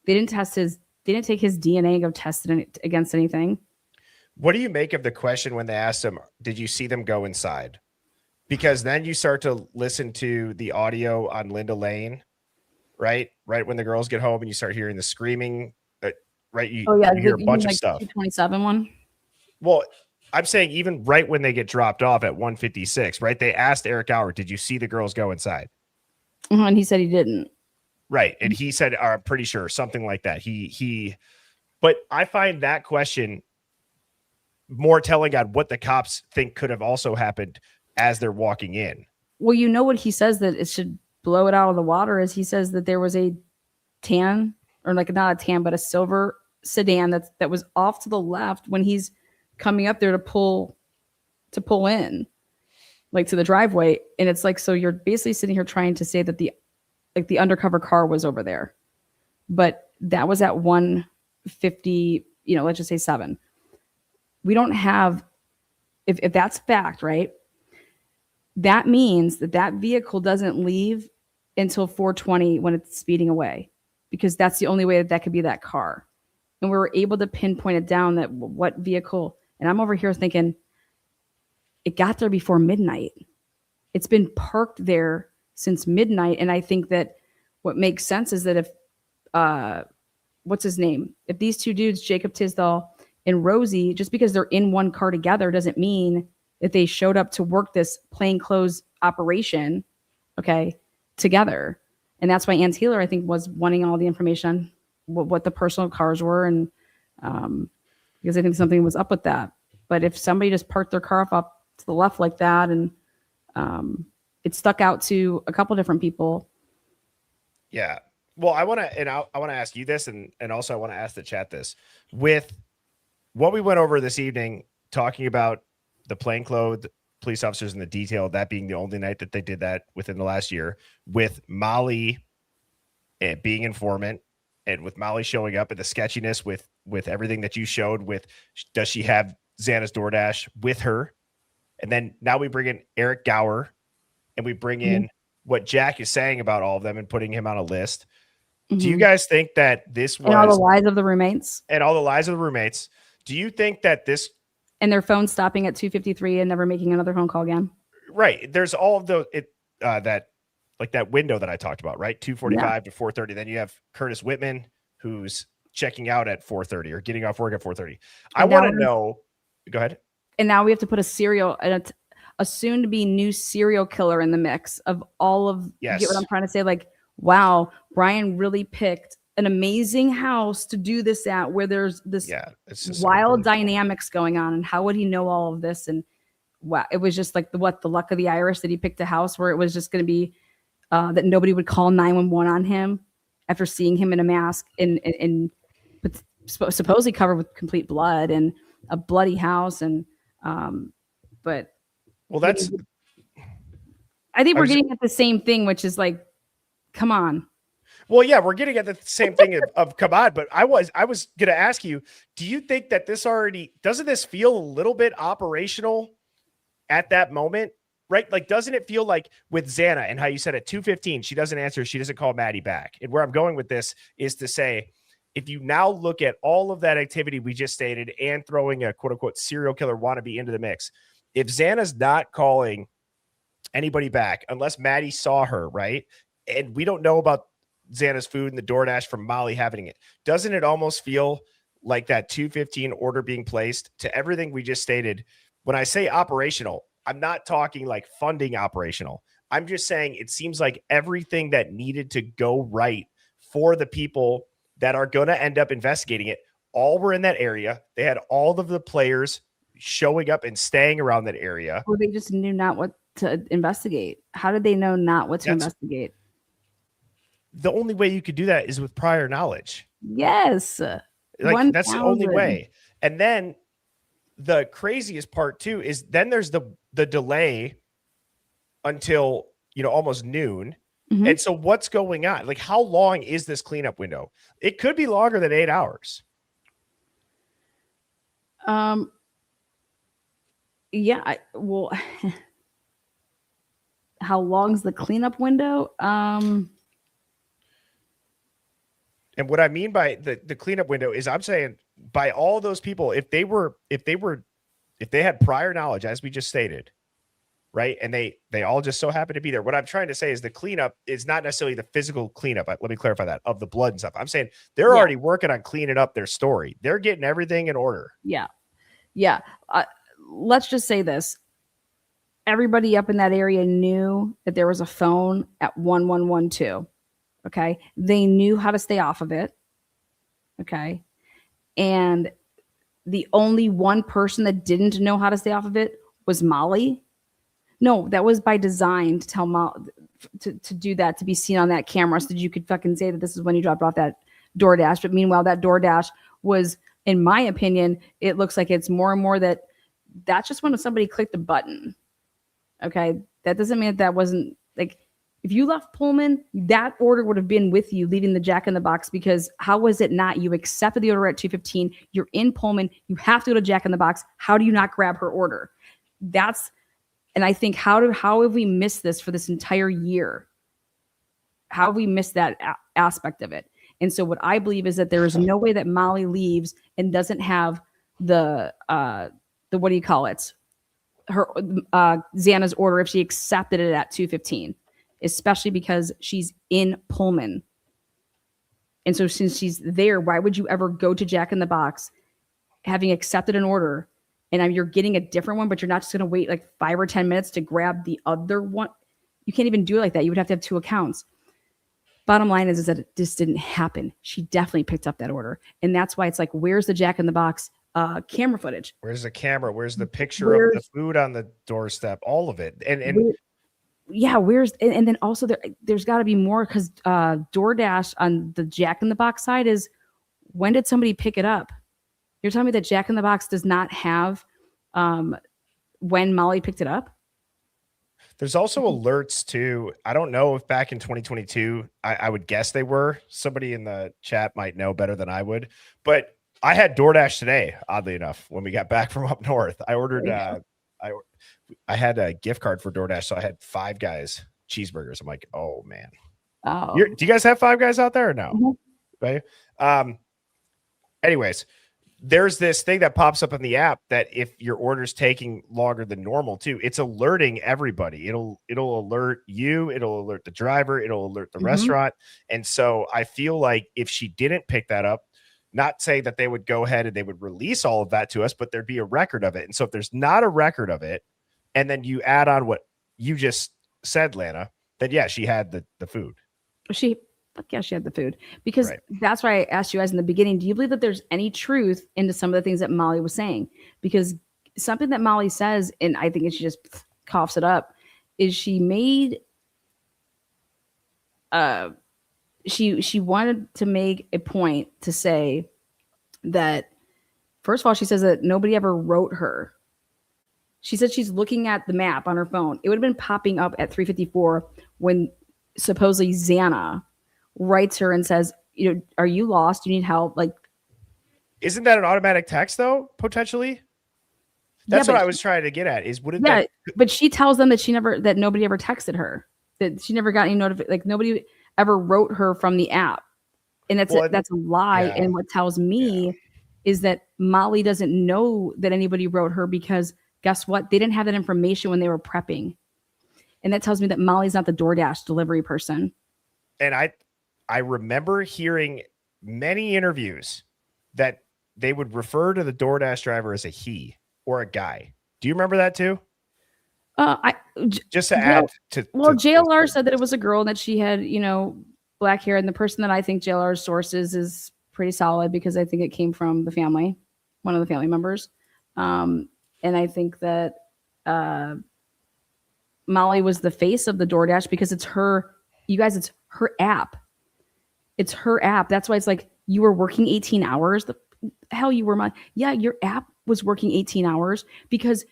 they didn't take his DNA and go test it against anything. What do you make of the question when they asked him, did you see them go inside? Because then you start to listen to the audio on Linda Lane, right? Right when the girls get home and you start hearing the screaming, right? You hear a bunch of stuff. 227 one? Well, I'm saying even right when they get dropped off at 156, right? They asked Eric Gower, did you see the girls go inside? And he said he didn't. Right. And he said, I'm pretty sure, something like that. But I find that question more telling on what the cops think could have also happened as they're walking in. Well, you know what he says that it should blow it out of the water is he says that there was a tan, or like not a tan, but a silver sedan that was off to the left when he's coming up there to pull in, like to the driveway. And it's like, so you're basically sitting here trying to say that the undercover car was over there, but that was at 150, let's just say 7. We don't have, if that's fact, right? That means that vehicle doesn't leave until 420 when it's speeding away, because that's the only way that could be that car. and we were able to pinpoint it down that what vehicle. And I'm over here thinking it got there before midnight. It's been parked there since midnight. And I think that what makes sense is that if, what's his name? If these two dudes, Jacob Tisdall and Rosie, just because they're in one car together doesn't mean that they showed up to work this plainclothes operation, okay, together. And that's why Ann Taylor, I think, was wanting all the information on what the personal cars were. And because I think something was up with that. But if somebody just parked their car up to the left like that, and it stuck out to a couple different people. Yeah. Well, I want to ask you this, and also I want to ask the chat this. With what we went over this evening, talking about the plainclothes police officers in the detail, that being the only night that they did that within the last year, with Molly being informant, and with Molly showing up, and the sketchiness with everything that you showed with, does she have Xana's DoorDash with her? And then now we bring in Eric Gower, and we bring in what Jack is saying about all of them and putting him on a list. Do you guys think that this was... And all the lies of the roommates. And all the lies of the roommates. Do you think that this... And their phone stopping at 2:53 and never making another phone call again? Right. There's all of those... that window that I talked about, right? 2:45 to 4:30. Then you have Curtis Whitman, who's checking out at 4:30 or getting off work at 4:30. I want to know... Go ahead. And now we have to put a soon-to-be new serial killer in the mix of all of... Yes. Get what I'm trying to say? Like, wow, Brian really picked an amazing house to do this at, where there's this wild dynamics going on. And how would he know all of this? And wow, it was just like the luck of the Irish that he picked a house where it was just going to be that nobody would call 911 on him after seeing him in a mask and supposedly covered with complete blood and a bloody house. And but well, that's... I think we're getting at the same thing, which is like, come on. Well, yeah, we're getting at the same thing of come on, but I was going to ask you, do you think that doesn't this feel a little bit operational at that moment, right? Like, doesn't it feel like with Xana and how you said at 2:15, she doesn't answer, she doesn't call Maddie back. And where I'm going with this is to say, if you now look at all of that activity we just stated and throwing a quote unquote serial killer wannabe into the mix, if Xana's not calling anybody back, unless Maddie saw her, right? And we don't know about Xana's food and the DoorDash from Molly having it. Doesn't it almost feel like that 2:15 order being placed to everything we just stated? When I say operational, I'm not talking like funding operational. I'm just saying it seems like everything that needed to go right for the people that are going to end up investigating it, all were in that area. They had all of the players showing up and staying around that area. Or they just knew not what to investigate. How did they know not what to investigate? The only way you could do that is with prior knowledge. Yes. Like, that's the only way. And then the craziest part too is then there's the delay until, almost noon. Mm-hmm. And so what's going on? Like, how long is this cleanup window? It could be longer than 8 hours. Yeah. Well, how long's the cleanup window? And what I mean by the cleanup window is I'm saying by all those people, if they had prior knowledge, as we just stated, right? And they all just so happen to be there. What I'm trying to say is the cleanup is not necessarily the physical cleanup. Let me clarify that, of the blood and stuff. I'm saying they're already working on cleaning up their story. They're getting everything in order. Yeah. Yeah. Let's just say this. Everybody up in that area knew that there was a phone at 1112. Okay. They knew how to stay off of it. Okay. And the only one person that didn't know how to stay off of it was Molly. No, that was by design to tell Molly to do that, to be seen on that camera so that you could fucking say that this is when you dropped off that DoorDash. But meanwhile, that DoorDash was, in my opinion, it looks like it's more and more that's just when somebody clicked a button. Okay. That doesn't mean that wasn't like, if you left Pullman, that order would have been with you leaving the Jack in the Box, because how was it not? You accepted the order at 2:15. You're in Pullman. You have to go to Jack in the Box. How do you not grab her order? And I think how have we missed this for this entire year? How have we missed that aspect of it? And so what I believe is that there is no way that Molly leaves and doesn't have the what do you call it? Her Xana's order if she accepted it at 2:15, especially because she's in Pullman. And so since she's there, why would you ever go to Jack in the Box having accepted an order and you're getting a different one, but you're not just going to wait like 5 or 10 minutes to grab the other one? You can't even do it like that. You would have to have 2 accounts. Bottom line is that it just didn't happen. She definitely picked up that order. And that's why it's like, where's the Jack in the Box camera footage? Where's the camera? Where's the picture of the food on the doorstep? All of it. And yeah, and then also there's got to be more, because DoorDash on the Jack in the Box side is, when did somebody pick it up? You're telling me that Jack in the Box does not have when Molly picked it up? there's also alerts too. I don't know if back in 2022, I would guess they were. Somebody in the chat might know better than I would, but I had DoorDash today, oddly enough, when we got back from up north. I ordered I had a gift card for DoorDash, so I had Five Guys cheeseburgers. I'm like, oh man. Oh. Do you guys have Five Guys out there or no? Mhm. Right. Anyways, there's this thing that pops up in the app that if your order's taking longer than normal too, it's alerting everybody. It'll alert you, it'll alert the driver, it'll alert the restaurant. And so I feel like if she didn't pick that up, not say that they would go ahead and they would release all of that to us, but there'd be a record of it. And so if there's not a record of it, and then you add on what you just said, Lana, then yeah, she had the food. She had the food, because that's why I asked you guys in the beginning, do you believe that there's any truth into some of the things that Molly was saying? Because something that Molly says, and I think she just coughs it up, is she made she wanted to make a point to say that, first of all, she says that nobody ever wrote her. She said she's looking at the map on her phone. It would have been popping up at 3:54 when supposedly Xana writes her and says, you know, are you lost? You need help? Like, isn't that an automatic text though? Potentially. That's what I was trying to get at. Is wouldn't that? But she tells them that nobody ever texted her, that she never got any notification. Like nobody ever wrote her from the app, and that's a lie. Yeah. And what tells me is that Molly doesn't know that anybody wrote her, because guess what? They didn't have that information when they were prepping, and that tells me that Molly's not the DoorDash delivery person. And I remember hearing many interviews that they would refer to the DoorDash driver as a he or a guy. Do you remember that too? Just to add to. Well, JLR said that it was a girl and that she had, black hair. And the person that I think JLR's sources is pretty solid, because I think it came from the family, one of the family members. And I think that Molly was the face of the DoorDash, because it's her, you guys, it's her app. It's her app. That's why it's like, you were working 18 hours. The hell you were your app was working 18 hours, because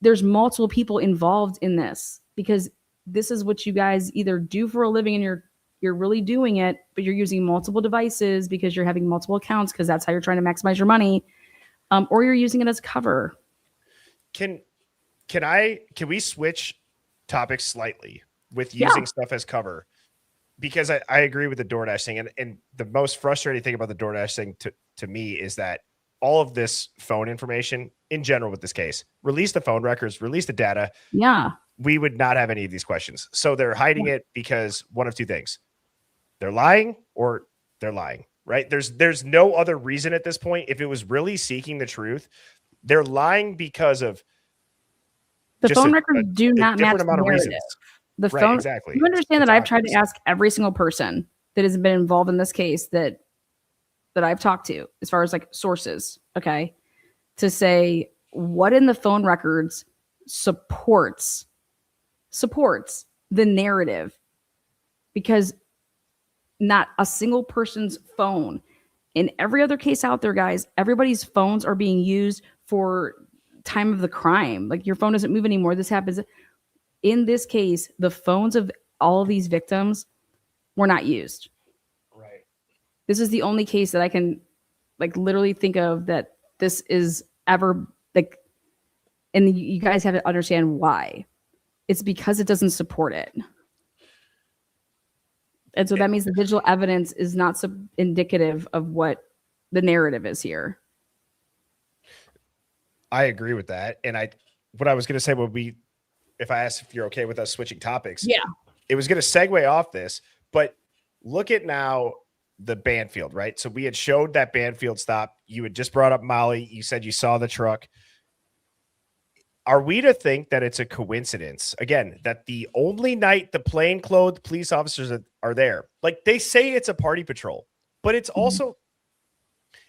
there's multiple people involved in this, because this is what you guys either do for a living and you're really doing it, but you're using multiple devices because you're having multiple accounts, because that's how you're trying to maximize your money, or you're using it as cover. Can we switch topics slightly with using stuff as cover? Because I agree with the DoorDash thing. And the most frustrating thing about the DoorDash thing to me is that all of this phone information in general with this case, release the phone records, release the data. Yeah. We would not have any of these questions. So they're hiding it because one of two things. They're lying or they're lying, right? There's no other reason at this point. If it was really seeking the truth, they're lying because of the phone records do not match the narrative. The phone, exactly. You understand that I've tried to ask every single person that has been involved in this case that I've talked to, as far as like sources, okay, to say what in the phone records supports the narrative, because not a single person's phone. In every other case out there, guys, everybody's phones are being used for time of the crime. Like, your phone doesn't move anymore. This happens. In this case, the phones of all of these victims were not used. Right. This is the only case that I can literally think of that this is ever and you guys have to understand why. It's because it doesn't support it. And so that means the digital evidence is not so indicative of what the narrative is here. I agree with that. And what I was going to say would be, if I asked if you're okay with us switching topics, Yeah. it was going to segue off this, but look at now the Bandfield, right? So we had showed that Bandfield stop. You had just brought up Molly. You said you saw the truck. Are we to think that it's a coincidence, again, that the only night the plainclothes police officers are there, like they say it's a party patrol, but it's also,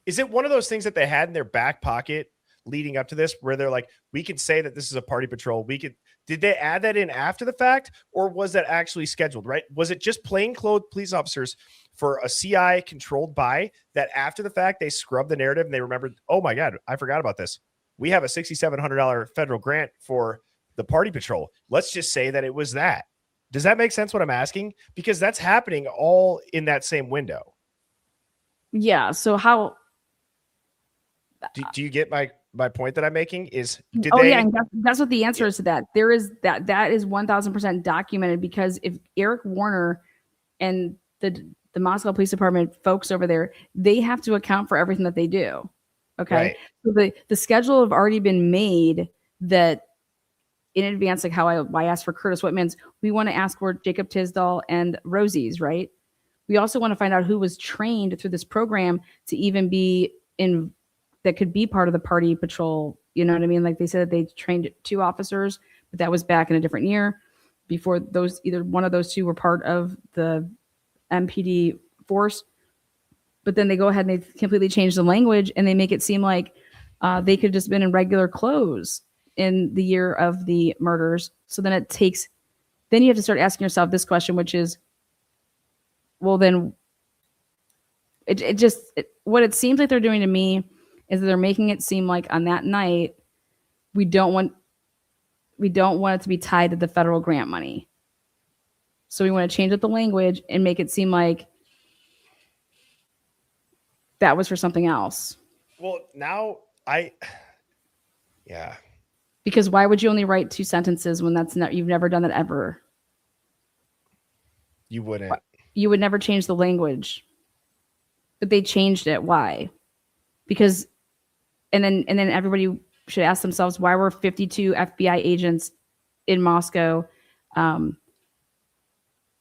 is it one of those things that they had in their back pocket leading up to this where they're like, we could say that this is a party patrol. Did they add that in after the fact, or was that actually scheduled, right? Was it just plainclothes police officers for a CI controlled by that after the fact, they scrubbed the narrative and they remembered, oh my God, I forgot about this. We have a $6,700 federal grant for the party patrol. Let's just say that it was that. Does that make sense what I'm asking? Because that's happening all in that same window. Yeah. So how do you get my point that I'm making is, and that's what the answer is to that. There is that is 1000% documented, because if Eric Warner and the Moscow Police Department folks over there, they have to account for everything that they do. Okay. Right. So the schedule have already been made that in advance, like how I asked for Curtis Whitman's, we want to ask for Jacob Tisdall and Rosie's, right? We also want to find out who was trained through this program to even be in, that could be part of the party patrol. You know what I mean? Like they said that they trained 2 officers, but that was back in a different year before those, either one of those 2 were part of the MPD force. But then they go ahead and they completely change the language and they make it seem like they could have just been in regular clothes in the year of the murders. So then then you have to start asking yourself this question, which is, well, then what it seems like they're doing to me is that they're making it seem like on that night, we don't want it to be tied to the federal grant money. So we want to change up the language and make it seem like that was for something else. Well, now yeah. Because why would you only write 2 sentences when you've never done that ever? You wouldn't. You would never change the language. But they changed it. Why? Because, and then everybody should ask themselves, why were 52 FBI agents in Moscow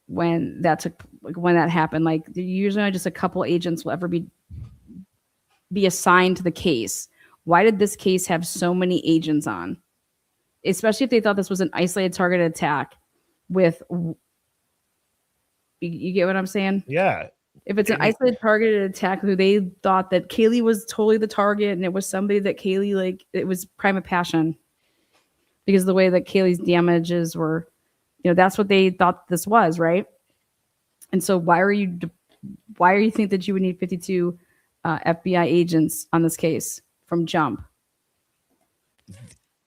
when that happened? Like usually only just a couple agents will ever be assigned to the case. Why did this case have so many agents on? Especially if they thought this was an isolated targeted attack with, you get what I'm saying? Yeah. If it's an isolated targeted attack who they thought that Kaylee was totally the target and it was somebody that Kaylee, like, it was prima passion because of the way that Kaylee's damages were, that's what they thought this was, right? And so why are you think that you would need 52 FBI agents on this case from jump?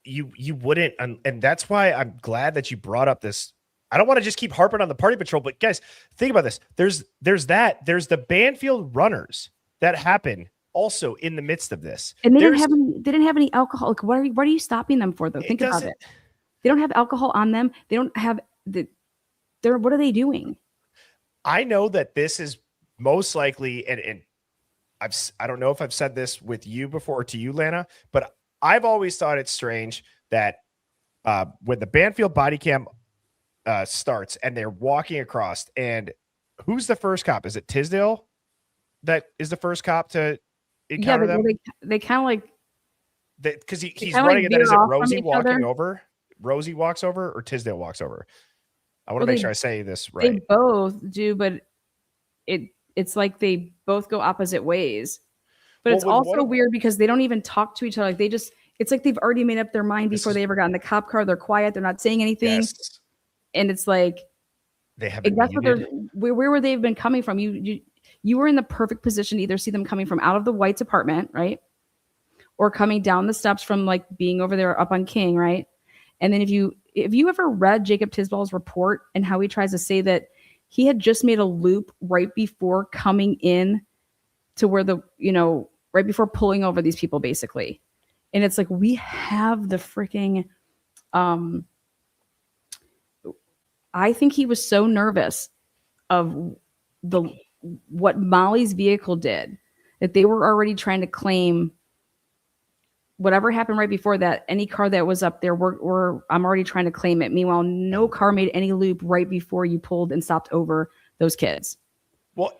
You wouldn't, and that's why I'm glad that you brought up this. I don't want to just keep harping on the party patrol, but guys, think about this. There's the Bandfield runners that happen also in the midst of this. And they didn't have any alcohol. Like, what are you stopping them for though? Think about it. They don't have alcohol on them. They don't have what are they doing? I know that this is most likely, and I don't know if I've said this with you before or to you, Lana, but I've always thought it's strange that when the Bandfield body cam starts and they're walking across, and who's the first cop? Is it Tisdale that is the first cop to encounter them? They kind of like, because he's running, and then is it Rosie walking over? Rosie walks over or Tisdale walks over? I want to make sure I say this right. They both do, but it's like they both go opposite ways. But it's also weird because they don't even talk to each other. Like it's like they've already made up their mind before they ever got in the cop car. They're quiet. They're not saying anything. Yes. And it's like, they haven't. That's what where would they have been coming from? You were in the perfect position to either see them coming from out of the White's apartment, right? Or coming down the steps from like being over there up on King, right? And then if you ever read Jacob Tisdall's report and how he tries to say that he had just made a loop right before coming in to where right before pulling over these people, basically. And it's like, we have the freaking, I think he was so nervous of what Molly's vehicle did, that they were already trying to claim whatever happened right before that. Any car that was up there, I'm already trying to claim it. Meanwhile, no car made any loop right before you pulled and stopped over those kids. Well,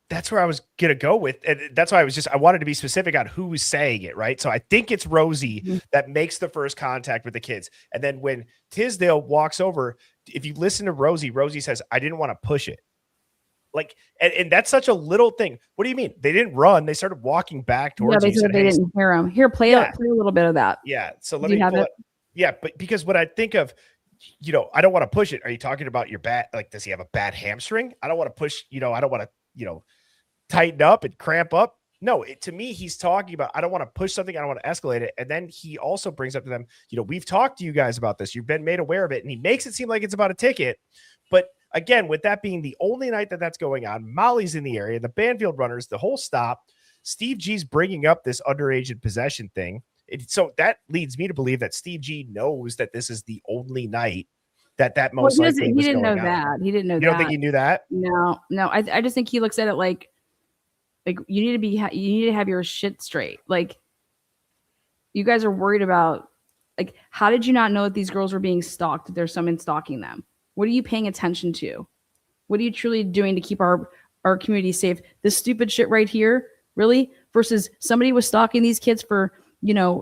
that's where I was going to go with. And that's why I wanted to be specific on who was saying it, right? So I think it's Rosie that makes the first contact with the kids. And then when Tisdale walks over, if you listen to Rosie, Rosie says, I didn't want to push it. Like, and that's such a little thing. What do you mean? They didn't run. They started walking back towards you. They didn't hear him. Here, play a little bit of that. Yeah. So let me pull it. Yeah. But because when I think of, I don't want to push it. Are you talking about your bat? Like, does he have a bad hamstring? I don't want to push, I don't want to, tighten up and cramp up. No, to me, he's talking about, I don't want to push something. I don't want to escalate it. And then he also brings up to them, we've talked to you guys about this. You've been made aware of it. And he makes it seem like it's about a ticket. But again, with that being the only night that's going on, Molly's in the area, the Bandfield runners, the whole stop, Steve G's bringing up this underage in possession thing. So that leads me to believe that Steve G knows that this is the only night that most likely he was didn't know going that. on. He didn't know that. You don't think he knew that? No. I just think he looks at it like you need to have your shit straight. Like, you guys are worried about, like, how did you not know that these girls were being stalked? That there's someone stalking them? What are you paying attention to? What are you truly doing to keep our community safe? This stupid shit right here, really? Versus somebody was stalking these kids for,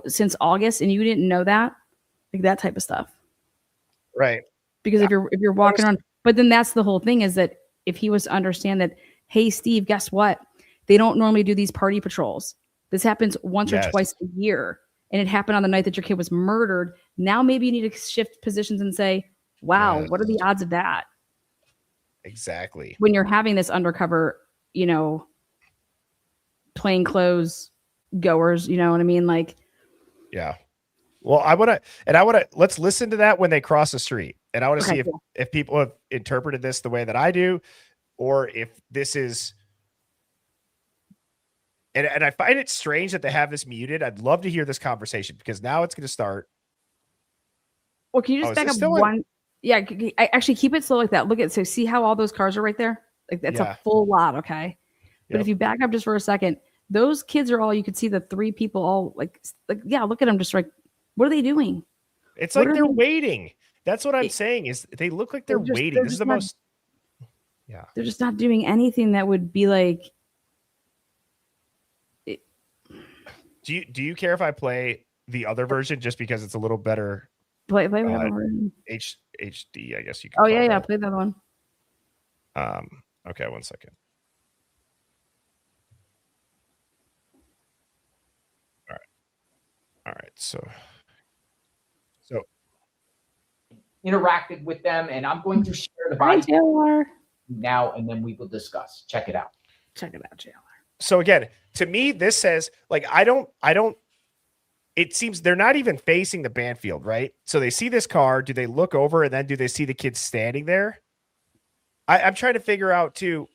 since August and you didn't know that? Like, that type of stuff. Right. Because if you're walking around, but then that's the whole thing, is that if he was to understand that, hey, Steve, guess what? They don't normally do these party patrols. This happens once or twice a year. And it happened on the night that your kid was murdered. Now maybe you need to shift positions and say, wow, what are the odds of that? Exactly. When you're having this undercover, plain clothes goers, you know what I mean? Like, yeah. Well, let's listen to that when they cross the street. And I want to see if people have interpreted this the way that I do, or if this is, and I find it strange that they have this muted. I'd love to hear this conversation because now it's going to start. Well, can you just back up one? Yeah, I actually keep it slow like that. So see how all those cars are right there? Like, that's a full lot, okay? But if you back up just for a second, those kids are all, you could see the three people all like look at them just like, what are they doing? It's like they're waiting. That's what I'm saying, is they look like they're waiting. This is the most. Yeah. They're just not doing anything that would be like. Do you care if I play the other version just because it's a little better? Play whatever version. HD, I guess you can. Oh yeah, play that one. Okay, 1 second. All right. So interacted with them, and I'm going to share the body now, and then we will discuss. Check it out, JLR. So again, to me, this says, like, I don't, it seems they're not even facing the Bandfield, right? So they see this car. Do they look over and then do they see the kids standing there? I'm trying to figure out too.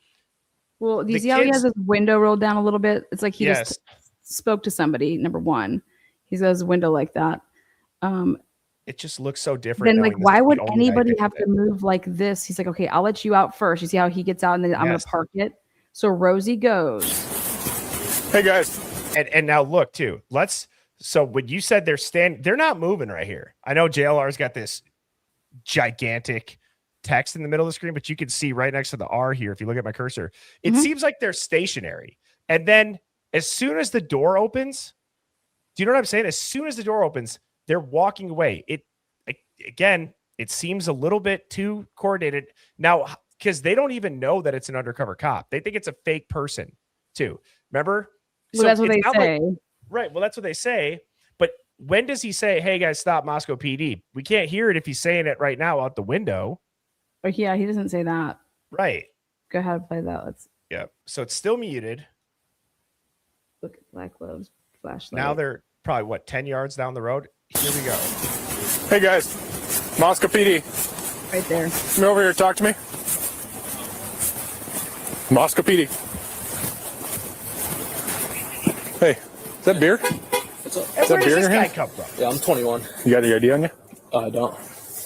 Well, do you see how he has his window rolled down a little bit? It's like he just spoke to somebody. Number one, he's got his window like that. It just looks so different. Then, like, why would anybody have to move like this? He's like, okay, I'll let you out first. You see how he gets out, and then I'm going to park it. So Rosie goes. Hey guys, and now look too. So when you said they're not moving right here. I know JLR's got this gigantic text in the middle of the screen, but you can see right next to the R here. If you look at my cursor, it seems like they're stationary. And then as soon as the door opens, do you know what I'm saying? As soon as the door opens, they're walking away. It seems a little bit too coordinated now, because they don't even know that it's an undercover cop. They think it's a fake person too. Remember? Well, that's what they say. Right. Well, that's what they say. But when does he say, hey guys, stop, Moscow PD? We can't hear it if he's saying it right now out the window. Oh yeah, he doesn't say that. Right. Go ahead and play that. Yeah. So it's still muted. Look at black gloves, flashlight. Now they're probably 10 yards down the road. Here we go. Hey guys, Moscow PD. Right there. Come over here, talk to me. Moscow PD. Hey, is that beer? Is that beer in your hand? Come from? Yeah, I'm 21. You got your ID on you? I don't.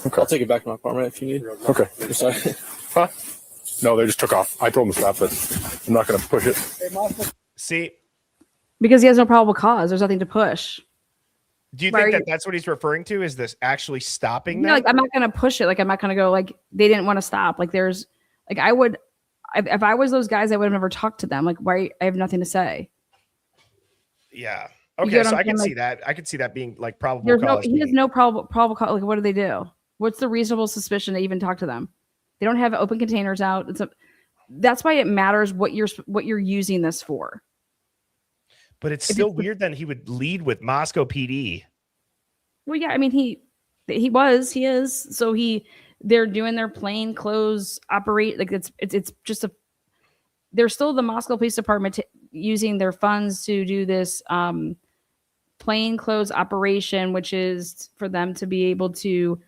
Okay. I'll take it back to my apartment if you need. Okay. Sorry. Huh? No, they just took off. I told them to stop, but I'm not going to push it. See, Because he has no probable cause. There's nothing to push. do you Why think are that that's what he's referring to? Is this actually stopping Yeah, them? like I'm not gonna push it. Like I'm not gonna go like they didn't want to stop. Like there's like I would if I was those guys, I would have never talked to them. Like why I have nothing to say. Yeah. You Okay, get what so I'm I can saying? see that. I can see that being like probable There's no cause. he has being- no probable cause. Like what do they do? What's the reasonable suspicion to even talk to them? They don't have open containers out. That's why it matters what you're using this for. But it's If still it's- weird then he would lead with Moscow PD. Well, yeah, I mean he is. So they're doing their plain clothes operate like it's just they're still the Moscow Police Department using their funds to do this plain clothes operation, which is for them to be able to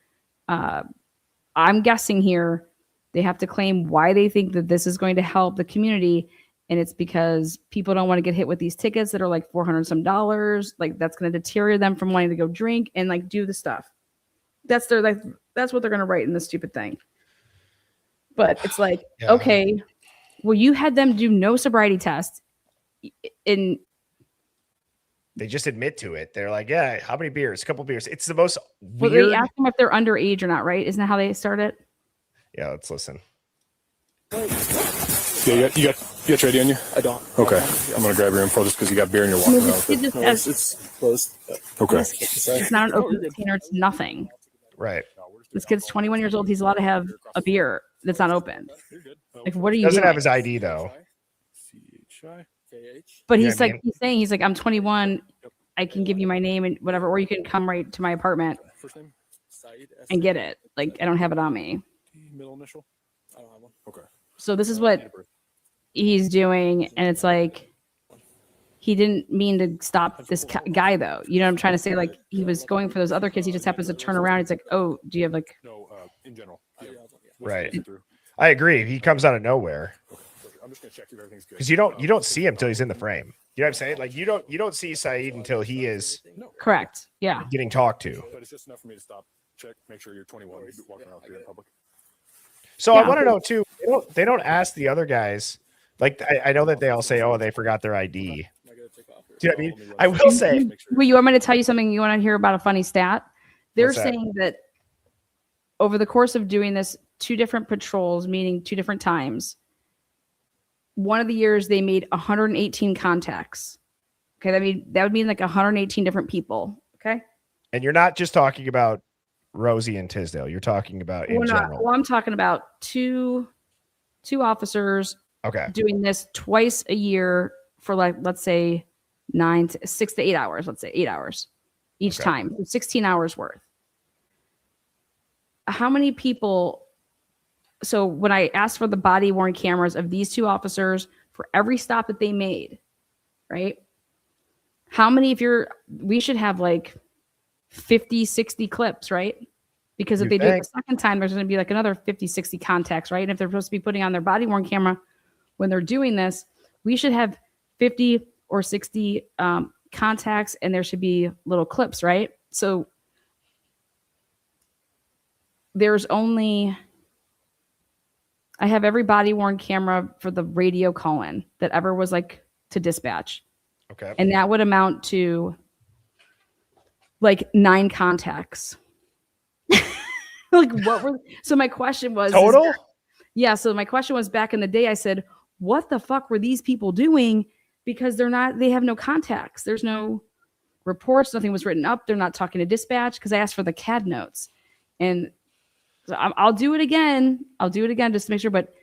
I'm guessing here they have to claim why they think that this is going to help the community. And it's because people don't want to get hit with these tickets that are like $400 some. Like that's going to deter them from wanting to go drink and like do the stuff. That's what they're going to write in this stupid thing. But it's like, Yeah. okay, well, you had them do no sobriety test in. They just admit to it. They're like, yeah, how many beers? A couple beers. It's the most Well, weird. they ask them if they're underage or not, right? Isn't that how they start it? Yeah, let's listen. Yeah, you got your ID on you? I don't. Okay. I'm going to grab your info just because you got beer and you're walking around with It it. just No, has- it's closed. Okay. it's not an open container. It's nothing. Right. This kid's 21 years old. He's allowed to have a beer that's not open. Like, what are you Doesn't doing? have his ID though. But You know he's what I like, mean? he's saying, he's like, I'm 21. I can give you my name and whatever, or you can come right to my apartment First name? Saeed. and get it. Like, I don't have it on me. Middle initial? I don't have one. Okay. So this is what he's doing. And it's like, he didn't mean to stop this guy though. You know what I'm trying to say? Like he was going for those other kids. He just happens to turn around. He's like, oh, do you have like, No, in general. I do have one, yeah. Right. I agree. He comes out of nowhere I'm just going to check if everything's good. because you don't see him till he's in the frame. You know what I'm saying? Like you don't see Saeed until he is correct. Yeah. getting talked to. But it's just enough for me to stop, check, make sure you're 21, walking around here in public. So Yeah. I want to know too. They don't ask the other guys. Like I know that they all say, "Oh, they forgot their ID." I gotta take off here. Do you know what I mean? I will say, Well, you want me to tell you something? You want to hear about a funny stat? They're What's that? saying that over the course of doing this, 2 different patrols, meaning 2 different times, one of the years they made 118 contacts. Okay, that would mean like 118 different people. Okay, and you're not just talking about Rosie and Tisdale. You're talking about in general. Well, I'm talking about two officers Okay. doing this twice a year for like let's say 6 to 8 hours. Let's say 8 hours each Okay. time, 16 hours worth. How many people? So when I asked for the body worn cameras of these 2 officers for every stop that they made, right? How many we should have like 50, 60 clips, right? Because if You they do it think? the second time, there's going to be like another 50, 60 contacts, right? And if they're supposed to be putting on their body worn camera when they're doing this, we should have 50 or 60 contacts and there should be little clips, right? So there's only, I have every body worn camera for the radio call in that ever was like to dispatch. Okay. And that would amount to like 9 contacts. Like what were, so my question was Total? yeah. So my question was back in the day, I said, what the fuck were these people doing? Because they have no contacts. There's no reports. Nothing was written up. They're not talking to dispatch because I asked for the CAD notes and so I'll do it again. I'll do it again just to make sure. But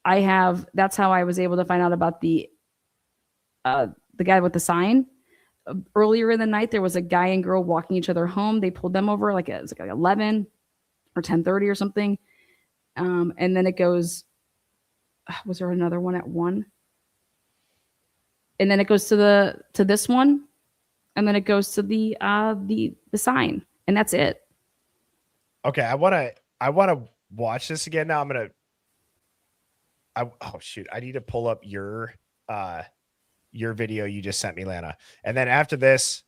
that's how I was able to find out about the guy with the sign. Earlier in the night, there was a guy and girl walking each other home. They pulled them over it was like 11 or 10:30 or something. And then it goes, was there another one at 1? And then it goes to this one. And then it goes to the sign. And that's it. Okay. I want to watch this again. Now oh shoot. I need to pull up your video you just sent me, Lana. And then after this,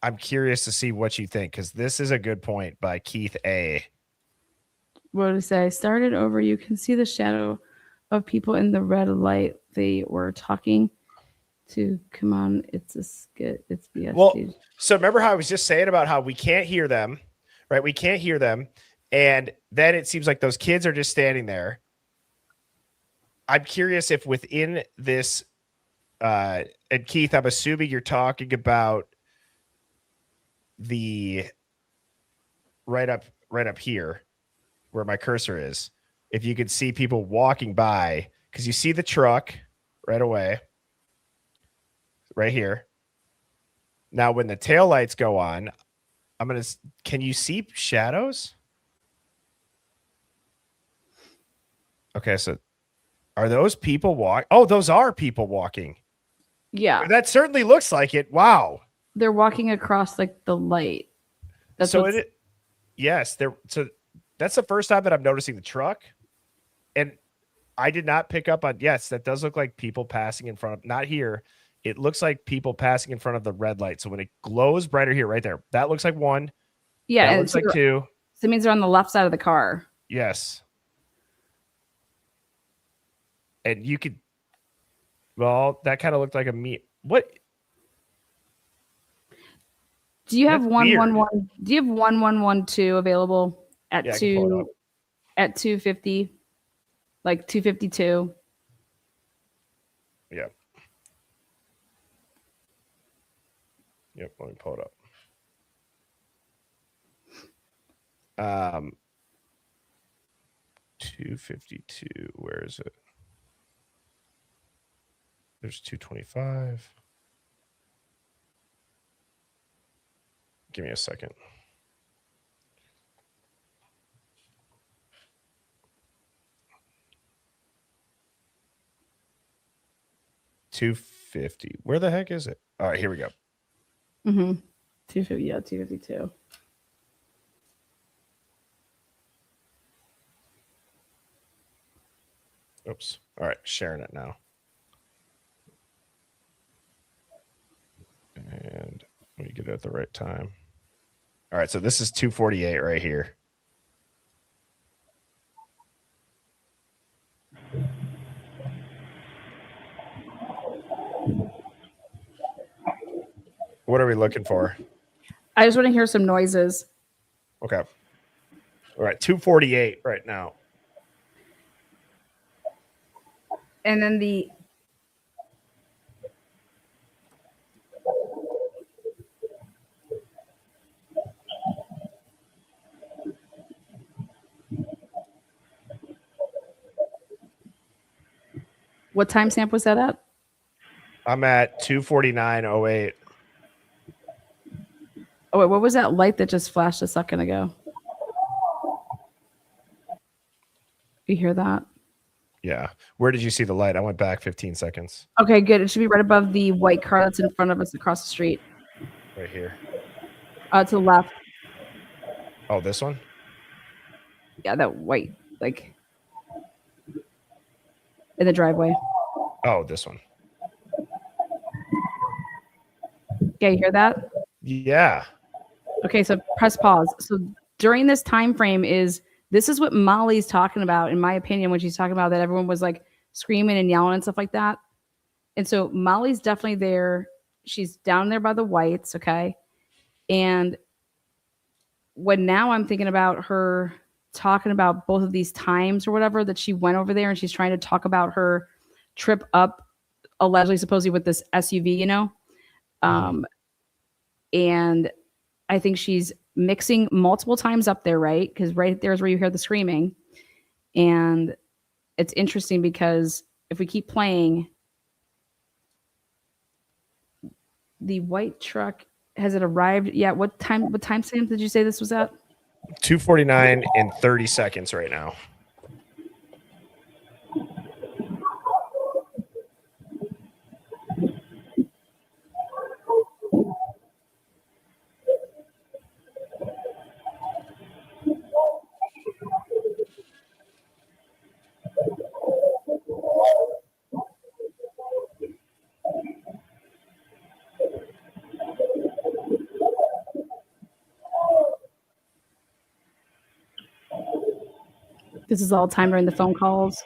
I'm curious to see what you think because this is a good point by Keith A. what did it say? Started over. You can see the shadow of people in the red light. They were talking to, come on, it's a skit. It's BS. Well, so remember how I was just saying about how we can't hear them, right? We can't hear them. And then it seems like those kids are just standing there. I'm curious if within this, and Keith, I'm assuming you're talking about the right up here where my cursor is. If you could see people walking by, because you see the truck right away, right here. Now, when the taillights go on, can you see shadows? Okay, so are those people walking? Oh, those are people walking. Yeah. That certainly looks like it. Wow. They're walking across like the light. Yes, so that's the first time that I'm noticing the truck. And I did not pick up on, yes, that does look like people passing in front of, not here. It looks like people passing in front of the red light. So when it glows brighter here, right there, that looks like one. Yeah. That looks like two. So it means they're on the left side of the car. Yes. And you could, well, that kind of looked like what? Do you have That's 111? Do you have 1112 available at Yeah, I can pull it up. at 250, like 252? Yeah. Yep, let me pull it up. 252. Where is it? There's 225. Give me a second. $250. Where the heck is it? All right, here we go. 250. Yeah, 252. Oops. All right, sharing it now. And let me get it at the right time. All right, so this is 248 right here. What are we looking for? I just want to hear some noises. Okay. All right, 248 right now. And then the what timestamp was that at? I'm at 249.08. Oh, wait, what was that light that just flashed a second ago? You hear that? Yeah. Where did you see the light? I went back 15 seconds. Okay, good. It should be right above the white car that's in front of us across the street. Right here. To the left. Oh, this one? Yeah, that white, like in the driveway. Oh, this one. Yeah, you hear that? Yeah. Okay, so press pause. So during this time frame this is what Molly's talking about, in my opinion, when she's talking about that everyone was like screaming and yelling and stuff like that. And so Molly's definitely there. She's down there by the whites, okay? And when now I'm thinking about her talking about both of these times or whatever that she went over there, and she's trying to talk about her trip up, allegedly, supposedly with this SUV, you know? And I think she's mixing multiple times up there, right? Because right there is where you hear the screaming. And it's interesting because if we keep playing, the white truck, has it arrived yet? What timestamp did you say this was at? 249 and 30 seconds right now. This is all time during the phone calls.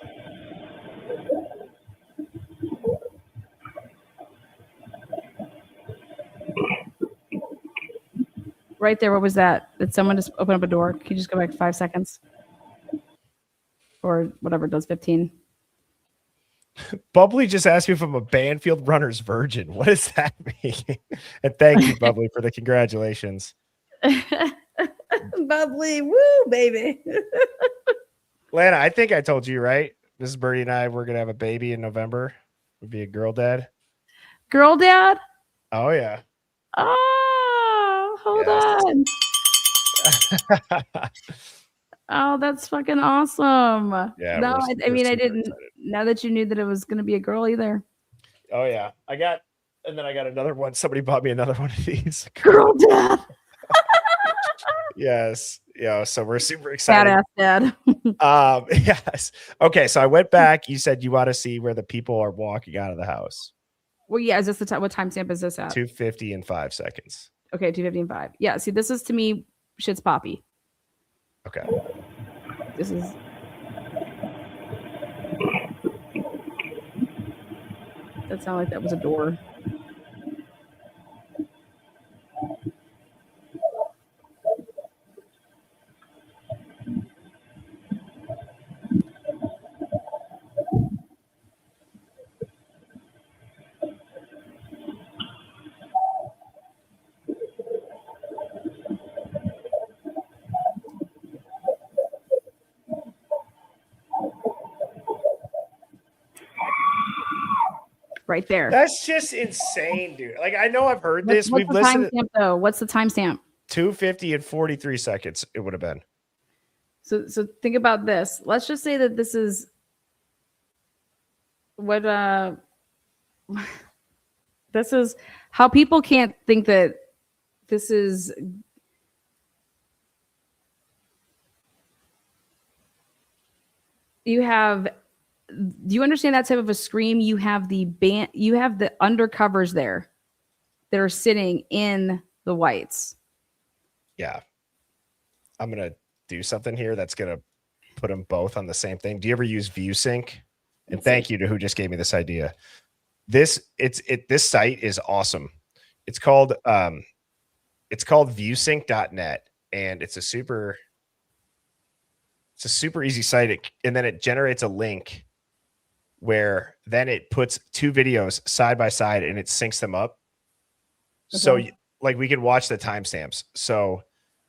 Right there, what was that? Did someone just open up a door? Can you just go back 5 seconds? Or whatever it does, 15. Bubbly just asked me if I'm a Bandfield runner's virgin. What does that mean? And thank you, Bubbly, for the congratulations. Bubbly, woo, baby. Lana, I think I told you, right? Mrs. Birdie and I, we're going to have a baby in November. We'd be a girl dad. Girl dad? Oh, yeah. Oh, hold on. Oh, that's fucking awesome. Yeah. No, I mean, I super didn't excited. know that you knew that it was going to be a girl either. Oh, yeah. And then I got another one. Somebody bought me another one of these. Girl dad. Yes. Yeah. So we're super excited. Badass dad. Yes. Okay. So I went back. You said you want to see where the people are walking out of the house. Well, yeah, is this the time? What timestamp is this at? 2:50 and 5 seconds. Okay, 2:50 and 5. Yeah, see, this is to me, shit's poppy. Okay. This is. That sounded like that was a door. Right there. That's just insane, dude. Like, I know I've heard this. What's We've the listened timestamp though? What's the timestamp? 2:50 and 43 seconds. It would have been. So think about this. Let's just say that this is what this is how people can't think that this is you have. Do you understand that type of a scream? You have the undercovers there that are sitting in the whites. Yeah. I'm going to do something here that's going to put them both on the same thing. Do you ever use ViewSync? And thank you to who just gave me this idea. This site is awesome. It's called viewsync.net, and it's a super easy site. And then it generates a link where then it puts two videos side by side and it syncs them up. Okay. So like we can watch the timestamps. So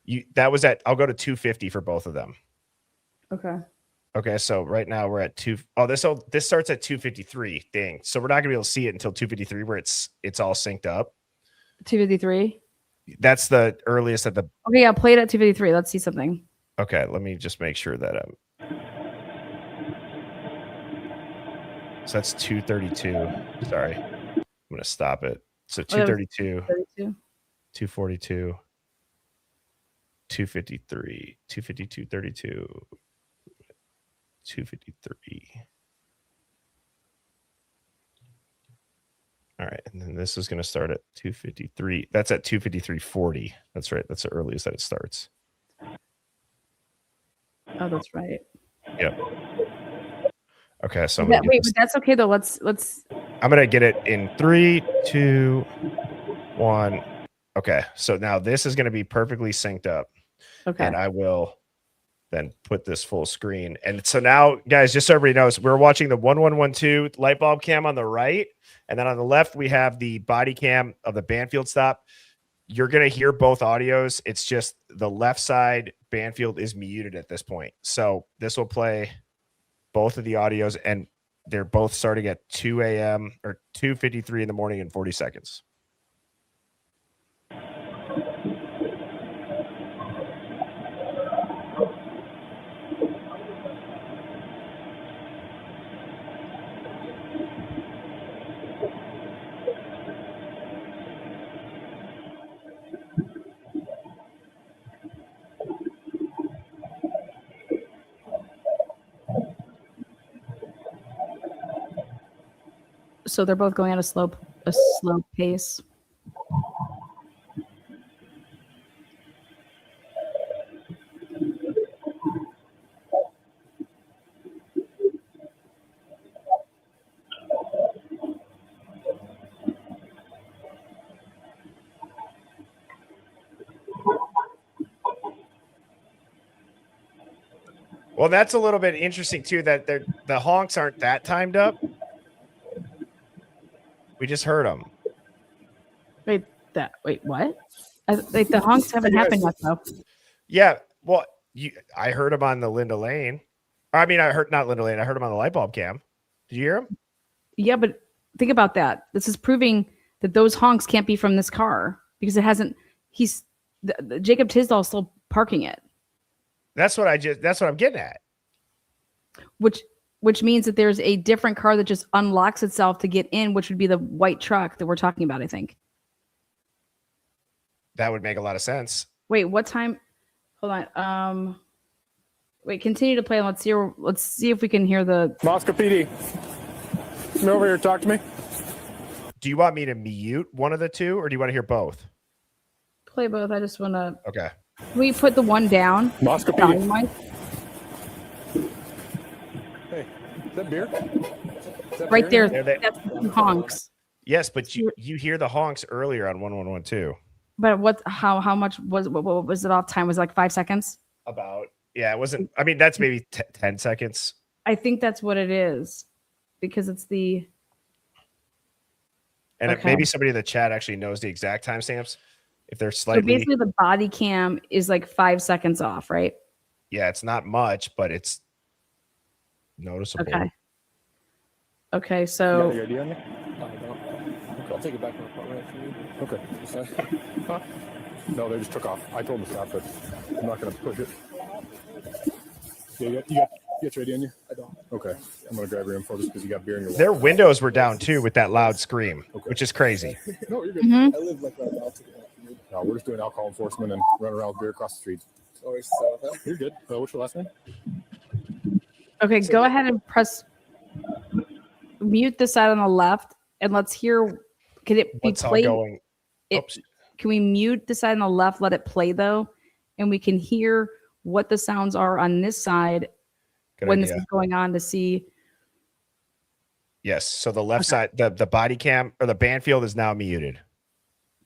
I'll go to 2:50 for both of them. Okay. So right now we're at this starts at 2:53 thing. So we're not gonna be able to see it until 2:53 where it's all synced up. 2:53. That's the earliest at the. Okay. Yeah. Play it at 2:53. Let's see something. Okay. Let me just make sure that so that's 2:32. Sorry. I'm going to stop it. So 2:32, 2:42, 2:53, 2:52, 32, 2:53. All right. And then this is going to start at 2:53. That's at 2:53:40. That's right. That's the earliest that it starts. Oh, that's right. Yep. Okay, so but that's okay though. Let's. I'm gonna get it in 3, 2, 1. Okay, so now this is gonna be perfectly synced up. Okay. And I will then put this full screen. And so now, guys, just so everybody knows, we're watching the 1112 light bulb cam on the right, and then on the left we have the body cam of the Bandfield stop. You're gonna hear both audios. It's just the left side Bandfield is muted at this point. So this will play both of the audios, and they're both starting at 2 a.m. or 2:53 in the morning in 40 seconds. So they're both going at a slow pace. Well, that's a little bit interesting too. That the honks aren't that timed up. We just heard them. Wait, what? Like the honks haven't happened yet, though. Yeah. Well, I heard him on the Linda Lane. I mean, I heard not Linda Lane. I heard him on the light bulb cam. Did you hear him? Yeah, but think about that. This is proving that those honks can't be from this car because it hasn't. Jacob Tisdall's still parking it. That's what I'm getting at. Which means that there's a different car that just unlocks itself to get in, which would be the white truck that we're talking about, I think. That would make a lot of sense. Wait, what time? Hold on. Wait, continue to play. And let's see if we can hear the Moscow PD. Come over here, talk to me. Do you want me to mute one of the two, or do you want to hear both? play both. I just want to. Okay. Can we put the one down? Moscow Down, PD. Mike? Hey, is that beer? Is that Right beer? there. That's the honks. Yes, but you hear the honks earlier on 1112. But how much what was it off time? Was it like 5 seconds? About, yeah, it wasn't. I mean, that's maybe 10 seconds. I think that's what it is, because it's the. And Okay. maybe somebody in the chat actually knows the exact timestamps. If they're So slightly, basically, the body cam is like 5 seconds off, right? yeah, it's not much, but it's noticeable. Okay. Okay, You so got the idea on me? I'll take it back when I'm ready for you. Okay. Huh? No, they just took off. I told them to stop it. I'm not going to push it. Yeah, you got your idea on you? I don't. Okay. I'm going to grab your info just because you got beer in your Their wallet. windows were down too with that loud scream, Okay. which is crazy. No, you're good. Mhm. I live like right now. I'll take it back from you. No, we're just doing alcohol enforcement and running around with beer across the street. Or so. You're good. What's your last name? okay, go ahead and press mute the side on the left, and let's hear. Can it be What's all played? going? It- Oops. Can we mute the side on the left? Let it play though, and we can hear what the sounds are on this side Good when idea. this is going on to see. Yes. So the left side, the body cam or the Bandfield is now muted.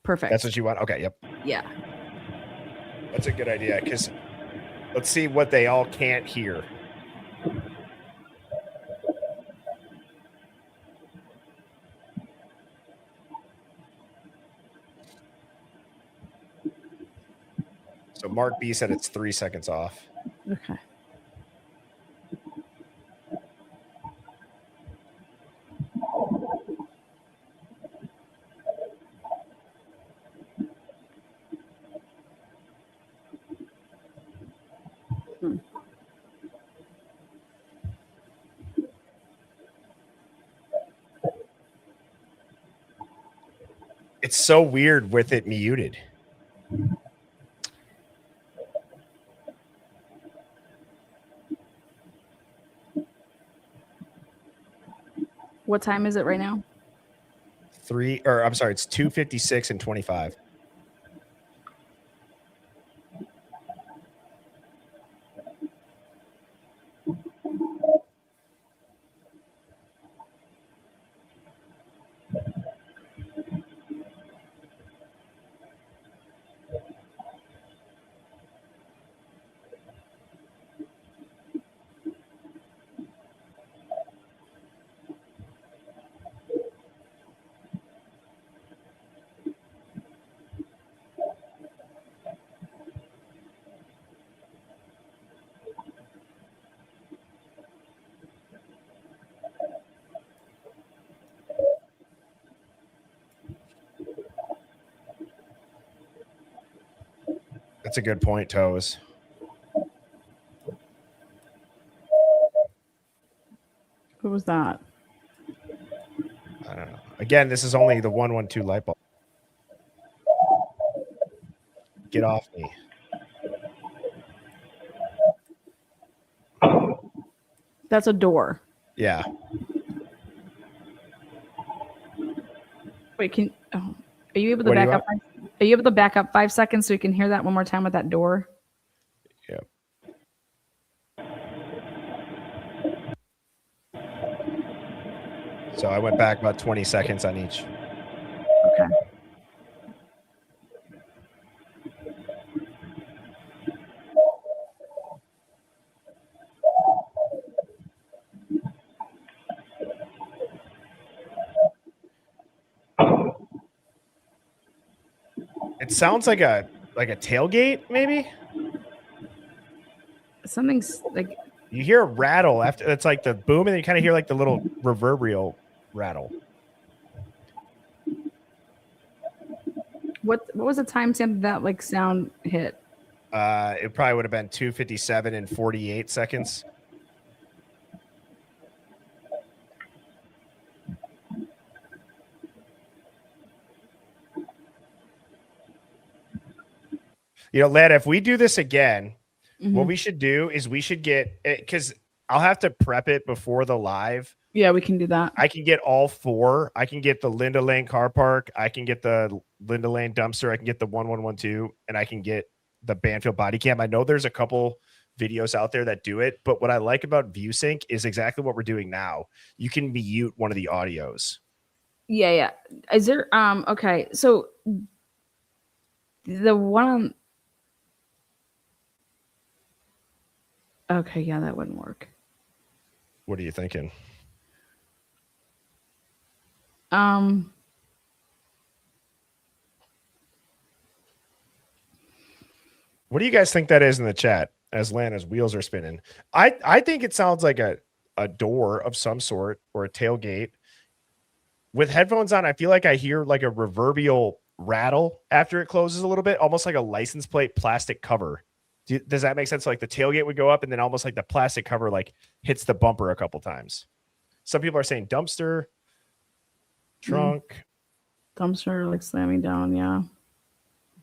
Perfect. That's what you want. Okay. Yep. Yeah. That's a good idea. Because let's see what they all can't hear. So Mark B said it's 3 seconds off. Okay. It's so weird with it muted. What time is it right now? It's 2:56 and 25. That's a good point, Toes. What was that? I don't know. Again, this is only the 112 light bulb. Get off me. That's a door. Yeah. Wait, are you able to What do you back up? Are you able to back up 5 seconds so we can hear that one more time with that door? Yeah. So I went back about 20 seconds on each. Okay. It sounds like a tailgate, maybe. Something's like You hear a rattle after it's like the boom, and then you kind of hear like the little reverberal rattle. what was the timestamp that like sound hit? It probably would have been 2:57 and 48 seconds. You know, Lana, if we do this again, what we should do is we should get, because I'll have to prep it before the live. Yeah, we can do that. I can get all four. I can get the Linda Lane car park. I can get the Linda Lane dumpster. I can get the 1112, and I can get the Bandfield body cam. I know there's a couple videos out there that do it, but what I like about ViewSync is exactly what we're doing now. You can mute one of the audios. Yeah. Is there okay, so the one on okay, yeah, that wouldn't work. What are you thinking? What do you guys think that is in the chat as Lana's wheels are spinning? I think it sounds like a door of some sort or a tailgate. With headphones on, I feel like I hear like a reverberal rattle after it closes a little bit, almost like a license plate plastic cover. Does that make sense? Like the tailgate would go up and then almost like the plastic cover like hits the bumper a couple times. Some people are saying dumpster, trunk. Dumpster like slamming down, yeah.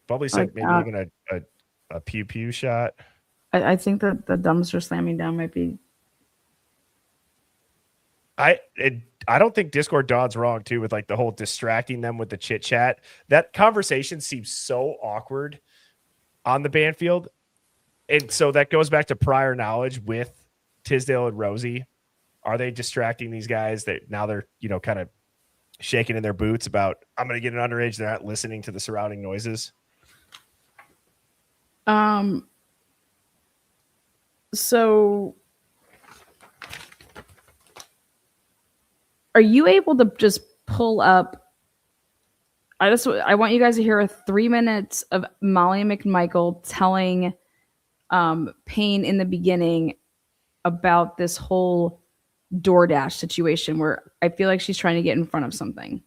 Probably said maybe even a pew pew shot. I think that the dumpster slamming down might be. I don't think Discord Don's wrong too with like the whole distracting them with the chit chat. That conversation seems so awkward on the Bandfield. And so that goes back to prior knowledge with Tisdale and Rosie. Are they distracting these guys that now they're, kind of shaking in their boots about, I'm going to get an underage. They're not listening to the surrounding noises. So are you able to just pull up? I want you guys to hear 3 minutes of Molly McMichael telling Payne in the beginning about this whole DoorDash situation where I feel like she's trying to get in front of something.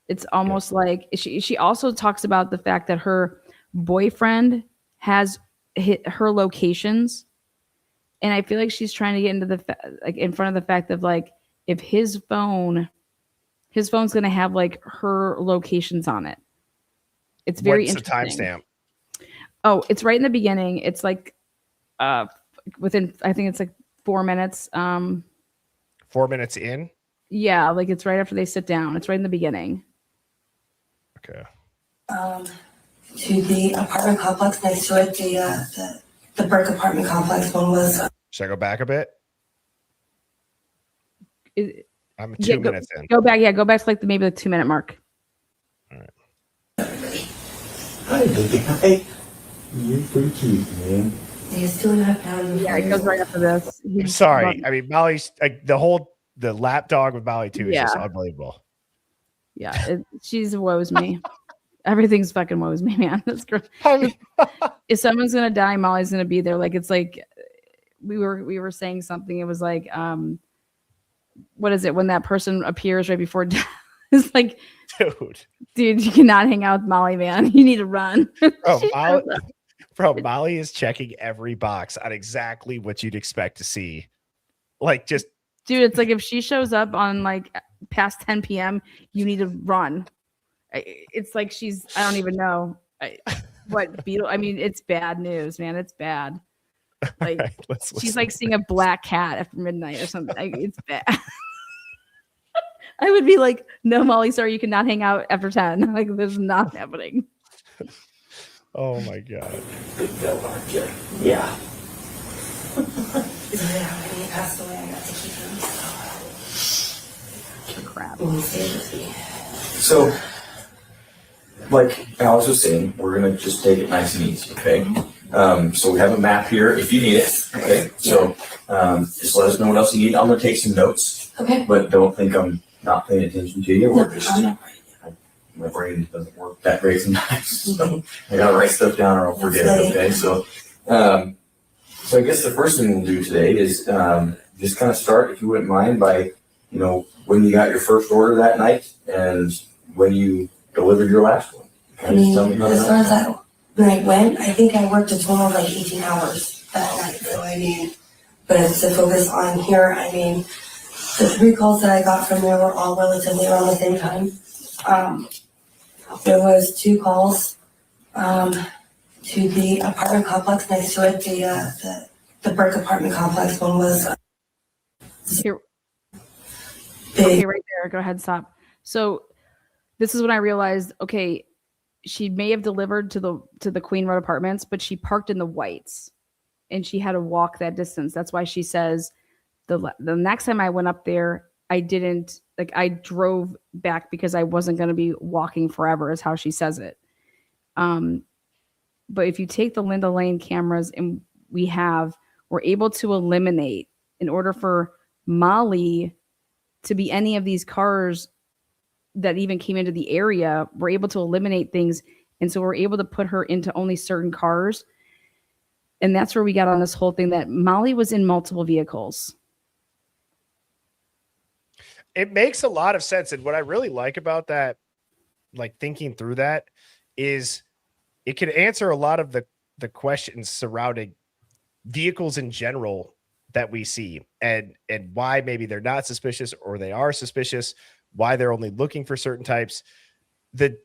It's almost like she also talks about the fact that her boyfriend has hit her locations, and I feel like she's trying to get into in front of the fact of like if his phone's going to have like her locations on it. It's very interesting. What's the timestamp? Oh, it's right in the beginning. It's like within, I think it's like 4 minutes. 4 minutes in? Yeah, like it's right after they sit down. It's right in the beginning. Okay. To the apartment complex next to it, the Burke apartment complex one was. Should I go back a bit? I'm 2 minutes in. Go back, go back to like maybe the 2 minute mark. All right. Hi, baby. Hi. You're pretty cute, man. He's 2.5 pounds. Yeah, it goes right after this. I'm sorry. I mean, Molly's like the lap dog with Molly too is just unbelievable. Yeah, she's woes me. Everything's fucking woes me, man. That's great. If someone's gonna die, Molly's gonna be there. Like it's like we were saying something. It was like what is it when that person appears right before death? It's like, dude, you cannot hang out with Molly, man. You need to run. Molly is checking every box on exactly what you'd expect to see. Like just dude, it's like if she shows up on like past 10 p.m., you need to run. It's like I don't even know what beetle. I mean, it's bad news, man. It's bad. Like right, she's like seeing a black cat after midnight or something. It's bad. I would be like, no, Molly, sorry, you cannot hang out after 10. Like this is not happening. Oh my god. Big dog, aren't you? Yeah. When he passed away, I got to keep him. Crap. So, like Alex was saying, we're gonna just take it nice and easy, okay? So we have a map here if you need it. Okay. So just let us know what else you need. I'm gonna take some notes. Okay. But don't think I'm not paying attention to you. We're just my brain doesn't work that great sometimes. So I gotta write stuff down or I'll forget it. Okay, so I guess the first thing we'll do today is just kind of start, if you wouldn't mind, by when you got your first order that night and when you delivered your last one. I mean, as far as that night went, I think I worked a total of like 18 hours that night. So I mean, but to focus on here, I mean, the 3 calls that I got from there were all relatively around the same time. There was 2 calls to the apartment complex next to it, the brick apartment complex. One was Here. Okay, right there. Go ahead, stop. So this is when I realized, okay, she may have delivered to the Queen Road apartments, but she parked in the whites and she had to walk that distance. That's why she says the next time I went up there, I didn't, like, I drove back because I wasn't going to be walking forever is how she says it. But if you take the Linda Lane cameras and we're able to eliminate, in order for Molly to be any of these cars that even came into the area, we're able to eliminate things. And so we're able to put her into only certain cars. And that's where we got on this whole thing that Molly was in multiple vehicles. It makes a lot of sense. And what I really like about that, like thinking through that, is it could answer a lot of the questions surrounding vehicles in general that we see and why maybe they're not suspicious or they are suspicious, why they're only looking for certain types. The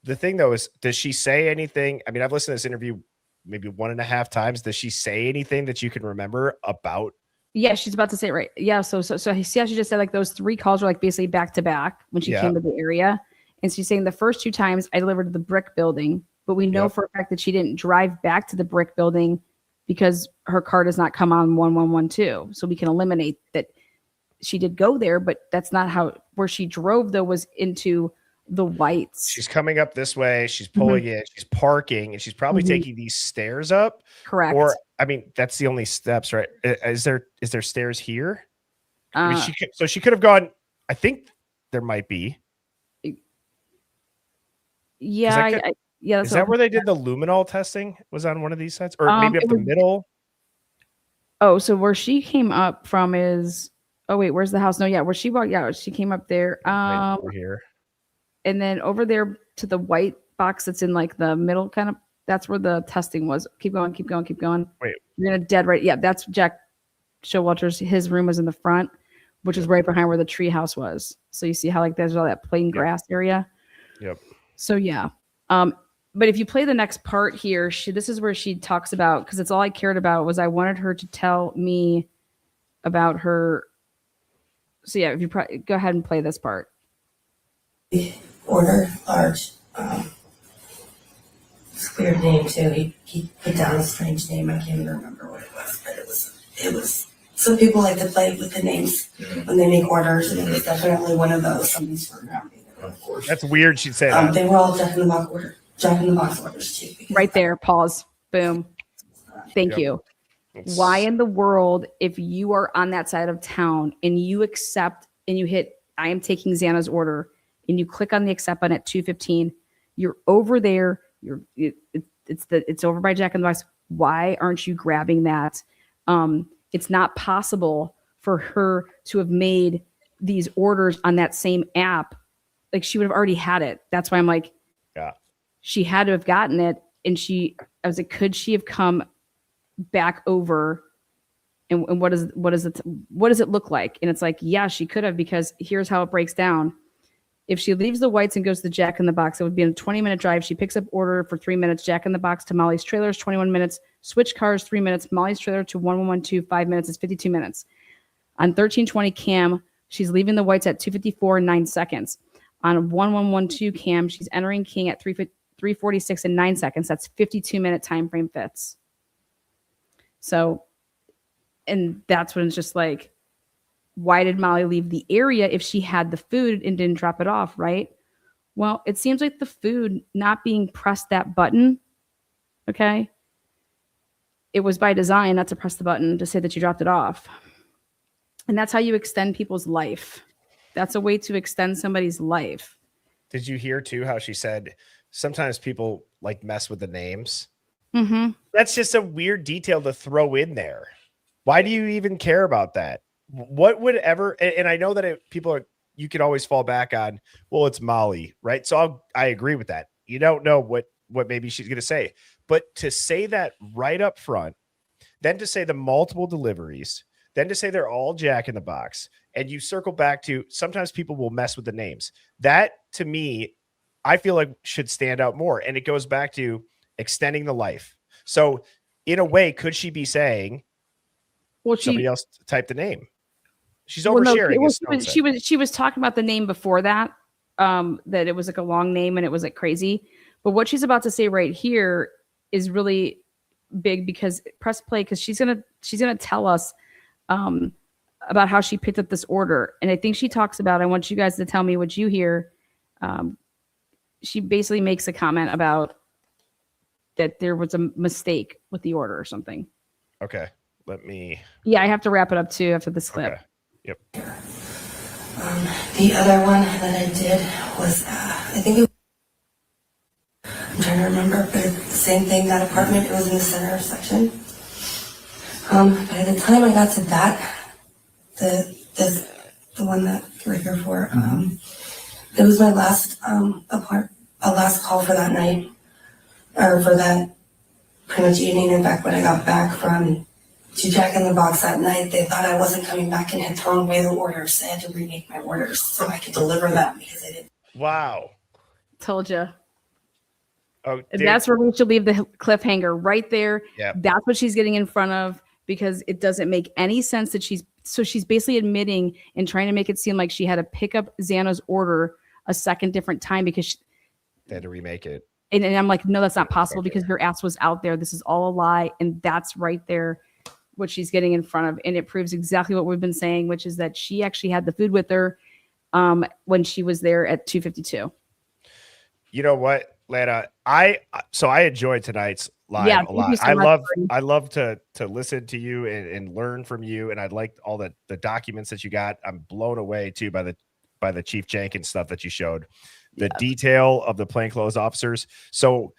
thing though is, does she say anything? I mean, I've listened to this interview maybe 1.5 times. Does she say anything that you can remember about? Yeah, she's about to say it right. Yeah, so she just said like those 3 calls were like basically back to back when she came to the area. And she's saying the first 2 times I delivered to the brick building, but we know for a fact that she didn't drive back to the brick building because her car does not come on 1112. So we can eliminate that she did go there, but that's not where she drove though, was into the whites. She's coming up this way. She's pulling in, she's parking, and she's probably taking these stairs up. Correct. Or, I mean, that's the only steps, right? Is there stairs here? I mean, she could have gone, I think there might be. Yeah. Yeah. Is that where they did the luminol testing? Was on one of these sites? Or maybe up the middle? Oh, so where she came up from is, oh wait, where's the house? No, yeah, where she walked out, she came up there. Right over here. And then over there to the white box that's in like the middle kind of, that's where the testing was. Keep going. Wait. You're gonna dead right. Yeah, that's Jack Showalter's. His room was in the front, which is right behind where the tree house was. So you see how like there's all that plain grass area. Yep. So yeah. But if you play the next part here, this is where she talks about, because it's all I cared about was I wanted her to tell me about her. So yeah, if you go ahead and play this part. Order large. It's a weird name too. He put down a strange name. I can't even remember what it was, but it was. Some people like to play with the names when they make orders, and it was definitely one of those. Somebody's around me. Of course. That's weird. She'd say that. They were all Jack in the Box orders too. Right there. Pause. Boom. Thank you. Why in the world, if you are on that side of town and you accept and you hit, I am taking Xana's order, and you click on the accept button at 2:15, you're over there. It's over by Jack in the Box. Why aren't you grabbing that? It's not possible for her to have made these orders on that same app. Like she would have already had it. That's why I'm like, yeah, she had to have gotten it. And I was like, could she have come back over? And what does it look like? And it's like, yeah, she could have, because here's how it breaks down. If she leaves the whites and goes to Jack in the Box, it would be a 20-minute drive. She picks up order for 3 minutes. Jack in the Box to Molly's trailers, 21 minutes. Switch cars, 3 minutes. Molly's trailer to 1112, 5 minutes. It's 52 minutes. On 1320 cam, she's leaving the whites at 2:54 and 9 seconds. On 1112 cam, she's entering King at 3:46 and 9 seconds. That's 52-minute time frame fits. So, and that's when it's just like, why did Molly leave the area if she had the food and didn't drop it off, right? Well, it seems like the food not being pressed that button, okay? It was by design not to press the button to say that you dropped it off. And that's how you extend people's life. That's a way to extend somebody's life. did you hear too how she said sometimes people like mess with the names? Mm-hmm. That's just a weird detail to throw in there. Why do you even care about that? What would ever, and I know that you can always fall back on, well, it's Molly, right? So I agree with that. You don't know what maybe she's going to say, but to say that right up front, then to say the multiple deliveries, then to say they're all Jack in the Box, and you circle back to sometimes people will mess with the names. That to me, I feel like should stand out more. And it goes back to extending the life. So in a way, could she be saying, well, somebody else typed the name? She's oversharing. No, she was talking about the name before that, that it was like a long name and it was like crazy. But what she's about to say right here is really big, because press play, because she's gonna tell us about how she picked up this order. And I think she talks about, I want you guys to tell me what you hear. She basically makes a comment about that there was a mistake with the order or something. Okay. Let me. Yeah, I have to wrap it up too after this clip. Okay. Yep. The other one that I did was, I think I'm trying to remember, but it's the same thing, that apartment, it was in the center section. By the time I got to that, the one that we're here for, it was my last last call for that night, or for that pretty much evening. In fact, when I got back from to Jack in the Box that night, they thought I wasn't coming back and had thrown away the orders. So I had to remake my orders so I could deliver them because I didn't. Wow. Told you. Oh, that's where we should leave the cliffhanger right there. Yeah. That's what she's getting in front of, because it doesn't make any sense that she's basically admitting and trying to make it seem like she had to pick up Xana's order a second different time because they had to remake it. And I'm like, no, that's not possible because your ass was out there. This is all a lie. And that's right there what she's getting in front of. And it proves exactly what we've been saying, which is that she actually had the food with her when she was there at 2:52. You know what, Lana? I enjoyed tonight's live a lot. I love to listen to you and learn from you. And I liked all the documents that you got. I'm blown away too by the Chief Jenkins stuff that you showed. The detail of the plainclothes officers. So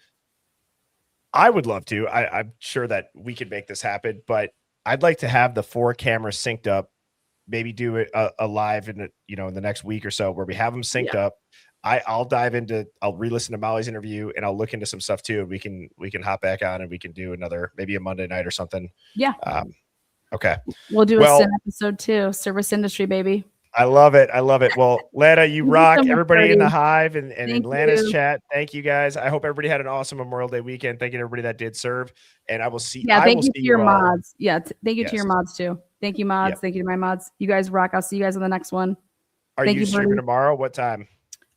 I would love to. I'm sure that we could make this happen, but I'd like to have the 4 cameras synced up. Maybe do a live in the next week or so where we have them synced up. I'll re-listen to Molly's interview and I'll look into some stuff too. We can hop back on and we can do maybe a Monday night or something. Yeah. Okay. We'll do a SIN episode too. Service industry, baby. I love it. Well, Lana, you rock. Everybody in the Hive and in Lana's chat. Thank you guys. I hope everybody had an awesome Memorial Day weekend. Thank you to everybody that did serve. And I will see. Yeah. Thank you to your mods. Yeah. Thank you to your mods too. Thank you, mods. Yep. Thank you to my mods. You guys rock. I'll see you guys on the next one. Are you streaming tomorrow? What time?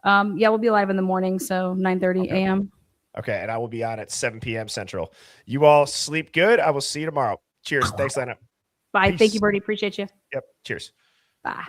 Yeah, we'll be live in the morning. So 9:30 a.m. Okay. And I will be on at 7 p.m. Central. You all sleep good. I will see you tomorrow. Cheers. Thanks, Lana. Bye. Peace. Thank you, Birdie. Appreciate you. Yep. Cheers. Bye.